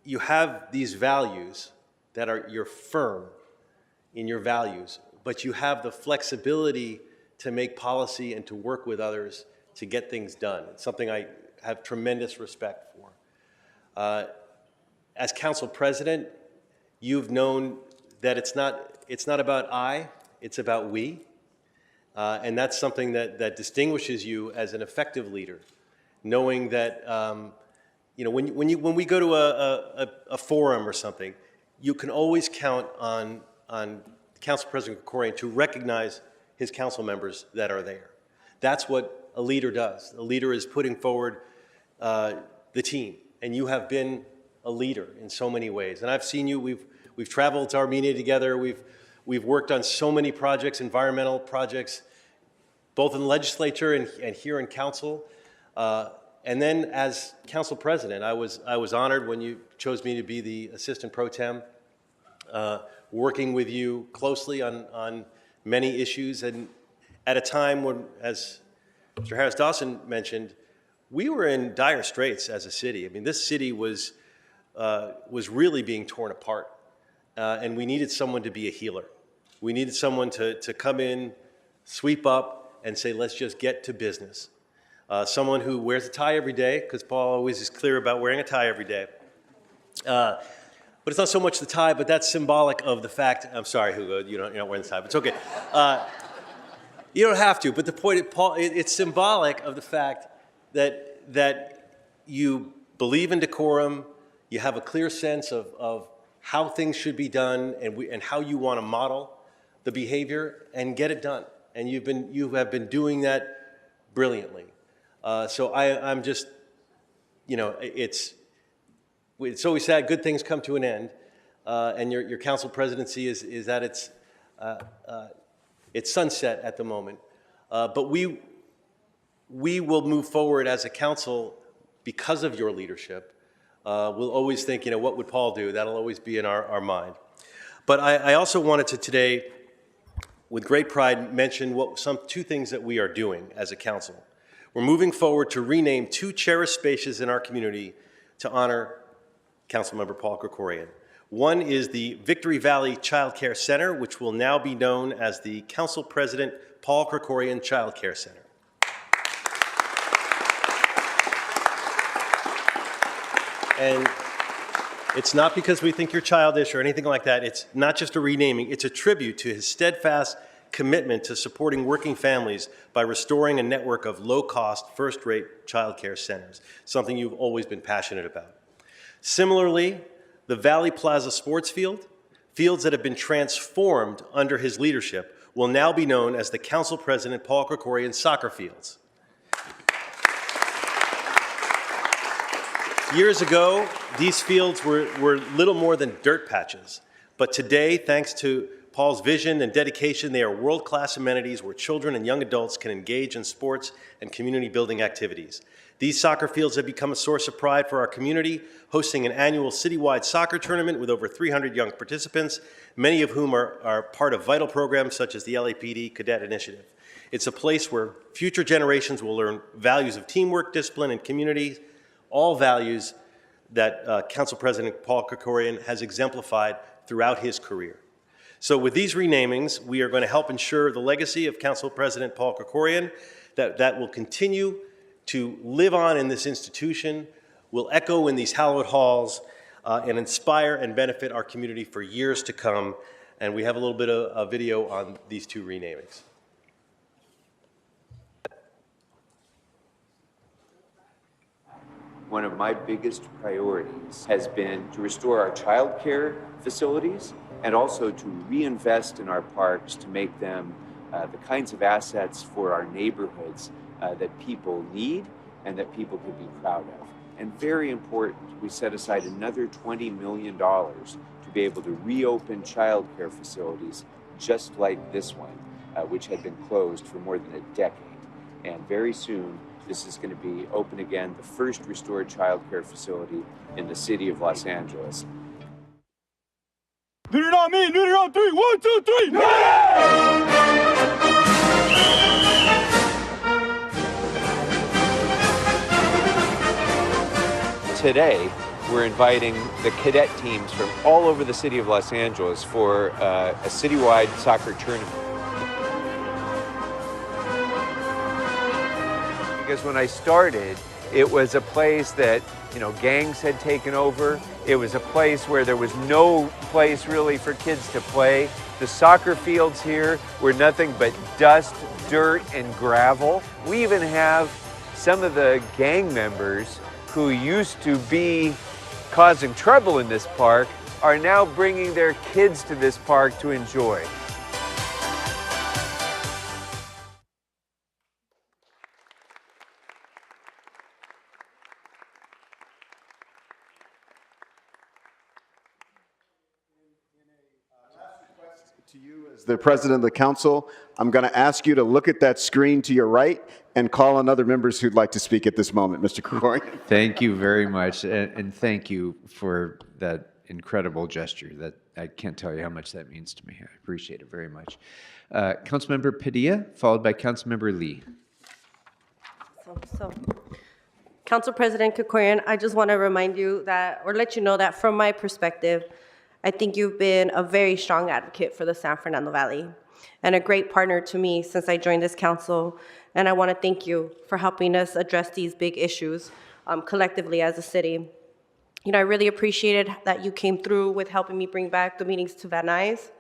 you have these values that are, you're firm in your values, but you have the flexibility to make policy and to work with others to get things done. It's something I have tremendous respect for. As council president, you've known that it's not about I, it's about we. And that's something that distinguishes you as an effective leader, knowing that when we go to a forum or something, you can always count on Council President Krikorian to recognize his council members that are there. That's what a leader does. A leader is putting forward the team, and you have been a leader in so many ways. And I've seen you. We've traveled to Armenia together. We've worked on so many projects, environmental projects, both in the legislature and here in council. And then as council president, I was honored when you chose me to be the assistant pro tem, working with you closely on many issues. And at a time when, as Mr. Harris Dawson mentioned, we were in dire straits as a city. I mean, this city was really being torn apart. And we needed someone to be a healer. We needed someone to come in, sweep up, and say, let's just get to business. Someone who wears a tie every day, because Paul always is clear about wearing a tie every day. But it's not so much the tie, but that's symbolic of the fact, I'm sorry, Hugo, you're not wearing the tie, but it's okay. You don't have to, but the point, Paul, it's symbolic of the fact that you believe in decorum, you have a clear sense of how things should be done and how you want to model the behavior and get it done. And you have been doing that brilliantly. So I'm just, it's always sad good things come to an end, and your council presidency is at its sunset at the moment. But we will move forward as a council because of your leadership. We'll always think, what would Paul do? That'll always be in our mind. But I also wanted to today, with great pride, mention two things that we are doing as a council. We're moving forward to rename 2 cherished spaces in our community to honor Councilmember Paul Krikorian. One is the Victory Valley Child Care Center, which will now be known as the Council President Paul Krikorian Child Care Center. And it's not because we think you're childish or anything like that. It's not just a renaming. It's a tribute to his steadfast commitment to supporting working families by restoring a network of low-cost, first-rate child care centers, something you've always been passionate about. Similarly, the Valley Plaza Sports Field, fields that have been transformed under his leadership, will now be known as the Council President Paul Krikorian Soccer Fields. Years ago, these fields were little more than dirt patches, but today, thanks to Paul's vision and dedication, they are world-class amenities where children and young adults can engage in sports and community-building activities. These soccer fields have become a source of pride for our community, hosting an annual citywide soccer tournament with over 300 young participants, many of whom are part of vital programs such as the LAPD Cadet Initiative. It's a place where future generations will learn values of teamwork, discipline, and community, all values that Council President Paul Krikorian has exemplified throughout his career. So with these renamings, we are going to help ensure the legacy of Council President Paul Krikorian. that will continue to live on in this institution, will echo in these hallowed halls, and inspire and benefit our community for years to come. And we have a little bit of a video on these two renamings.
One of my biggest priorities has been to restore our child care facilities and also to reinvest in our parks to make them the kinds of assets for our neighborhoods that people need and that people can be proud of. And very important, we set aside another $20 million to be able to reopen child care facilities just like this one, which had been closed for more than a decade. And very soon, this is going to be open again, the first restored child care facility in the city of Los Angeles.
Leader on me, leader on three. 1, 2, 3.
Today, we're inviting the cadet teams from all over the city of Los Angeles for a citywide soccer tournament. Because when I started, it was a place that, gangs had taken over. It was a place where there was no place really for kids to play. The soccer fields here were nothing but dust, dirt, and gravel. We even have some of the gang members who used to be causing trouble in this park are now bringing their kids to this park to enjoy.
To you as the president of the council, I'm going to ask you to look at that screen to your right and call on other members who'd like to speak at this moment. Mr. Krikorian.
Thank you very much, and thank you for that incredible gesture. That I can't tell you how much that means to me. I appreciate it very much. Councilmember Padilla, followed by Councilmember Lee.
Council President Krikorian, I just want to remind you that, or let you know that from my perspective, I think you've been a very strong advocate for the San Fernando Valley and a great partner to me since I joined this council. And I want to thank you for helping us address these big issues collectively as a city. I really appreciated that you came through with helping me bring back the meetings to Van Nuys.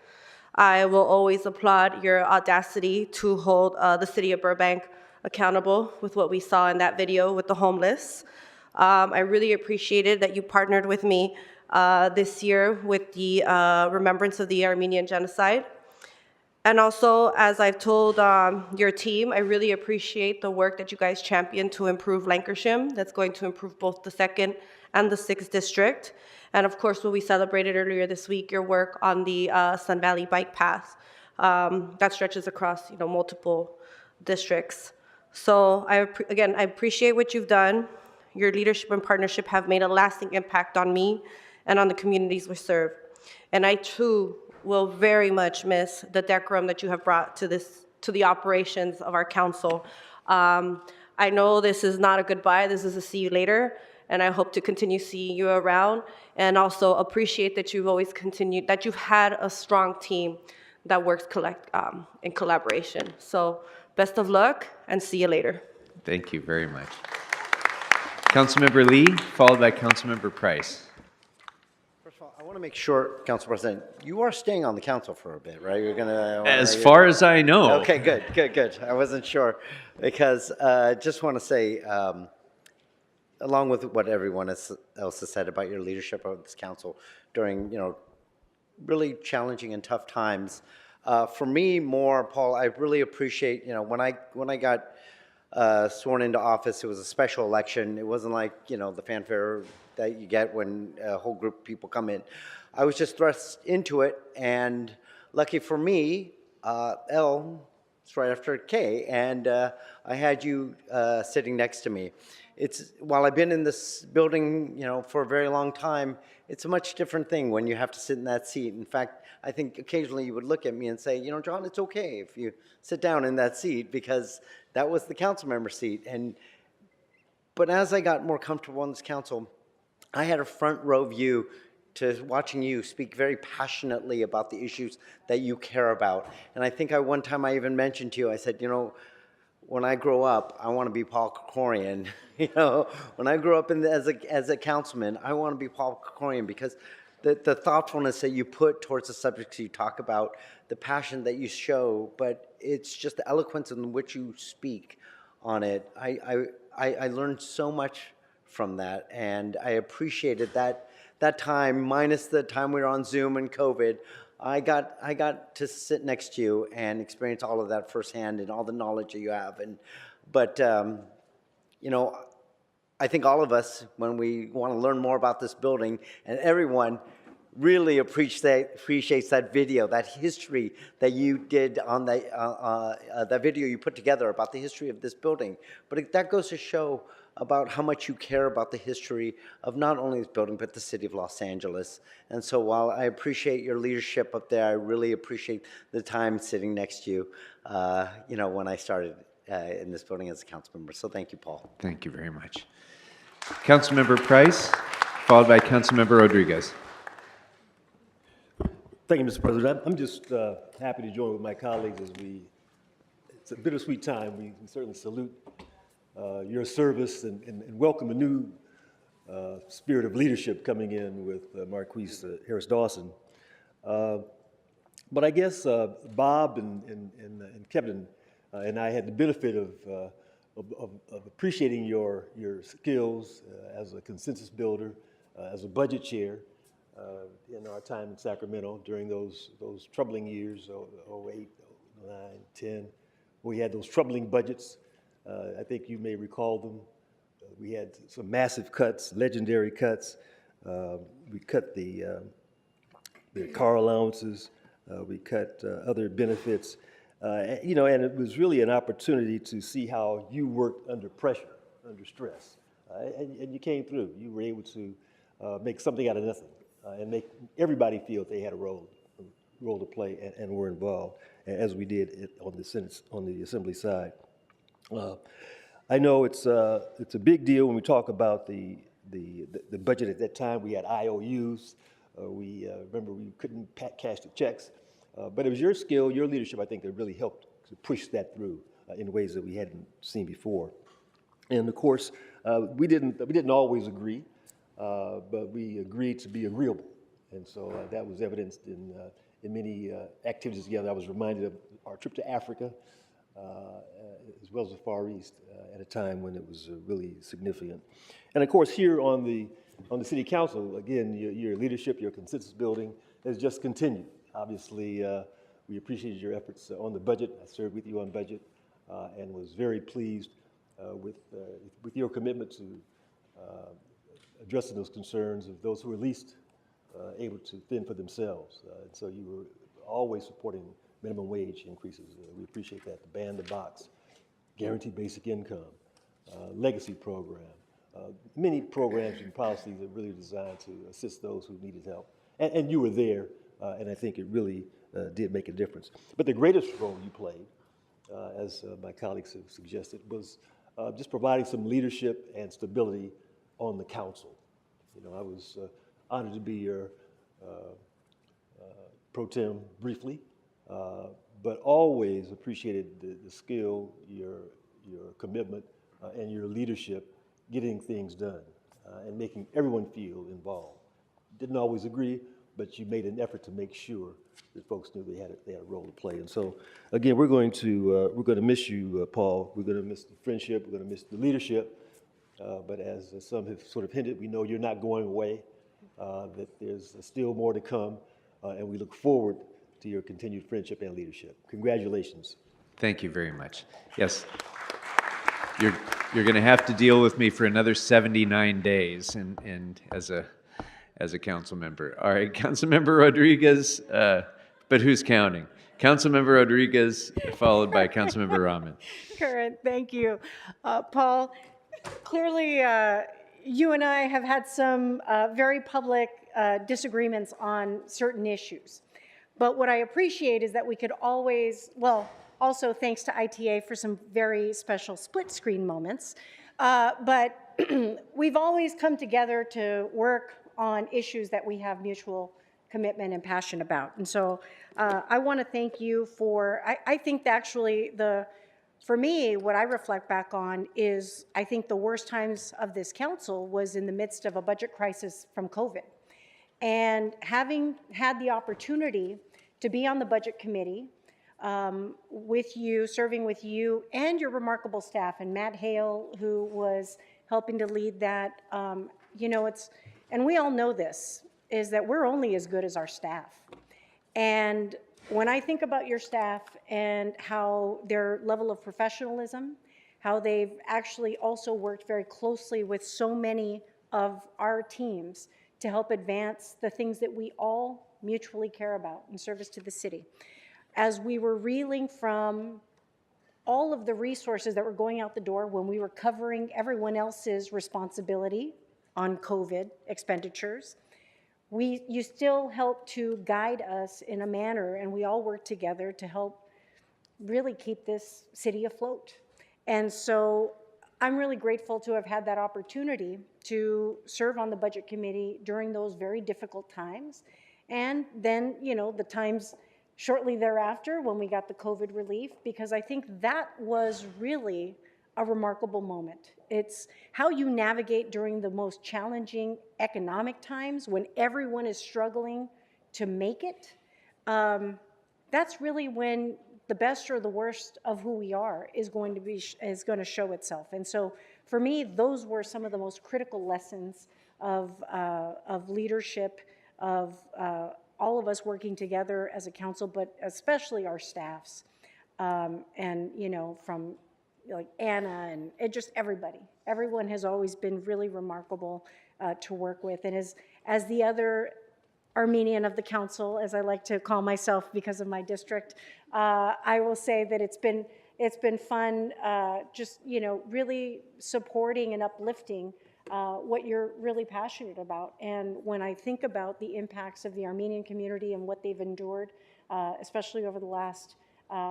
I will always applaud your audacity to hold the city of Burbank accountable with what we saw in that video with the homeless. I really appreciated that you partnered with me this year with the remembrance of the Armenian genocide. And also, as I've told your team, I really appreciate the work that you guys championed to improve Lankershim. That's going to improve both the 2nd and the 6th district. And of course, what we celebrated earlier this week, your work on the Sun Valley Bike Path that stretches across multiple districts. So again, I appreciate what you've done. Your leadership and partnership have made a lasting impact on me and on the communities we serve. And I too will very much miss the decorum that you have brought to the operations of our council. I know this is not a goodbye, this is a see you later, and I hope to continue seeing you around, and also appreciate that you've always continued, that you've had a strong team that works in collaboration. So best of luck, and see you later.
Thank you very much. Councilmember Lee, followed by Councilmember Price.
First of all, I want to make sure, Council President, you are staying on the council for a bit, right? You're gonna.
As far as I know.
Okay, good. I wasn't sure because just want to say, along with what everyone else has said about your leadership of this council during really challenging and tough times. For me, Paul, I really appreciate when I got sworn into office, it was a special election. It wasn't like the fanfare that you get when a whole group of people come in. I was just thrust into it, and lucky for me, L is right after K, and I had you sitting next to me. While I've been in this building, for a very long time, it's a much different thing when you have to sit in that seat. In fact, I think occasionally you would look at me and say, John, it's okay if you sit down in that seat because that was the council member seat. But as I got more comfortable on this council, I had a front row view to watching you speak very passionately about the issues that you care about. And I think one time I even mentioned to you, I said, when I grow up, I want to be Paul Krikorian. You know, when I grew up as a councilman, I want to be Paul Krikorian because the thoughtfulness that you put towards the subjects you talk about, the passion that you show, but it's just the eloquence in which you speak on it. I learned so much from that, and I appreciated that time, minus the time we were on Zoom and COVID. I got to sit next to you and experience all of that firsthand and all the knowledge that you have. But you know, I think all of us, when we want to learn more about this building, and everyone really appreciates that video, that history that you did on that video you put together about the history of this building. But that goes to show about how much you care about the history of not only this building, but the city of Los Angeles. And so while I appreciate your leadership up there, I really appreciate the time sitting next to you, you know, when I started in this building as a council member. So thank you, Paul.
Thank you very much. Councilmember Price, followed by Councilmember Rodriguez.
Thank you, Mr. President. I'm just happy to join with my colleagues as it's a bittersweet time. We certainly salute your service and welcome a new spirit of leadership coming in with Marquise Harris Dawson. But I guess Bob and Kevin and I had the benefit of appreciating your skills as a consensus builder, as a budget chair in our time in Sacramento during those troubling years, 08, 09, 10. We had those troubling budgets. I think you may recall them. We had some massive cuts, legendary cuts. We cut the car allowances. We cut other benefits. You know, and it was really an opportunity to see how you worked under pressure, under stress. And you came through. You were able to make something out of nothing and make everybody feel they had a role to play and were involved, as we did on the Assembly side. I know it's a big deal when we talk about the budget at that time. We had IOUs. We remember we couldn't cash the checks. But it was your skill, your leadership, I think, that really helped to push that through in ways that we hadn't seen before. And of course, we didn't always agree, but we agreed to be agreeable. And so that was evidenced in many activities together. I was reminded of our trip to Africa, as well as the Far East, at a time when it was really significant. And of course, here on the City Council, again, your leadership, your consensus building has just continued. Obviously, we appreciated your efforts on the budget. I served with you on budget and was very pleased with your commitment to addressing those concerns of those who are least able to fend for themselves. And so you were always supporting minimum wage increases. We appreciate that. The ban the box, guaranteed basic income, legacy program, many programs and policies that really designed to assist those who needed help. And you were there. And I think it really did make a difference. But the greatest role you played, as my colleagues have suggested, was just providing some leadership and stability on the council. You know, I was honored to be your pro tem briefly, but always appreciated the skill, your commitment, and your leadership getting things done and making everyone feel involved. Didn't always agree, but you made an effort to make sure that folks knew they had a role to play. And so, again, we're going to miss you, Paul. We're going to miss the friendship. We're going to miss the leadership. But as some have sort of hinted, we know you're not going away. That there's still more to come, and we look forward to your continued friendship and leadership. Congratulations.
Thank you very much. Yes, you're going to have to deal with me for another 79 days, and as a council member. All right, Councilmember Rodriguez, but who's counting? Councilmember Rodriguez, followed by Councilmember Rahman.
Current, thank you. Paul, clearly you and I have had some very public disagreements on certain issues. But what I appreciate is that we could always, well, also thanks to ITA for some very special split screen moments, but we've always come together to work on issues that we have mutual commitment and passion about. And so I want to thank you for, I think that actually the For me, what I reflect back on is I think the worst times of this council was in the midst of a budget crisis from COVID. And having had the opportunity to be on the budget committee with you, serving with you and your remarkable staff, and Matt Hale, who was helping to lead that, you know, and we all know this, is that we're only as good as our staff. And when I think about your staff and how their level of professionalism, how they've actually also worked very closely with so many of our teams to help advance the things that we all mutually care about in service to the city. As we were reeling from all of the resources that were going out the door when we were covering everyone else's responsibility on COVID expenditures, you still helped to guide us in a manner, and we all worked together to help really keep this city afloat. And so I'm really grateful to have had that opportunity to serve on the budget committee during those very difficult times. And then, you know, the times shortly thereafter when we got the COVID relief, because I think that was really a remarkable moment. It's how you navigate during the most challenging economic times when everyone is struggling to make it. That's really when the best or the worst of who we are is going to show itself. And so for me, those were some of the most critical lessons of leadership, of all of us working together as a council, but especially our staffs. And, you know, from like Anna and just everybody. Everyone has always been really remarkable to work with. And as the other Armenian of the council, as I like to call myself because of my district, I will say that it's been fun just, you know, really supporting and uplifting what you're really passionate about. And when I think about the impacts of the Armenian community and what they've endured, especially over the last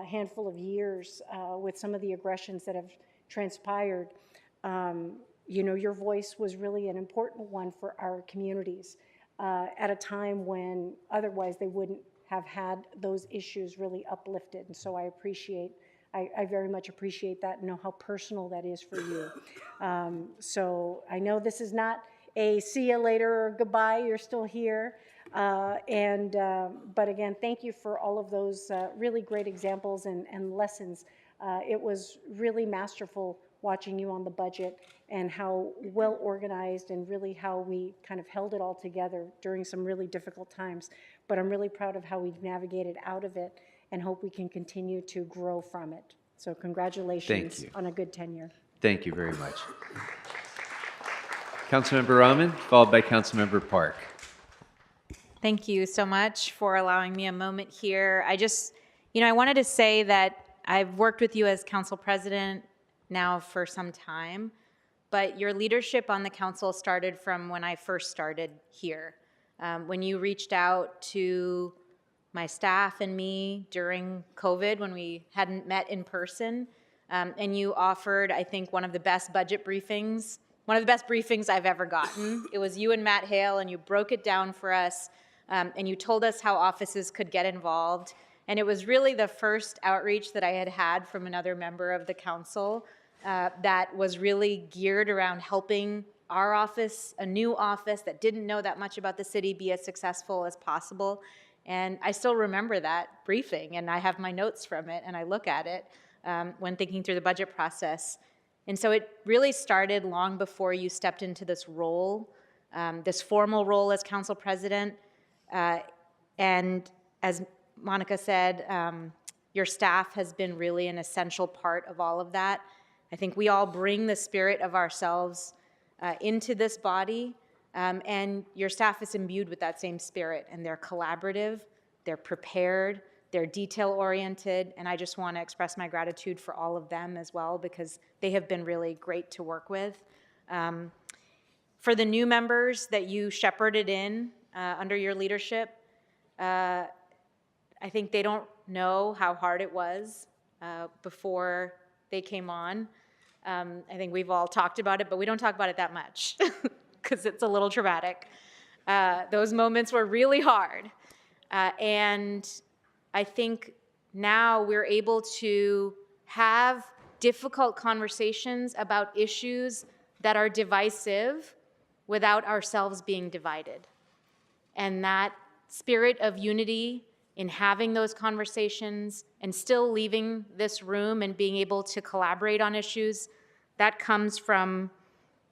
handful of years with some of the aggressions that have transpired, you know, your voice was really an important one for our communities at a time when otherwise they wouldn't have had those issues really uplifted. And so I very much appreciate that and know how personal that is for you. So I know this is not a see you later or goodbye, you're still here. But again, thank you for all of those really great examples and lessons. It was really masterful watching you on the budget and how well organized and really how we kind of held it all together during some really difficult times. But I'm really proud of how we've navigated out of it and hope we can continue to grow from it. So congratulations on a good tenure.
Thank you very much. Councilmember Rahman, followed by Councilmember Park.
Thank you so much for allowing me a moment here. I wanted to say that I've worked with you as council president now for some time, but your leadership on the council started from when I first started here. When you reached out to my staff and me during COVID when we hadn't met in person, and you offered, I think, one of the best budget briefings, one of the best briefings I've ever gotten. It was you and Matt Hale, and you broke it down for us, and you told us how offices could get involved. And it was really the first outreach that I had had from another member of the council that was really geared around helping our office, a new office that didn't know that much about the city, be as successful as possible. And I still remember that briefing, and I have my notes from it, and I look at it when thinking through the budget process. And so it really started long before you stepped into this role, this formal role as council president. And as Monica said, your staff has been really an essential part of all of that. I think we all bring the spirit of ourselves into this body, and your staff is imbued with that same spirit, and they're collaborative, they're prepared, they're detail-oriented, and I just want to express my gratitude for all of them as well, because they have been really great to work with. For the new members that you shepherded in under your leadership, I think they don't know how hard it was before they came on. I think we've all talked about it, but we don't talk about it that much because it's a little traumatic. Those moments were really hard. And I think now we're able to have difficult conversations about issues that are divisive without ourselves being divided. And that spirit of unity in having those conversations and still leaving this room and being able to collaborate on issues, that comes from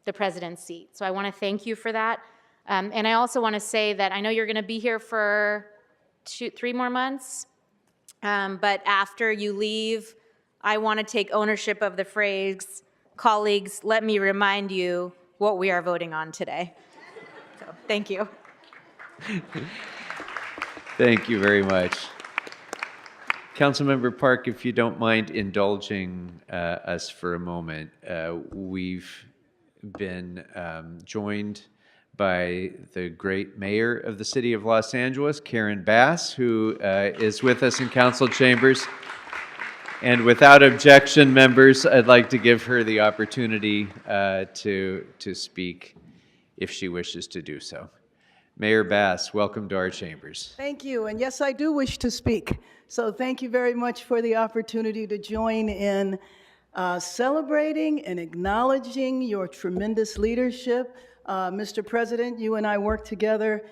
the president's seat. So I want to thank you for that. And I also want to say that I know you're going to be here for 3 more months, but after you leave, I want to take ownership of the phrase, colleagues, let me remind you what we are voting on today. So, thank you.
Thank you very much. Councilmember Park, if you don't mind indulging us for a moment, we've been joined by the great mayor of the city of Los Angeles, Karen Bass, who is with us in council chambers. And without objection, members, I'd like to give her the opportunity to speak if she wishes to do so. Mayor Bass, welcome to our chambers.
Thank you. And yes, I do wish to speak. So thank you very much for the opportunity to join in celebrating and acknowledging your tremendous leadership. Mr. President, you and I worked together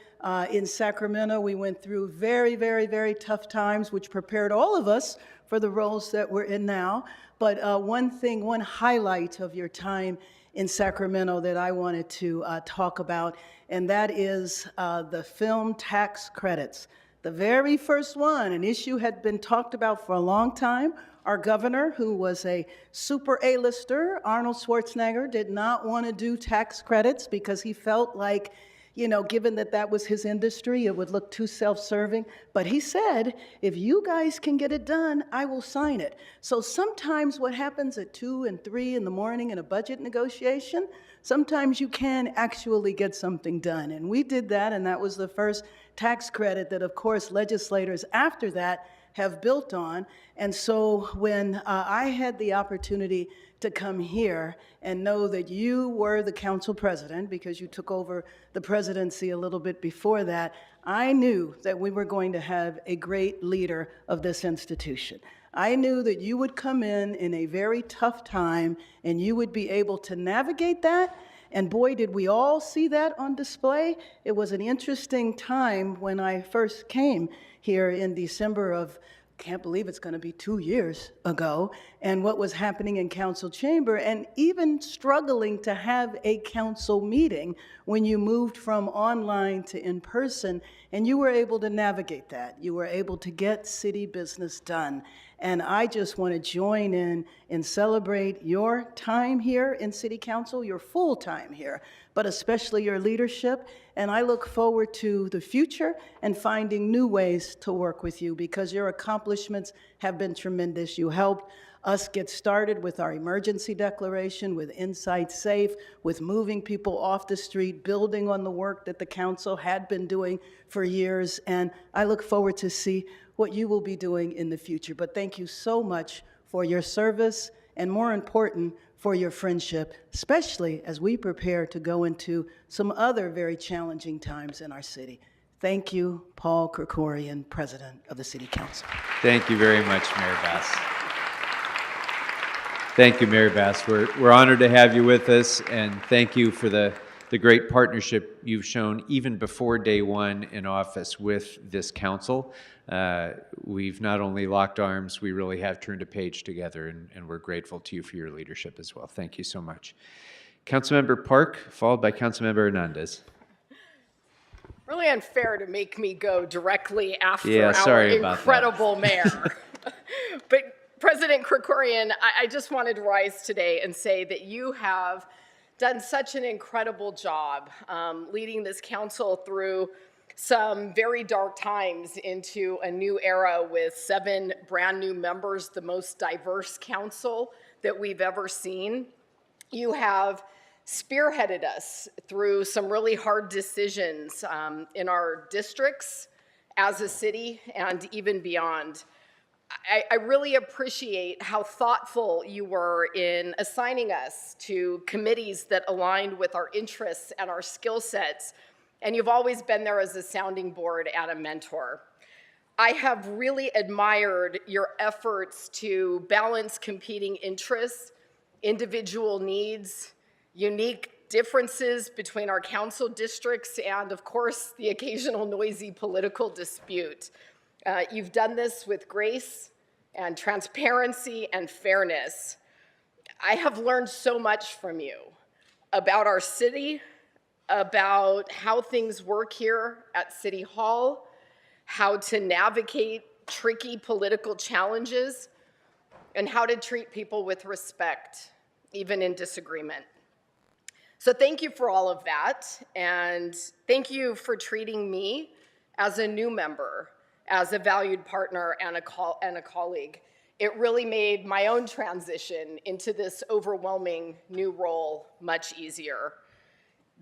in Sacramento. We went through very, very, very tough times, which prepared all of us for the roles that we're in now. But one highlight of your time in Sacramento that I wanted to talk about, and that is the film tax credits. The very first one, an issue had been talked about for a long time. Our governor, who was a super A-lister, Arnold Schwarzenegger, did not want to do tax credits because he felt like, given that that was his industry, it would look too self-serving. But he said, if you guys can get it done, I will sign it. So sometimes what happens at 2 and 3 in the morning in a budget negotiation, sometimes you can actually get something done. And we did that, and that was the first tax credit that, of course, legislators after that have built on. And so when I had the opportunity to come here and know that you were the council president, because you took over the presidency a little bit before that, I knew that we were going to have a great leader of this institution. I knew that you would come in a very tough time and you would be able to navigate that. And boy, did we all see that on display. It was an interesting time when I first came here in December of, can't believe it's going to be 2 years ago, and what was happening in council chamber, and even struggling to have a council meeting when you moved from online to in person, and you were able to navigate that. You were able to get city business done. And I just want to join in and celebrate your time here in City Council, your full time here, but especially your leadership. And I look forward to the future and finding new ways to work with you, because your accomplishments have been tremendous. You helped us get started with our emergency declaration, with Inside Safe, with moving people off the street, building on the work that the council had been doing for years. And I look forward to see what you will be doing in the future. But thank you so much for your service, and more important, for your friendship, especially as we prepare to go into some other very challenging times in our city. Thank you, Paul Krikorian, President of the City Council.
Thank you very much, Mayor Bass. Thank you, Mayor Bass. We're honored to have you with us, and thank you for the great partnership you've shown even before day one in office with this council. We've not only locked arms, we really have turned a page together, and we're grateful to you for your leadership as well. Thank you so much. Councilmember Park, followed by Councilmember Hernandez.
Really unfair to make me go directly after
our
incredible mayor. But President Krikorian, I just wanted to rise today and say that you have done such an incredible job leading this council through some very dark times into a new era with 7 brand new members, the most diverse council that we've ever seen. You have spearheaded us through some really hard decisions in our districts as a city and even beyond. I really appreciate how thoughtful you were in assigning us to committees that aligned with our interests and our skill sets, and you've always been there as a sounding board and a mentor. I have really admired your efforts to balance competing interests, individual needs, unique differences between our council districts, and of course, the occasional noisy political dispute. You've done this with grace and transparency and fairness. I have learned so much from you about our city, about how things work here at City Hall, how to navigate tricky political challenges, and how to treat people with respect, even in disagreement. So thank you for all of that, and thank you for treating me as a new member, as a valued partner and a colleague. It really made my own transition into this overwhelming new role much easier.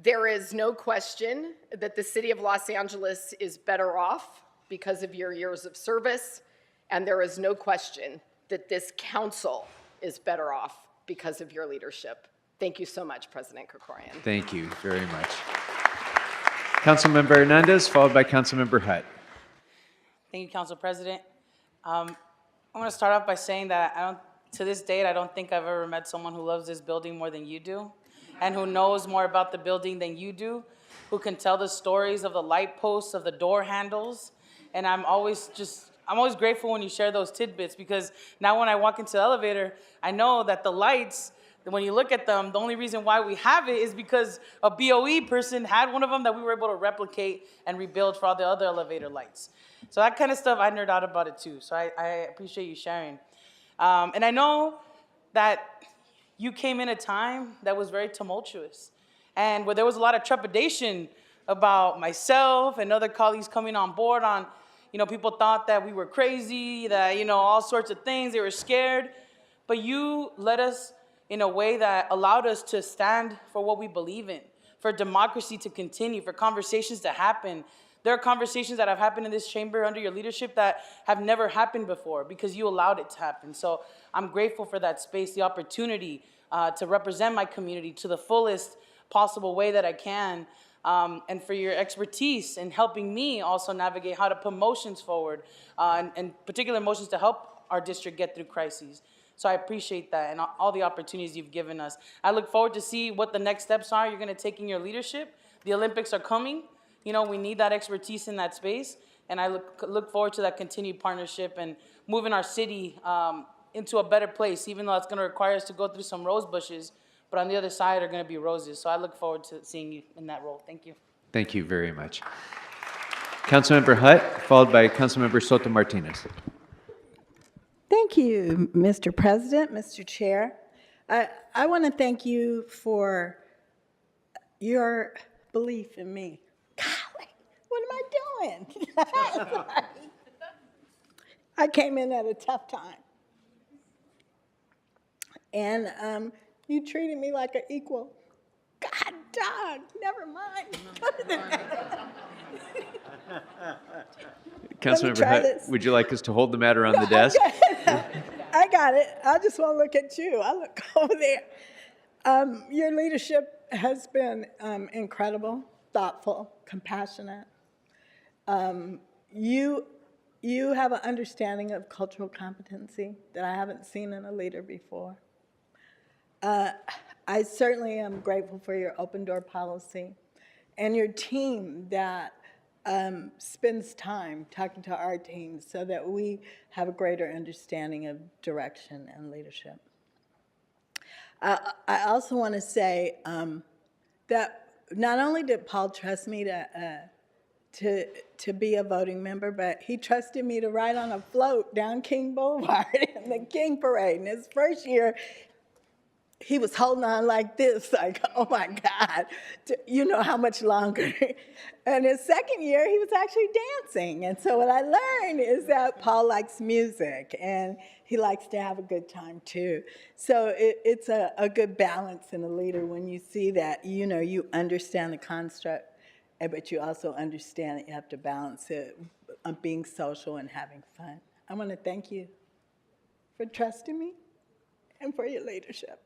There is no question that the City of Los Angeles is better off because of your years of service, and there is no question that this council is better off because of your leadership. Thank you so much, President Krikorian.
Thank you very much. Councilmember Hernandez, followed by Councilmember Hutt.
Thank you, Council President. I'm going to start off by saying that to this date, I don't think I've ever met someone who loves this building more than you do, and who knows more about the building than you do, who can tell the stories of the light posts, of the door handles, and I'm always grateful when you share those tidbits, because now when I walk into the elevator, I know that the lights, when you look at them, the only reason why we have it is because a BOE person had one of them that we were able to replicate and rebuild for all the other elevator lights. So that kind of stuff, I nerd out about it too. So I appreciate you sharing. And I know that you came in a time that was very tumultuous, and where there was a lot of trepidation about myself and other colleagues coming on board on, people thought that we were crazy, that, all sorts of things, they were scared. But you led us in a way that allowed us to stand for what we believe in, for democracy to continue, for conversations to happen. There are conversations that have happened in this chamber under your leadership that have never happened before because you allowed it to happen. So I'm grateful for that space, the opportunity to represent my community to the fullest possible way that I can, and for your expertise in helping me also navigate how to put motions forward, and particular motions to help our district get through crises. So I appreciate that and all the opportunities you've given us. I look forward to see what the next steps are you're going to take in your leadership. The Olympics are coming. We need that expertise in that space, and I look forward to that continued partnership and moving our city into a better place, even though it's going to require us to go through some rose bushes, but on the other side are going to be roses. So I look forward to seeing you in that role. Thank you.
Thank you very much. Councilmember Hutt, followed by Councilmember Soto Martinez.
Thank you, Mr. President, Mr. Chair. I want to thank you for your belief in me. Golly, what am I doing? I came in at a tough time. And you treated me like an equal. God, dog, never mind.
Councilmember Hutt, would you like us to hold the matter on the desk?
I got it. I just want to look at you. I look over there. Your leadership has been incredible, thoughtful, compassionate. You have an understanding of cultural competency that I haven't seen in a leader before. I certainly am grateful for your open door policy and your team that spends time talking to our team so that we have a greater understanding of direction and leadership. I also want to say that not only did Paul trust me to be a voting member, but he trusted me to ride on a float down King Boulevard in the King Parade. In his first year, he was holding on like this, like, oh my God, you know how much longer. And his second year, he was actually dancing. And so what I learned is that Paul likes music and he likes to have a good time too. So it's a good balance in a leader when you see that, you understand the construct, but you also understand that you have to balance it of being social and having fun. I want to thank you for trusting me and for your leadership.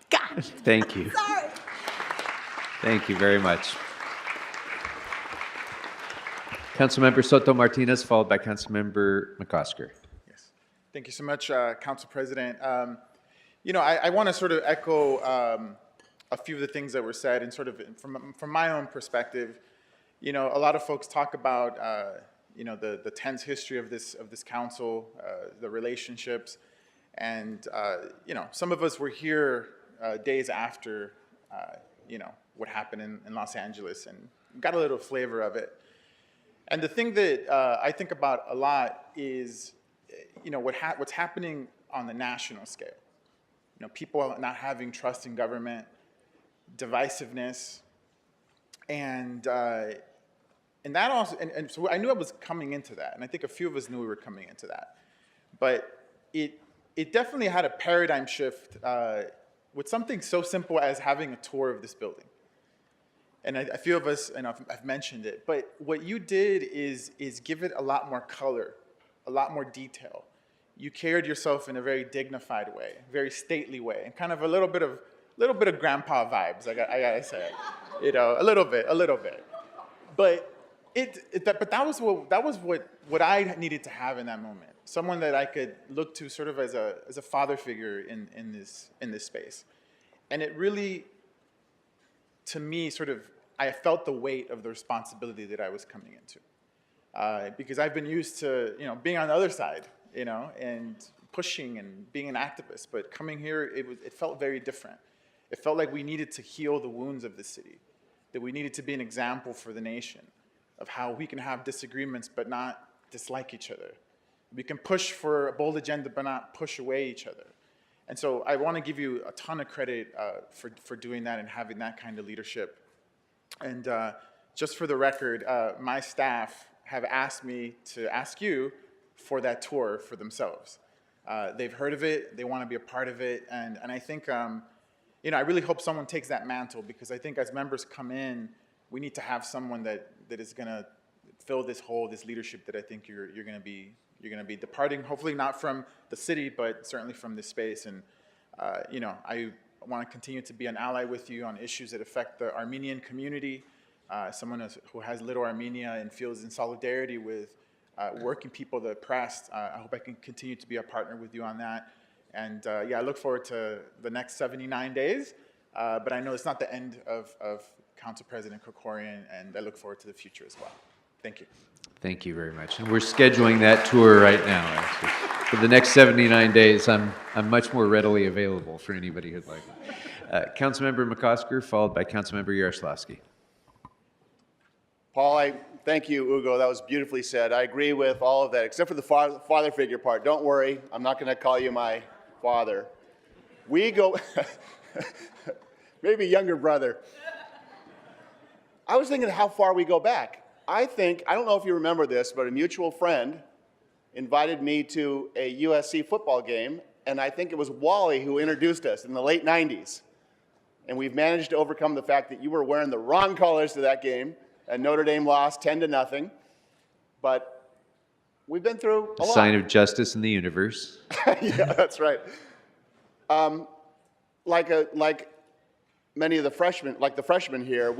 Gosh.
Thank you.
Sorry.
Thank you very much. Councilmember Soto Martinez, followed by Councilmember McCosker.
Thank you so much, Council President. I want to sort of echo a few of the things that were said, and sort of from my own perspective. A lot of folks talk about the tense history of this council, the relationships, and some of us were here days after what happened in Los Angeles, and got a little flavor of it. And the thing that I think about a lot is what's happening on the national scale. People not having trust in government, divisiveness, and that also, and so I knew I was coming into that, and I think a few of us knew we were coming into that. But it definitely had a paradigm shift with something so simple as having a tour of this building. And a few of us, and I've mentioned it, but what you did is give it a lot more color, a lot more detail. You carried yourself in a very dignified way, very stately way, and kind of a little bit of grandpa vibes. I gotta say, a little bit. But that was what I needed to have in that moment. Someone that I could look to sort of as a father figure in this space, and it really, to me, I felt the weight of the responsibility that I was coming into, because I've been used to being on the other side, and pushing and being an activist. But coming here, it felt very different. It felt like we needed to heal the wounds of the city, that we needed to be an example for the nation of how we can have disagreements but not dislike each other. We can push for a bold agenda but not push away each other. And so I want to give you a ton of credit for doing that and having that kind of leadership. And just for the record, my staff have asked me to ask you for that tour for themselves. They've heard of it, they want to be a part of it, and I think, I really hope someone takes that mantle, because I think as members come in, we need to have someone that is going to fill this hole, this leadership that I think you're going to be departing, hopefully not from the city, but certainly from this space. And I want to continue to be an ally with you on issues that affect the Armenian community, someone who has Little Armenia and feels in solidarity with working people, the oppressed. I hope I can continue to be a partner with you on that. And I look forward to the next 79 days, but I know it's not the end of Council President Krikorian, and I look forward to the future as well. Thank you.
Thank you very much. And we're scheduling that tour right now, actually. For the next 79 days, I'm much more readily available for anybody who'd like it. Councilmember McCosker, followed by Councilmember Yaroslavsky.
Paul, thank you, Ugo. That was beautifully said. I agree with all of that, except for the father figure part. Don't worry, I'm not going to call you my father. We go, maybe younger brother. I was thinking how far we go back. I don't know if you remember this, but a mutual friend invited me to a USC football game, and I think it was Wally who introduced us in the late 90s. And we've managed to overcome the fact that you were wearing the wrong colors to that game, and Notre Dame lost 10-0. But we've been through a lot.
Sign of justice in the universe.
Yeah, that's right. Like many of the freshmen, like the freshmen here,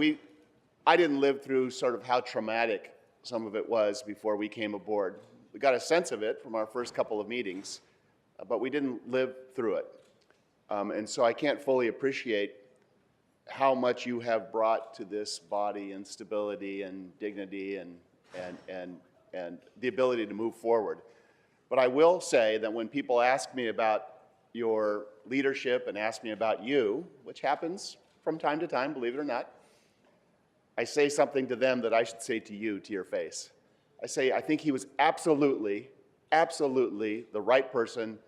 I didn't live through sort of how traumatic some of it was before we came aboard. We got a sense of it from our first couple of meetings, but we didn't live through it. And so I can't fully appreciate how much you have brought to this body and stability and dignity and the ability to move forward. But I will say that when people ask me about your leadership and ask me about you, which happens from time to time, believe it or not, I say something to them that I should say to you, to your face. I say, I think he was absolutely the right person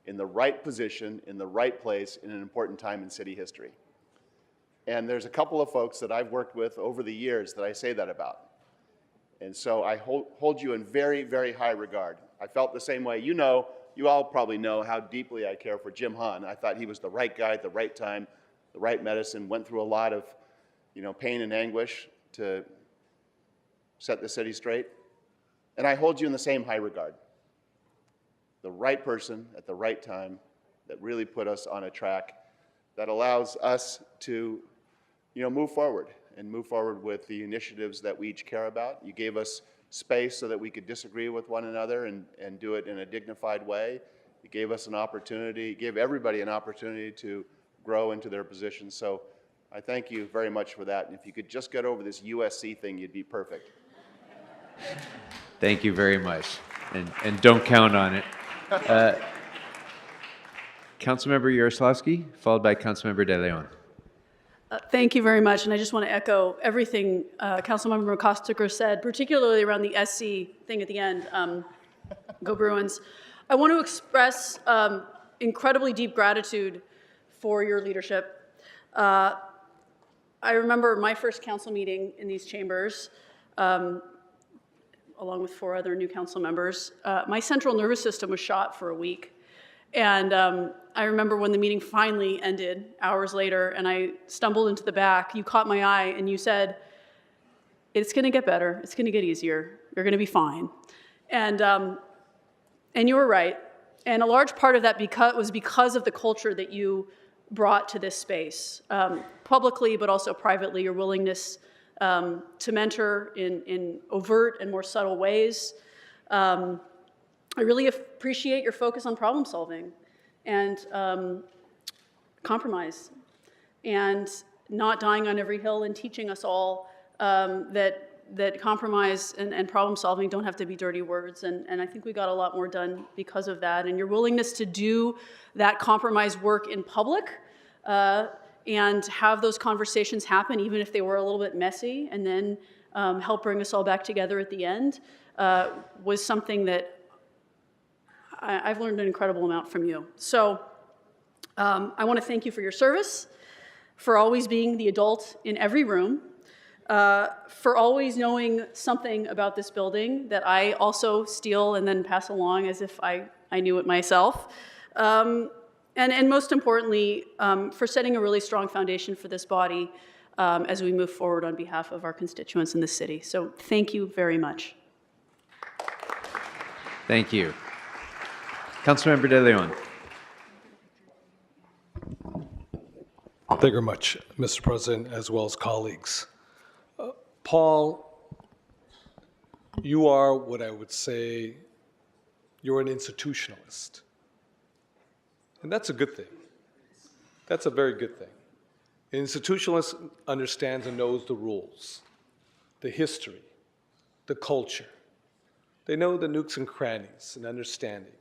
in the right position, in the right place, in an important time in city history. And there's a couple of folks that I've worked with over the years that I say that about. And so I hold you in very, very high regard. I felt the same way. You all probably know how deeply I care for Jim Hahn. I thought he was the right guy at the right time, the right medicine, went through a lot of pain and anguish to set the city straight. And I hold you in the same high regard. The right person at the right time that really put us on a track that allows us to move forward and move forward with the initiatives that we each care about. You gave us
space so that we could disagree with one another and do it in a dignified way. It gave us an opportunity, gave everybody an opportunity to grow into their positions. So I thank you very much for that. And if you could just get over this USC thing, you'd be perfect.
Thank you very much. And don't count on it. Councilmember Yaroslavsky, followed by Councilmember De Leon.
Thank you very much, and I just want to echo everything Councilmember McCosker said, particularly around the SC thing at the end. Go Bruins. I want to express incredibly deep gratitude for your leadership. I remember my first council meeting in these chambers, along with 4 other new council members. My central nervous system was shot for a week. And I remember when the meeting finally ended, hours later, and I stumbled into the back, you caught my eye and you said, it's gonna get better, it's gonna get easier, you're gonna be fine. And you were right. And a large part of that was because of the culture that you brought to this space, publicly, but also privately, your willingness to mentor in overt and more subtle ways. I really appreciate your focus on problem solving and compromise and not dying on every hill and teaching us all that compromise and problem solving don't have to be dirty words. And I think we got a lot more done because of that. And your willingness to do that compromise work in public and have those conversations happen, even if they were a little bit messy, and then help bring us all back together at the end, was something that I've learned an incredible amount from you. So I want to thank you for your service, for always being the adult in every room, for always knowing something about this building that I also steal and then pass along as if I knew it myself. And most importantly, for setting a really strong foundation for this body as we move forward on behalf of our constituents in the city. So thank you very much.
Thank you. Councilmember De Leon.
Thank you very much, Mr. President, as well as colleagues. Paul, you are what I would say, you're an institutionalist. And that's a good thing. That's a very good thing. An institutionalist understands and knows the rules, the history, the culture. They know the nooks and crannies and understanding.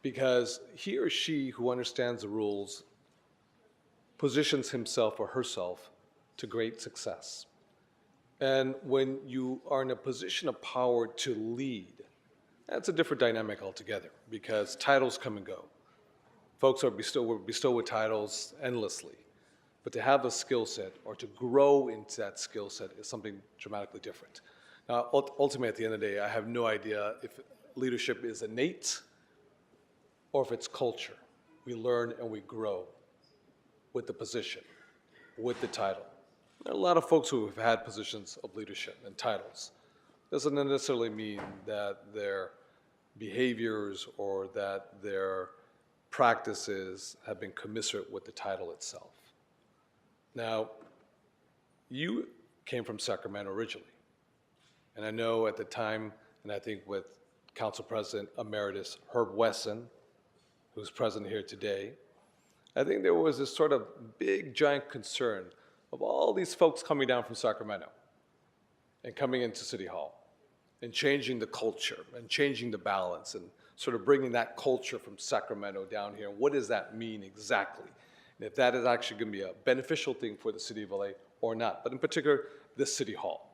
Because he or she who understands the rules positions himself or herself to great success. And when you are in a position of power to lead, that's a different dynamic altogether, because titles come and go. Folks are bestowed with titles endlessly, but to have a skill set or to grow into that skill set is something dramatically different. Now, ultimately, at the end of the day, I have no idea if leadership is innate or if it's culture. We learn and we grow with the position, with the title. There are a lot of folks who have had positions of leadership and titles. Doesn't necessarily mean that their behaviors or that their practices have been commensurate with the title itself. Now, you came from Sacramento originally. And I know at the time, and I think with Council President Emeritus Herb Wesson, who's present here today, I think there was this sort of big, giant concern of all these folks coming down from Sacramento and coming into City Hall and changing the culture and changing the balance and sort of bringing that culture from Sacramento down here. And what does that mean exactly? And if that is actually going to be a beneficial thing for the city of LA or not, but in particular, this City Hall.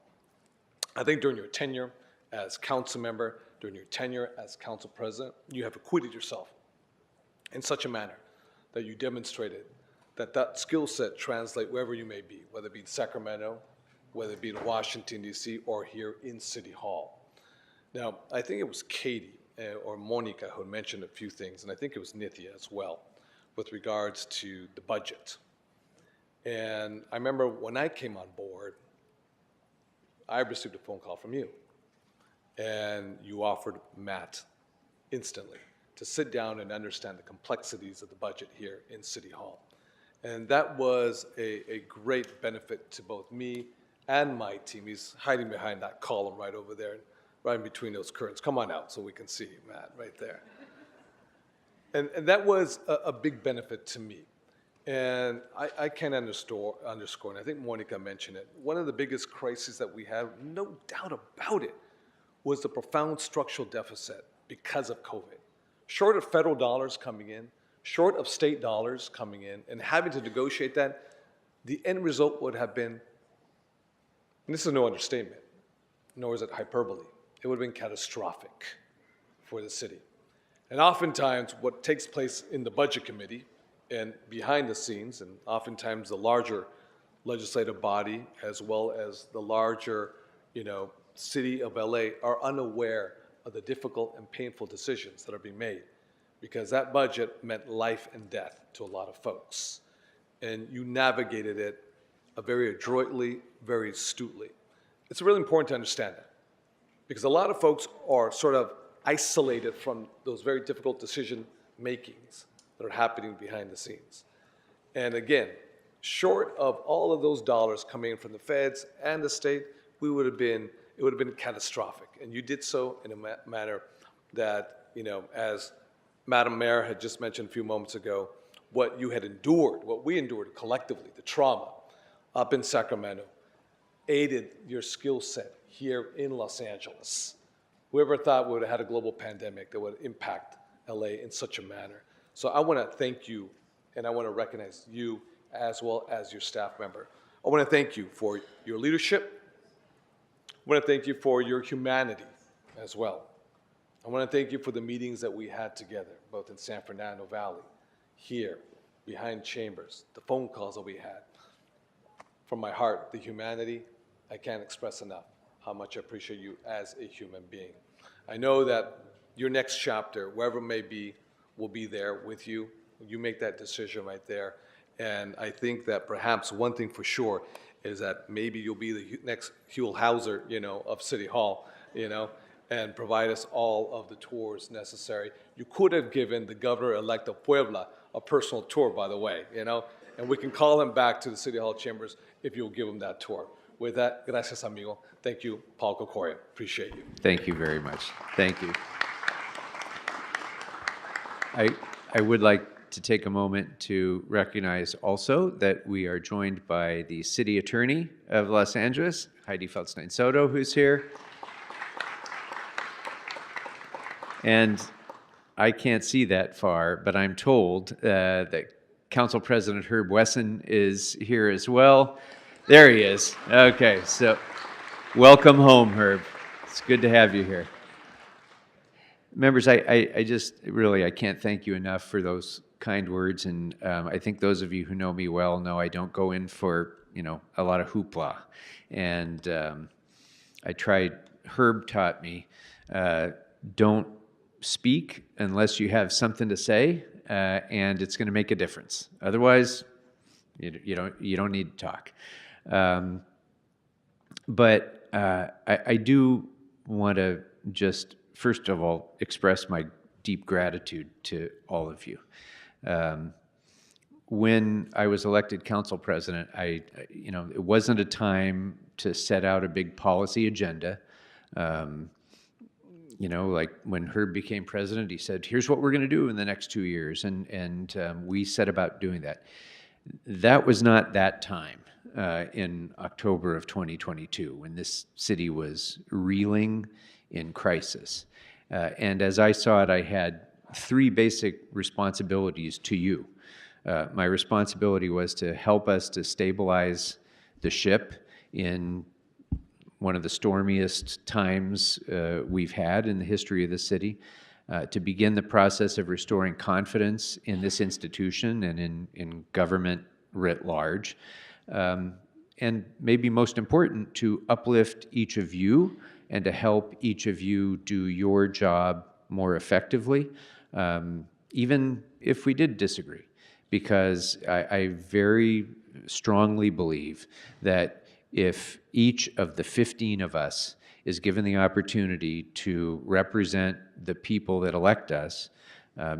I think during your tenure as council member, during your tenure as council president, you have acquitted yourself in such a manner that you demonstrated that that skill set translate wherever you may be, whether it be in Sacramento, whether it be in Washington, D.C., or here in City Hall. Now, I think it was Katie or Monica who mentioned a few things, and I think it was Nithya as well, with regards to the budget. And I remember when I came on board, I received a phone call from you, and you offered Matt instantly to sit down and understand the complexities of the budget here in City Hall. And that was a great benefit to both me and my team. He's hiding behind that column right over there, right in between those curtains. Come on out so we can see you, Matt, right there. And that was a big benefit to me. And I can't underscore, and I think Monica mentioned it, one of the biggest crises that we had, no doubt about it, was the profound structural deficit because of COVID. Short of federal dollars coming in, short of state dollars coming in, and having to negotiate that, the end result would have been, and this is no understatement, nor is it hyperbole, it would have been catastrophic for the city. And oftentimes, what takes place in the Budget Committee and behind the scenes, and oftentimes the larger legislative body, as well as the larger, city of LA, are unaware of the difficult and painful decisions that are being made, because that budget meant life and death to a lot of folks. And you navigated it very adroitly, very astutely. It's really important to understand that, because a lot of folks are sort of isolated from those very difficult decision makings that are happening behind the scenes. And again, short of all of those dollars coming in from the feds and the state, it would have been catastrophic. And you did so in a manner that, as Madam Mayor had just mentioned a few moments ago, what you had endured, what we endured collectively, the trauma up in Sacramento, aided your skill set here in Los Angeles. Whoever thought we would have had a global pandemic that would impact LA in such a manner. So I want to thank you, and I want to recognize you as well as your staff member. I want to thank you for your leadership. I want to thank you for your humanity as well. I want to thank you for the meetings that we had together, both in San Fernando Valley, here, behind chambers, the phone calls that we had. From my heart, the humanity, I can't express enough how much I appreciate you as a human being. I know that your next chapter, wherever it may be, will be there with you. You make that decision right there. And I think that perhaps one thing for sure is that maybe you'll be the next Huell Hauser, of City Hall, and provide us all of the tours necessary. You could have given the governor-elect of Puebla a personal tour, by the way, and we can call him back to the City Hall chambers if you'll give him that tour. With that, gracias, amigo. Thank you, Paul Krikorian. Appreciate you.
Thank you very much. Thank you. I would like to take a moment to recognize also that we are joined by the City Attorney of Los Angeles, Heidi Feldstein Soto, who's here. And I can't see that far, but I'm told that Council President Herb Wesson is here as well. There he is. Okay, so welcome home, Herb. It's good to have you here. Members, I just really, I can't thank you enough for those kind words, and I think those of you who know me well know I don't go in for, a lot of hoopla. And Herb taught me, don't speak unless you have something to say, and it's going to make a difference. Otherwise, you don't need to talk. But I do want to just, first of all, express my deep gratitude to all of you. When I was elected council president, it wasn't a time to set out a big policy agenda. Like when Herb became president, he said, here's what we're going to do in the next 2 years. And we set about doing that. That was not that time in October of 2022, when this city was reeling in crisis. And as I saw it, I had 3 basic responsibilities to you. My responsibility was to help us to stabilize the ship in one of the stormiest times we've had in the history of the city, to begin the process of restoring confidence in this institution and in government writ large, and maybe most important, to uplift each of you and to help each of you do your job more effectively, even if we did disagree. Because I very strongly believe that if each of the 15 of us is given the opportunity to represent the people that elect us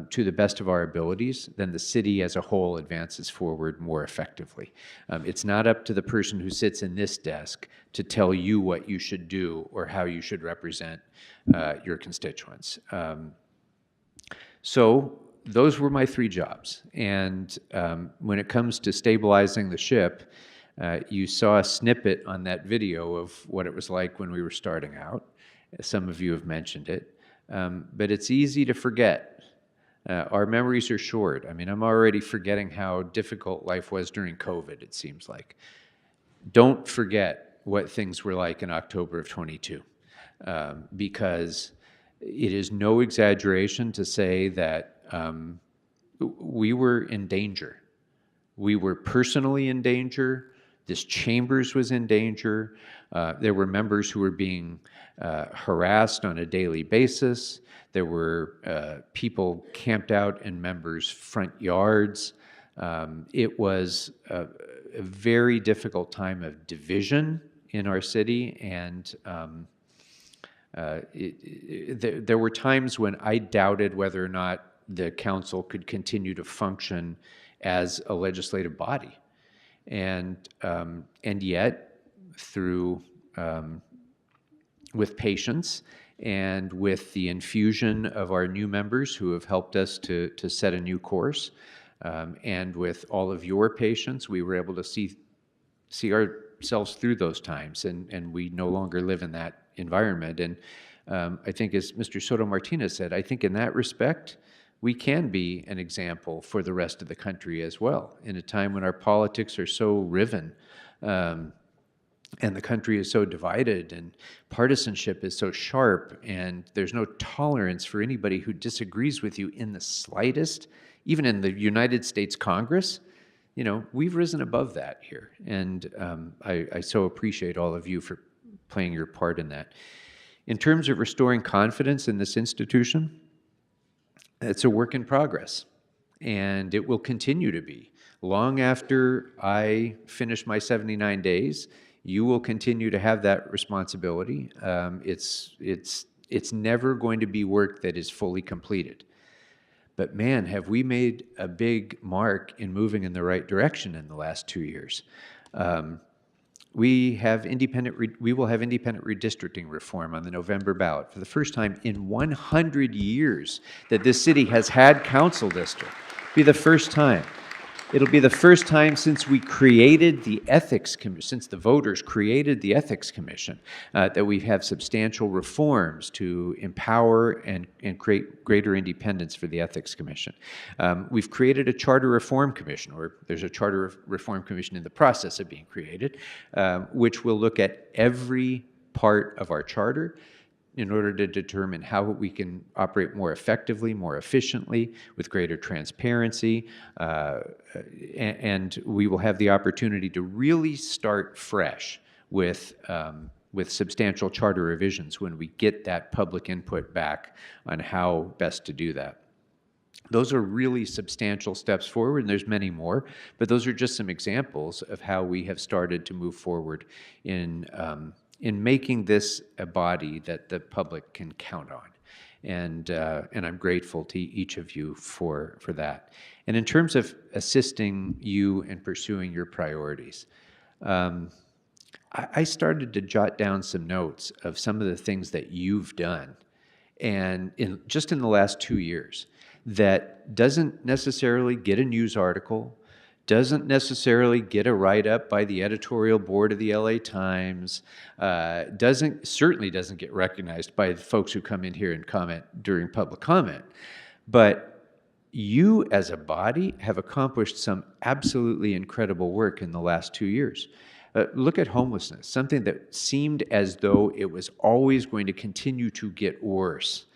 to the best of our abilities, then the city as a whole advances forward more effectively. It's not up to the person who sits in this desk to tell you what you should do or how you should represent your constituents. So those were my 3 jobs. And when it comes to stabilizing the ship, you saw a snippet on that video of what it was like when we were starting out. Some of you have mentioned it. But it's easy to forget. Our memories are short. I mean, I'm already forgetting how difficult life was during COVID, it seems like. Don't forget what things were like in October of 22, because it is no exaggeration to say that we were in danger. We were personally in danger. This chambers was in danger. There were members who were being harassed on a daily basis. There were people camped out in members' front yards. It was a very difficult time of division in our city, and there were times when I doubted whether or not the council could continue to function as a legislative body. And yet, through with patience and with the infusion of our new members who have helped us to set a new course, and with all of your patience, we were able to see ourselves through those times, and we no longer live in that environment. And I think, as Mr. Soto Martinez said, I think in that respect, we can be an example for the rest of the country as well, in a time when our politics are so riven, and the country is so divided, and partisanship is so sharp, and there's no tolerance for anybody who disagrees with you in the slightest. Even in the United States Congress, you know, we've risen above that here, and I so appreciate all of you for playing your part in that. In terms of restoring confidence in this institution, it's a work in progress, and it will continue to be. Long after I finish my 79 days, you will continue to have that responsibility. It's never going to be work that is fully completed. But man, have we made a big mark in moving in the right direction in the last 2 years. We will have independent redistricting reform on the November ballot for the first time in 100 years that this city has had council district. Be the first time. It'll be the first time since we created the Ethics Commission, since the voters created the Ethics Commission, that we have substantial reforms to empower and create greater independence for the Ethics Commission. We've created a Charter Reform Commission, or there's a Charter Reform Commission in the process of being created, which will look at every part of our charter in order to determine how we can operate more effectively, more efficiently, with greater transparency, and we will have the opportunity to really start fresh with substantial charter revisions when we get that public input back on how best to do that. Those are really substantial steps forward, and there's many more, but those are just some examples of how we have started to move forward in making this a body that the public can count on. And I'm grateful to each of you for that. And in terms of assisting you in pursuing your priorities, I started to jot down some notes of some of the things that you've done, and just in the last 2 years, that doesn't necessarily get a news article, doesn't necessarily get a write-up by the editorial board of the LA Times, certainly doesn't get recognized by the folks who come in here and comment during public comment. But you as a body have accomplished some absolutely incredible work in the last 2 years. Look at homelessness, something that seemed as though it was always going to continue to get worse.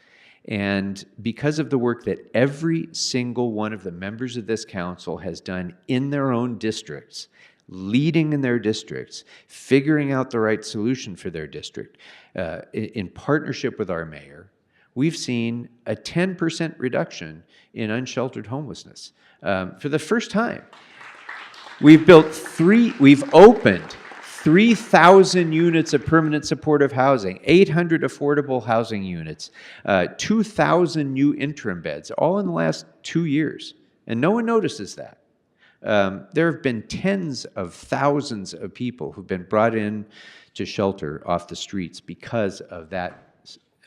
And because of the work that every single one of the members of this council has done in their own districts, leading in their districts, figuring out the right solution for their district, in partnership with our mayor, we've seen a 10% reduction in unsheltered homelessness. For the first time, we've opened 3,000 units of permanent supportive housing, 800 affordable housing units, 2,000 new interim beds, all in the last 2 years. And no one notices that. There have been tens of thousands of people who've been brought in to shelter off the streets because of that,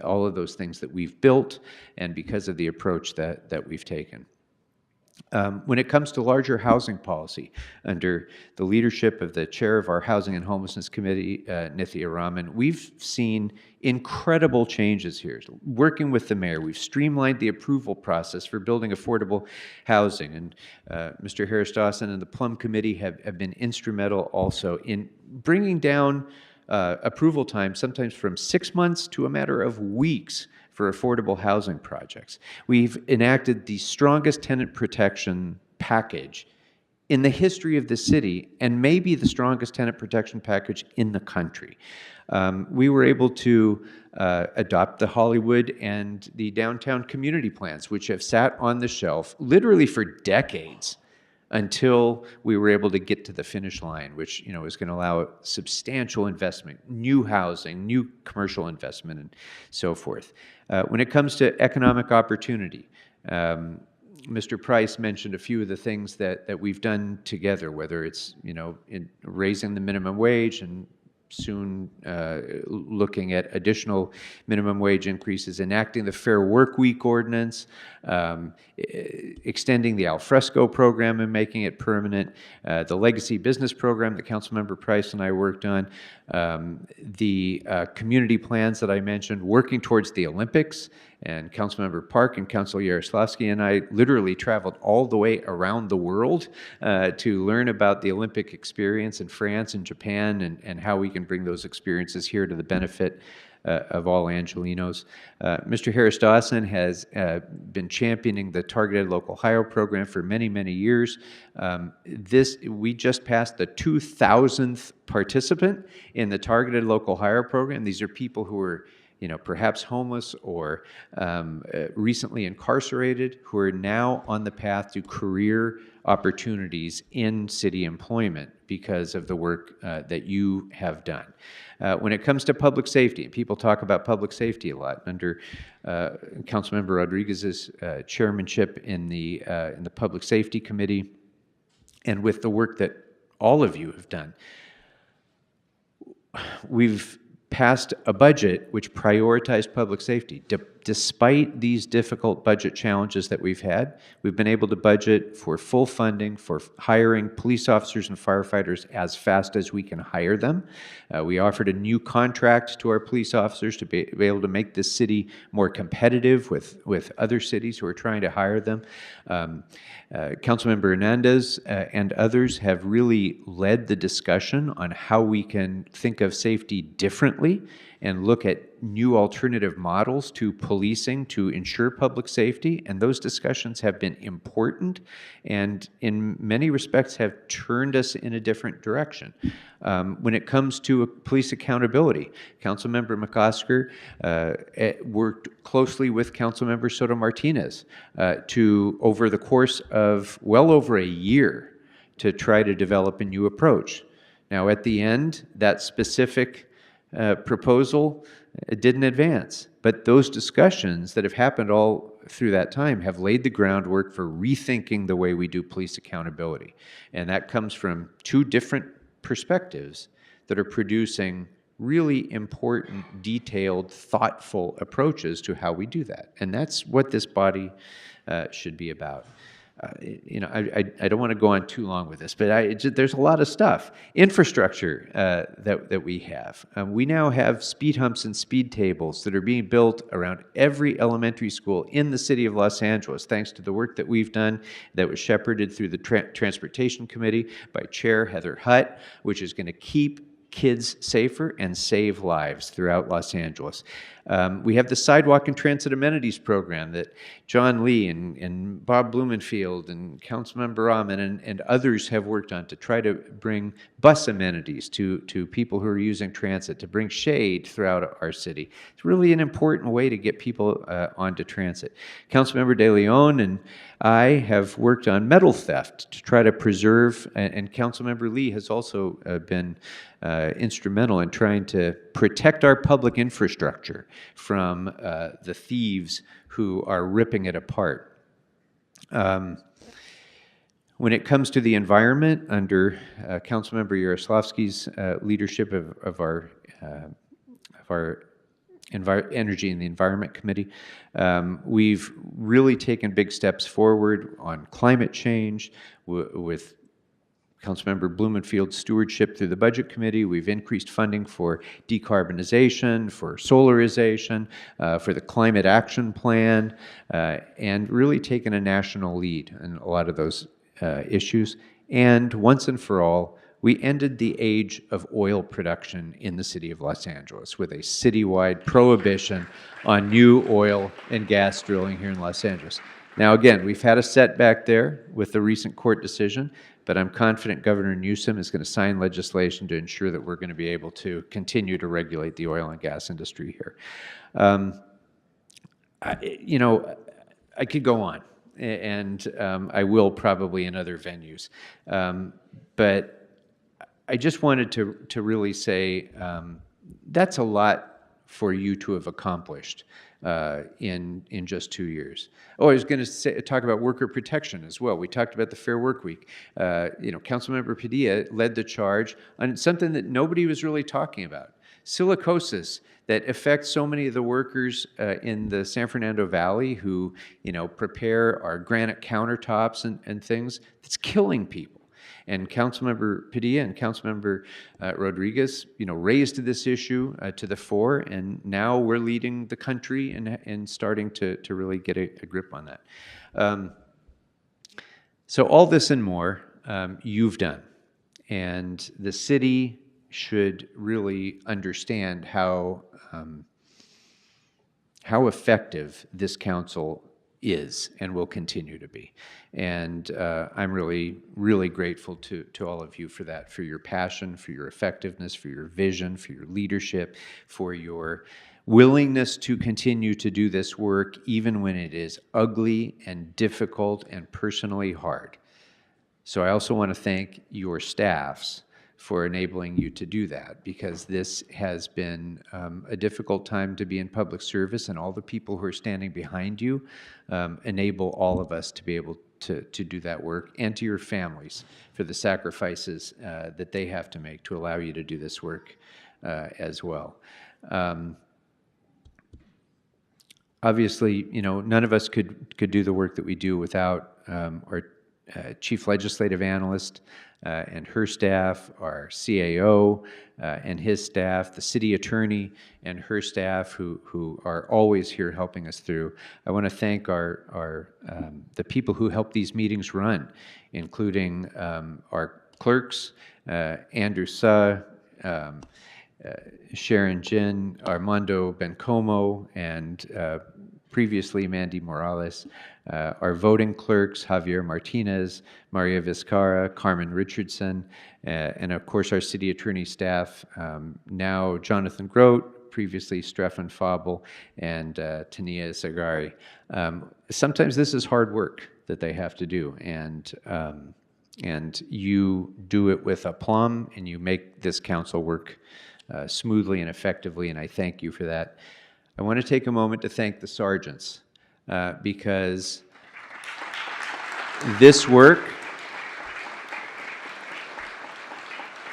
all of those things that we've built and because of the approach that we've taken. When it comes to larger housing policy, under the leadership of the chair of our Housing and Homelessness Committee, Nithya Raman, we've seen incredible changes here. Working with the mayor, we've streamlined the approval process for building affordable housing, and Mr. Harris Dawson and the Plum Committee have been instrumental also in bringing down approval time, sometimes from 6 months to a matter of weeks, for affordable housing projects. We've enacted the strongest tenant protection package in the history of the city, and maybe the strongest tenant protection package in the country. We were able to adopt the Hollywood and the downtown community plans, which have sat on the shelf literally for decades, until we were able to get to the finish line, which is going to allow substantial investment, new housing, new commercial investment, and so forth. When it comes to economic opportunity, Mr. Price mentioned a few of the things that we've done together, whether it's in raising the minimum wage and soon looking at additional minimum wage increases, enacting the Fair Work Week ordinance, extending the Alfresco program and making it permanent, the Legacy Business Program that Councilmember Price and I worked on, the community plans that I mentioned, working towards the Olympics, and Councilmember Park and Councilor Yaroslavsky and I literally traveled all the way around the world to learn about the Olympic experience in France and Japan, and how we can bring those experiences here to the benefit of all Angelenos. Mr. Harris Dawson has been championing the Targeted Local Hire program for many, many years. We just passed the 2,000th participant in the Targeted Local Hire program. These are people who are perhaps homeless or recently incarcerated, who are now on the path to career opportunities in city employment because of the work that you have done. When it comes to public safety, people talk about public safety a lot. Under Councilmember Rodriguez's chairmanship in the Public Safety Committee, and with the work that all of you have done, we've passed a budget which prioritized public safety. Despite these difficult budget challenges that we've had, we've been able to budget for full funding for hiring police officers and firefighters as fast as we can hire them. We offered a new contract to our police officers to be able to make this city more competitive with other cities who are trying to hire them. Councilmember Hernandez and others have really led the discussion on how we can think of safety differently and look at new alternative models to policing to ensure public safety. And those discussions have been important and in many respects have turned us in a different direction. When it comes to police accountability, Councilmember McOsker worked closely with Councilmember Soto Martinez over the course of well over a year to try to develop a new approach. Now, at the end, that specific proposal didn't advance, but those discussions that have happened all through that time have laid the groundwork for rethinking the way we do police accountability. And that comes from two different perspectives that are producing really important, detailed, thoughtful approaches to how we do that. And that's what this body should be about. I don't want to go on too long with this, but there's a lot of stuff. Infrastructure that we have. We now have speed humps and speed tables that are being built around every elementary school in the city of Los Angeles, thanks to the work that we've done that was shepherded through the Transportation Committee by Chair Heather Hutt, which is going to keep kids safer and save lives throughout Los Angeles. We have the Sidewalk and Transit Amenities Program that John Lee and Bob Blumenfield and Councilmember Rahman and others have worked on to try to bring bus amenities to people who are using transit, to bring shade throughout our city. It's really an important way to get people onto transit. Councilmember De Leon and I have worked on metal theft to try to preserve, and Councilmember Lee has also been instrumental in trying to protect our public infrastructure from the thieves who are ripping it apart. When it comes to the environment, under Councilmember Yaroslavsky's leadership of our Energy and the Environment Committee, we've really taken big steps forward on climate change with Councilmember Blumenfield's stewardship through the Budget Committee. We've increased funding for decarbonization, for solarization, for the Climate Action Plan, and really taken a national lead in a lot of those issues. And once and for all, we ended the age of oil production in the city of Los Angeles with a citywide prohibition on new oil and gas drilling here in Los Angeles. Now, again, we've had a setback there with the recent court decision, but I'm confident Governor Newsom is going to sign legislation to ensure that we're going to be able to continue to regulate the oil and gas industry here. I could go on, and I will probably in other venues. But I just wanted to really say that's a lot for you to have accomplished in just 2 years. Oh, I was going to talk about worker protection as well. We talked about the Fair Work Week. Councilmember Padilla led the charge on something that nobody was really talking about. Silicosis that affects so many of the workers in the San Fernando Valley who, prepare our granite countertops and things. It's killing people. And Councilmember Padilla and Councilmember Rodriguez, raised this issue to the fore, and now we're leading the country and starting to really get a grip on that. So all this and more, you've done. And the city should really understand how effective this council is and will continue to be. And I'm really, really grateful to all of you for that, for your passion, for your effectiveness, for your vision, for your leadership, for your willingness to continue to do this work even when it is ugly and difficult and personally hard. So I also want to thank your staffs for enabling you to do that, because this has been a difficult time to be in public service, and all the people who are standing behind you enable all of us to be able to do that work, and to your families for the sacrifices that they have to make to allow you to do this work as well. Obviously, none of us could do the work that we do without our Chief Legislative Analyst and her staff, our CAO and his staff, the City Attorney and her staff, who are always here helping us through. I want to thank the people who help these meetings run, including our clerks, Andrew Suh, Sharon Jin, Armando Bencomo, and previously Mandy Morales, our voting clerks, Javier Martinez, Maria Vizcarra, Carmen Richardson, and of course our city attorney staff, now Jonathan Grote, previously Stefan Fabel, and Tania Zagari. Sometimes this is hard work that they have to do, and you do it with aplomb, and you make this council work smoothly and effectively, and I thank you for that. I want to take a moment to thank the sergeants, because this work,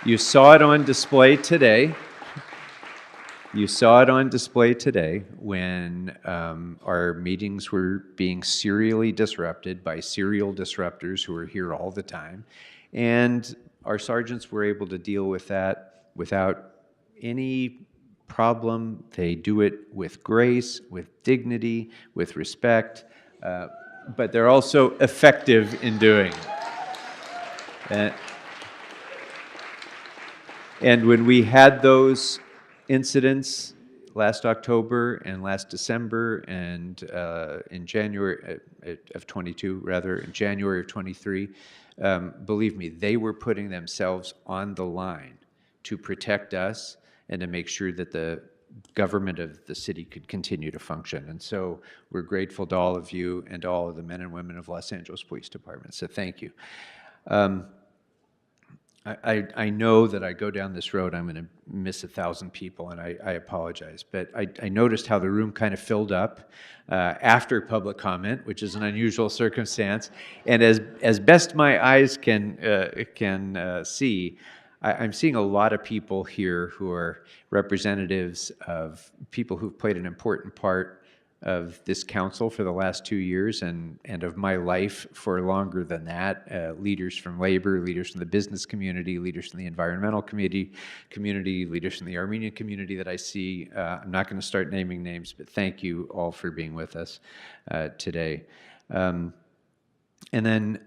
you saw it on display today. You saw it on display today when our meetings were being serially disrupted by serial disruptors who are here all the time. And our sergeants were able to deal with that without any problem. They do it with grace, with dignity, with respect, but they're also effective in doing it. And when we had those incidents last October and last December and in January of 22, rather, in January of 23, believe me, they were putting themselves on the line to protect us and to make sure that the government of the city could continue to function. And so we're grateful to all of you and to all of the men and women of Los Angeles Police Department. So thank you. I know that I go down this road, I'm going to miss 1,000 people, and I apologize. But I noticed how the room kind of filled up after public comment, which is an unusual circumstance. And as best my eyes can see, I'm seeing a lot of people here who are representatives of people who've played an important part of this council for the last 2 years and of my life for longer than that. Leaders from labor, leaders from the business community, leaders from the environmental community, leaders from the Armenian community that I see. I'm not going to start naming names, but thank you all for being with us today. And then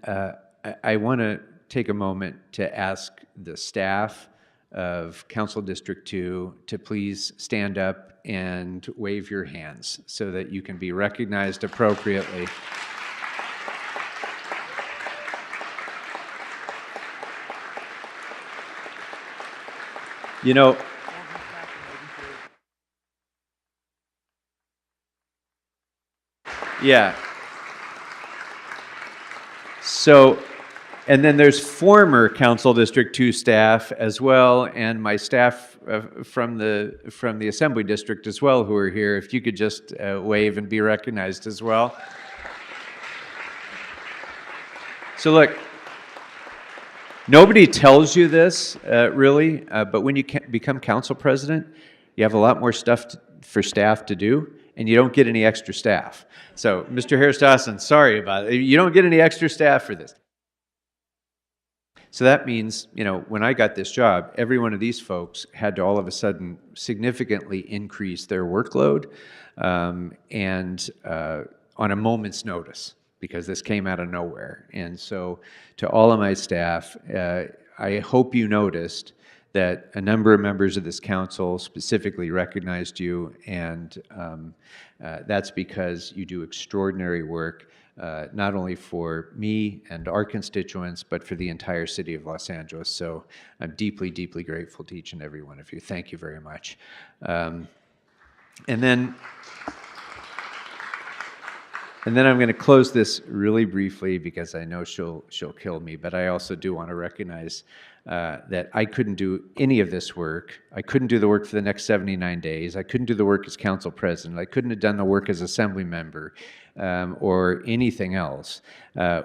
I want to take a moment to ask the staff of Council District 2 to please stand up and wave your hands so that you can be recognized appropriately. You know, yeah. So, and then there's former Council District 2 staff as well, and my staff from the Assembly District as well who are here. If you could just wave and be recognized as well. So look, nobody tells you this really, but when you become council president, you have a lot more stuff for staff to do, and you don't get any extra staff. So, Mr. Harris-Dawson, sorry about it. You don't get any extra staff for this. So that means, you know, when I got this job, every one of these folks had to all of a sudden significantly increase their workload and on a moment's notice, because this came out of nowhere. And so to all of my staff, I hope you noticed that a number of members of this council specifically recognized you, and that's because you do extraordinary work, not only for me and our constituents, but for the entire city of Los Angeles. So I'm deeply, deeply grateful to each and every one of you. Thank you very much. And then I'm going to close this really briefly because I know she'll kill me, but I also do want to recognize that I couldn't do any of this work. I couldn't do the work for the next 79 days. I couldn't do the work as council president. I couldn't have done the work as assembly member or anything else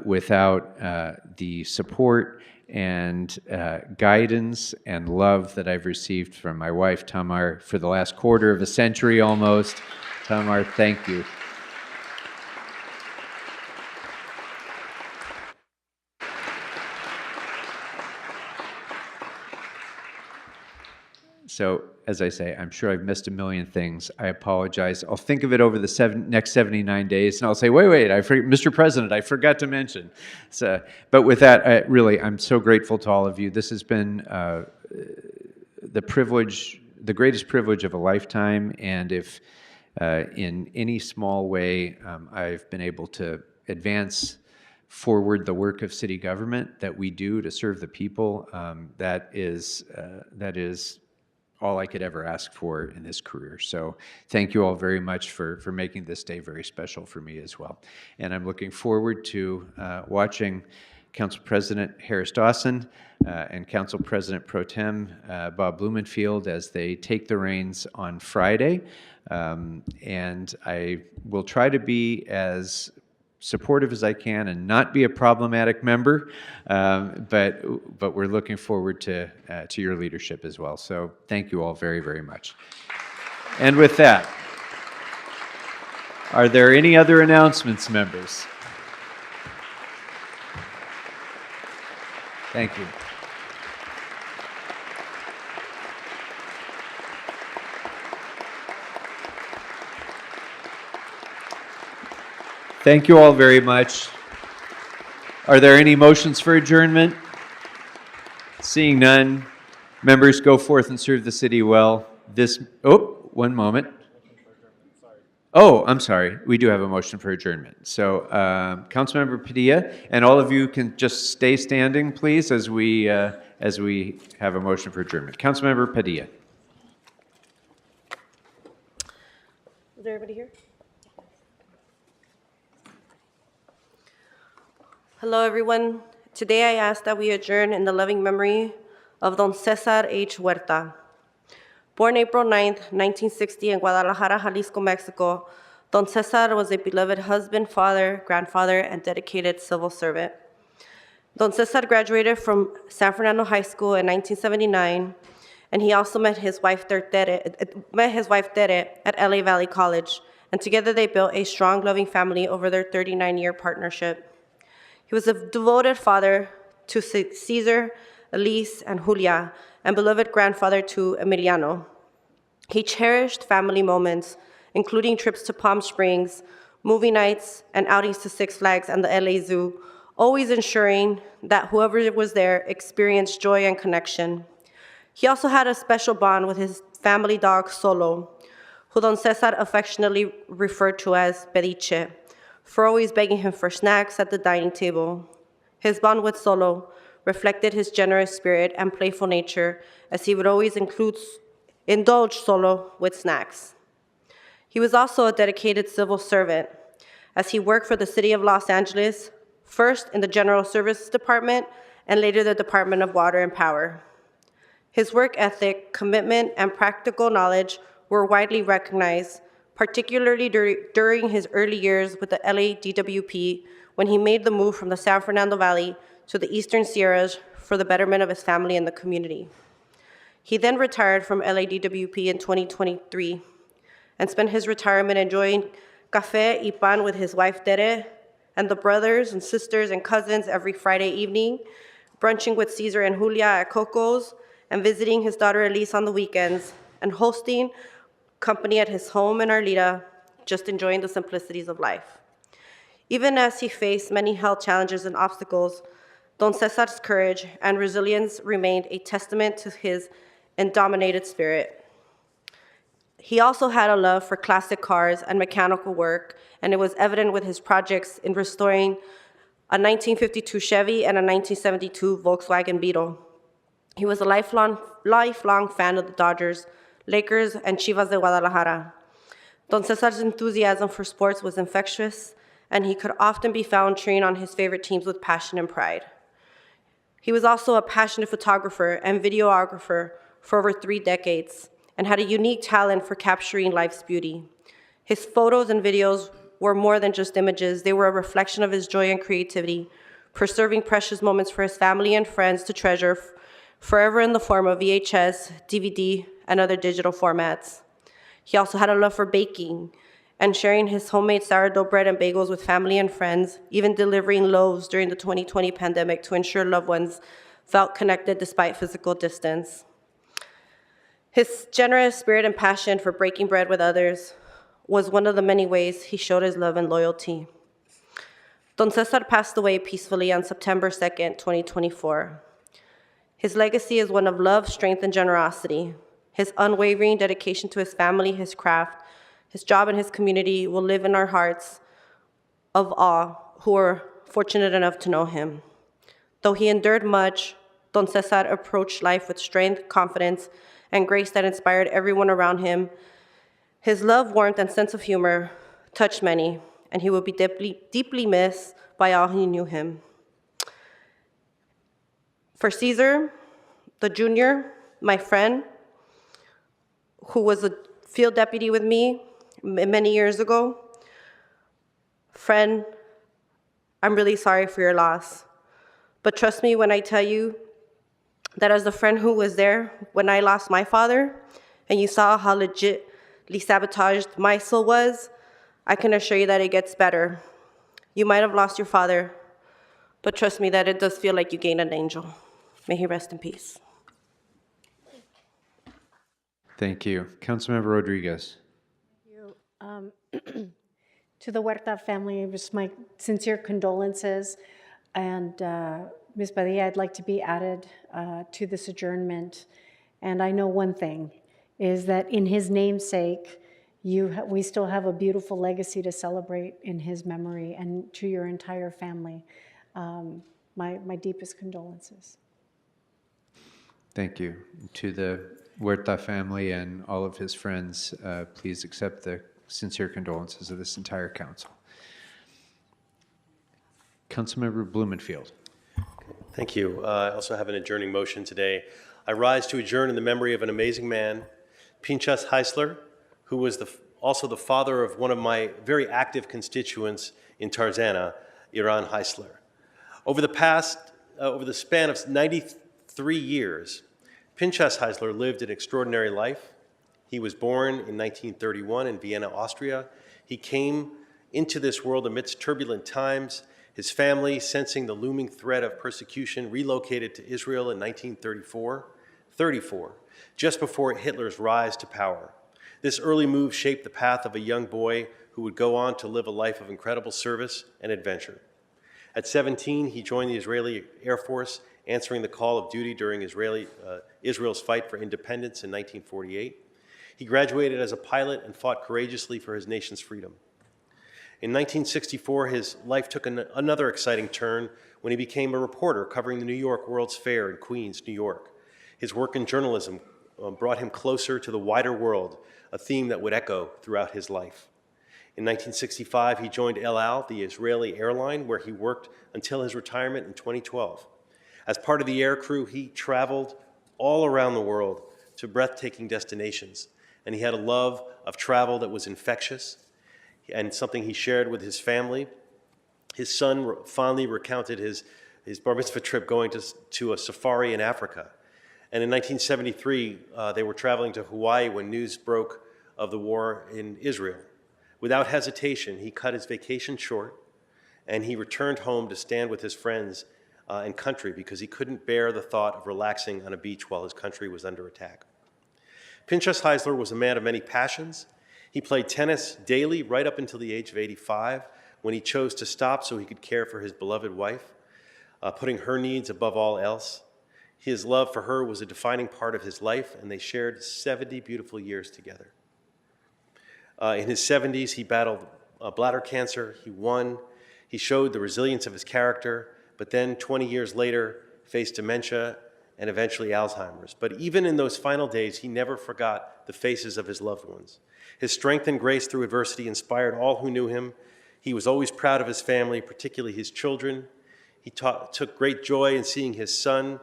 without the support and guidance and love that I've received from my wife, Tamar, for the last quarter of a century almost. Tamar, thank you. So, as I say, I'm sure I've missed a million things. I apologize. I'll think of it over the next 79 days, and I'll say, wait, Mr. President, I forgot to mention. So, but with that, I'm so grateful to all of you. This has been the greatest privilege of a lifetime, and if in any small way I've been able to advance forward the work of city government that we do to serve the people, that is all I could ever ask for in this career. So thank you all very much for making this day very special for me as well. And I'm looking forward to watching Council President Harris-Dawson and Council President Pro Tem Bob Blumenfield as they take the reins on Friday. And I will try to be as supportive as I can and not be a problematic member, but we're looking forward to your leadership as well. So thank you all very, very much. And with that, are there any other announcements, members? Thank you. Thank you all very much. Are there any motions for adjournment? Seeing none, members, go forth and serve the city well. One moment. Oh, I'm sorry. We do have a motion for adjournment. So, Councilmember Padilla, and all of you can just stay standing, please, as we have a motion for adjournment. Councilmember Padilla.
Is everybody here? Hello, everyone. Today I ask that we adjourn in the loving memory of Don Cesar H. Huerta. Born April 9th, 1960 in Guadalajara, Jalisco, Mexico, Don Cesar was a beloved husband, father, grandfather, and dedicated civil servant. Don Cesar graduated from San Fernando High School in 1979, and he also met his wife Tere at LA Valley College, and together they built a strong, loving family over their 39-year partnership. He was a devoted father to Cesar, Elise, and Julia, and beloved grandfather to Emiliano. He cherished family moments, including trips to Palm Springs, movie nights, and outings to Six Flags and the LA Zoo, always ensuring that whoever was there experienced joy and connection. He also had a special bond with his family dog, Solo, who Don Cesar affectionately referred to as Pediche, for always begging him for snacks at the dining table. His bond with Solo reflected his generous spirit and playful nature, as he would always indulge Solo with snacks. He was also a dedicated civil servant, as he worked for the City of Los Angeles, first in the General Services Department and later the Department of Water and Power. His work ethic, commitment, and practical knowledge were widely recognized, particularly during his early years with the LA DWP, when he made the move from the San Fernando Valley to the Eastern Sierras for the betterment of his family and the community. He then retired from LA DWP in 2023 and spent his retirement enjoying café y pan with his wife Tere and the brothers and sisters and cousins every Friday evening, brunching with Cesar and Julia at Coco's, and visiting his daughter Elise on the weekends, and hosting company at his home in Arleta, just enjoying the simplicities of life. Even as he faced many health challenges and obstacles, Don Cesar's courage and resilience remained a testament to his indomitable spirit. He also had a love for classic cars and mechanical work, and it was evident with his projects in restoring a 1952 Chevy and a 1972 Volkswagen Beetle. He was a lifelong fan of the Dodgers, Lakers, and Chivas de Guadalajara. Don Cesar's enthusiasm for sports was infectious, and he could often be found cheering on his favorite teams with passion and pride. He was also a passionate photographer and videographer for over 3 decades, and had a unique talent for capturing life's beauty. His photos and videos were more than just images. They were a reflection of his joy and creativity, preserving precious moments for his family and friends to treasure forever in the form of VHS, DVD, and other digital formats. He also had a love for baking and sharing his homemade sourdough bread and bagels with family and friends, even delivering loaves during the 2020 pandemic to ensure loved ones felt connected despite physical distance. His generous spirit and passion for breaking bread with others was one of the many ways he showed his love and loyalty. Don Cesar passed away peacefully on September 2nd, 2024. His legacy is one of love, strength, and generosity. His unwavering dedication to his family, his craft, his job, and his community will live in our hearts of all who are fortunate enough to know him. Though he endured much, Don Cesar approached life with strength, confidence, and grace that inspired everyone around him. His love, warmth, and sense of humor touched many, and he will be deeply missed by all who knew him. For Cesar, the junior, my friend, who was a field deputy with me many years ago, friend, I'm really sorry for your loss. But trust me when I tell you that as the friend who was there when I lost my father, and you saw how legitly sabotaged my soul was, I can assure you that it gets better. You might have lost your father, but trust me that it does feel like you gained an angel. May he rest in peace.
Thank you. Councilmember Rodriguez.
To the Huerta family, just my sincere condolences. And Ms. Padilla, I'd like to be added to this adjournment. And I know one thing, is that in his namesake, we still have a beautiful legacy to celebrate in his memory, and to your entire family, my deepest condolences.
Thank you. To the Huerta family and all of his friends, please accept the sincere condolences of this entire council. Councilmember Blumenfield.
Thank you. I also have an adjourning motion today. I rise to adjourn in the memory of an amazing man, Pinchas Heisler, who was also the father of one of my very active constituents in Tarzana, Iran Heisler. Over the span of 93 years, Pinchas Heisler lived an extraordinary life. He was born in 1931 in Vienna, Austria. He came into this world amidst turbulent times. His family, sensing the looming threat of persecution, relocated to Israel in 1934, just before Hitler's rise to power. This early move shaped the path of a young boy who would go on to live a life of incredible service and adventure. At 17, he joined the Israeli Air Force, answering the call of duty during Israel's fight for independence in 1948. He graduated as a pilot and fought courageously for his nation's freedom. In 1964, his life took another exciting turn when he became a reporter covering the New York World's Fair in Queens, New York. His work in journalism brought him closer to the wider world, a theme that would echo throughout his life. In 1965, he joined El Al, the Israeli airline, where he worked until his retirement in 2012. As part of the air crew, he traveled all around the world to breathtaking destinations, and he had a love of travel that was infectious and something he shared with his family. His son fondly recounted his bar mitzvah trip going to a safari in Africa. And in 1973, they were traveling to Hawaii when news broke of the war in Israel. Without hesitation, he cut his vacation short, and he returned home to stand with his friends and country because he couldn't bear the thought of relaxing on a beach while his country was under attack. Pinchas Heisler was a man of many passions. He played tennis daily right up until the age of 85, when he chose to stop so he could care for his beloved wife, putting her needs above all else. His love for her was a defining part of his life, and they shared 70 beautiful years together. In his 70s, he battled bladder cancer. He won. He showed the resilience of his character, but then 20 years later, faced dementia and eventually Alzheimer's. But even in those final days, he never forgot the faces of his loved ones. His strength and grace through adversity inspired all who knew him. He was always proud of his family, particularly his children. He took great joy in seeing his son,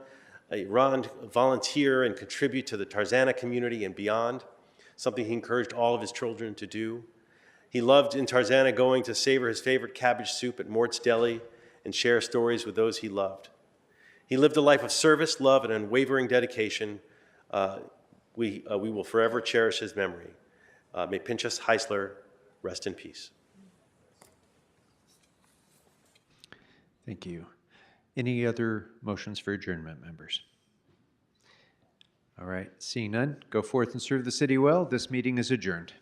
Iran, volunteer and contribute to the Tarzana community and beyond, something he encouraged all of his children to do. He loved in Tarzana going to savor his favorite cabbage soup at Mort's Deli and share stories with those he loved. He lived a life of service, love, and unwavering dedication. We will forever cherish his memory. May Pinchas Heisler rest in peace.
Thank you. Any other motions for adjournment, members? All right, seeing none, go forth and serve the city well. This meeting is adjourned.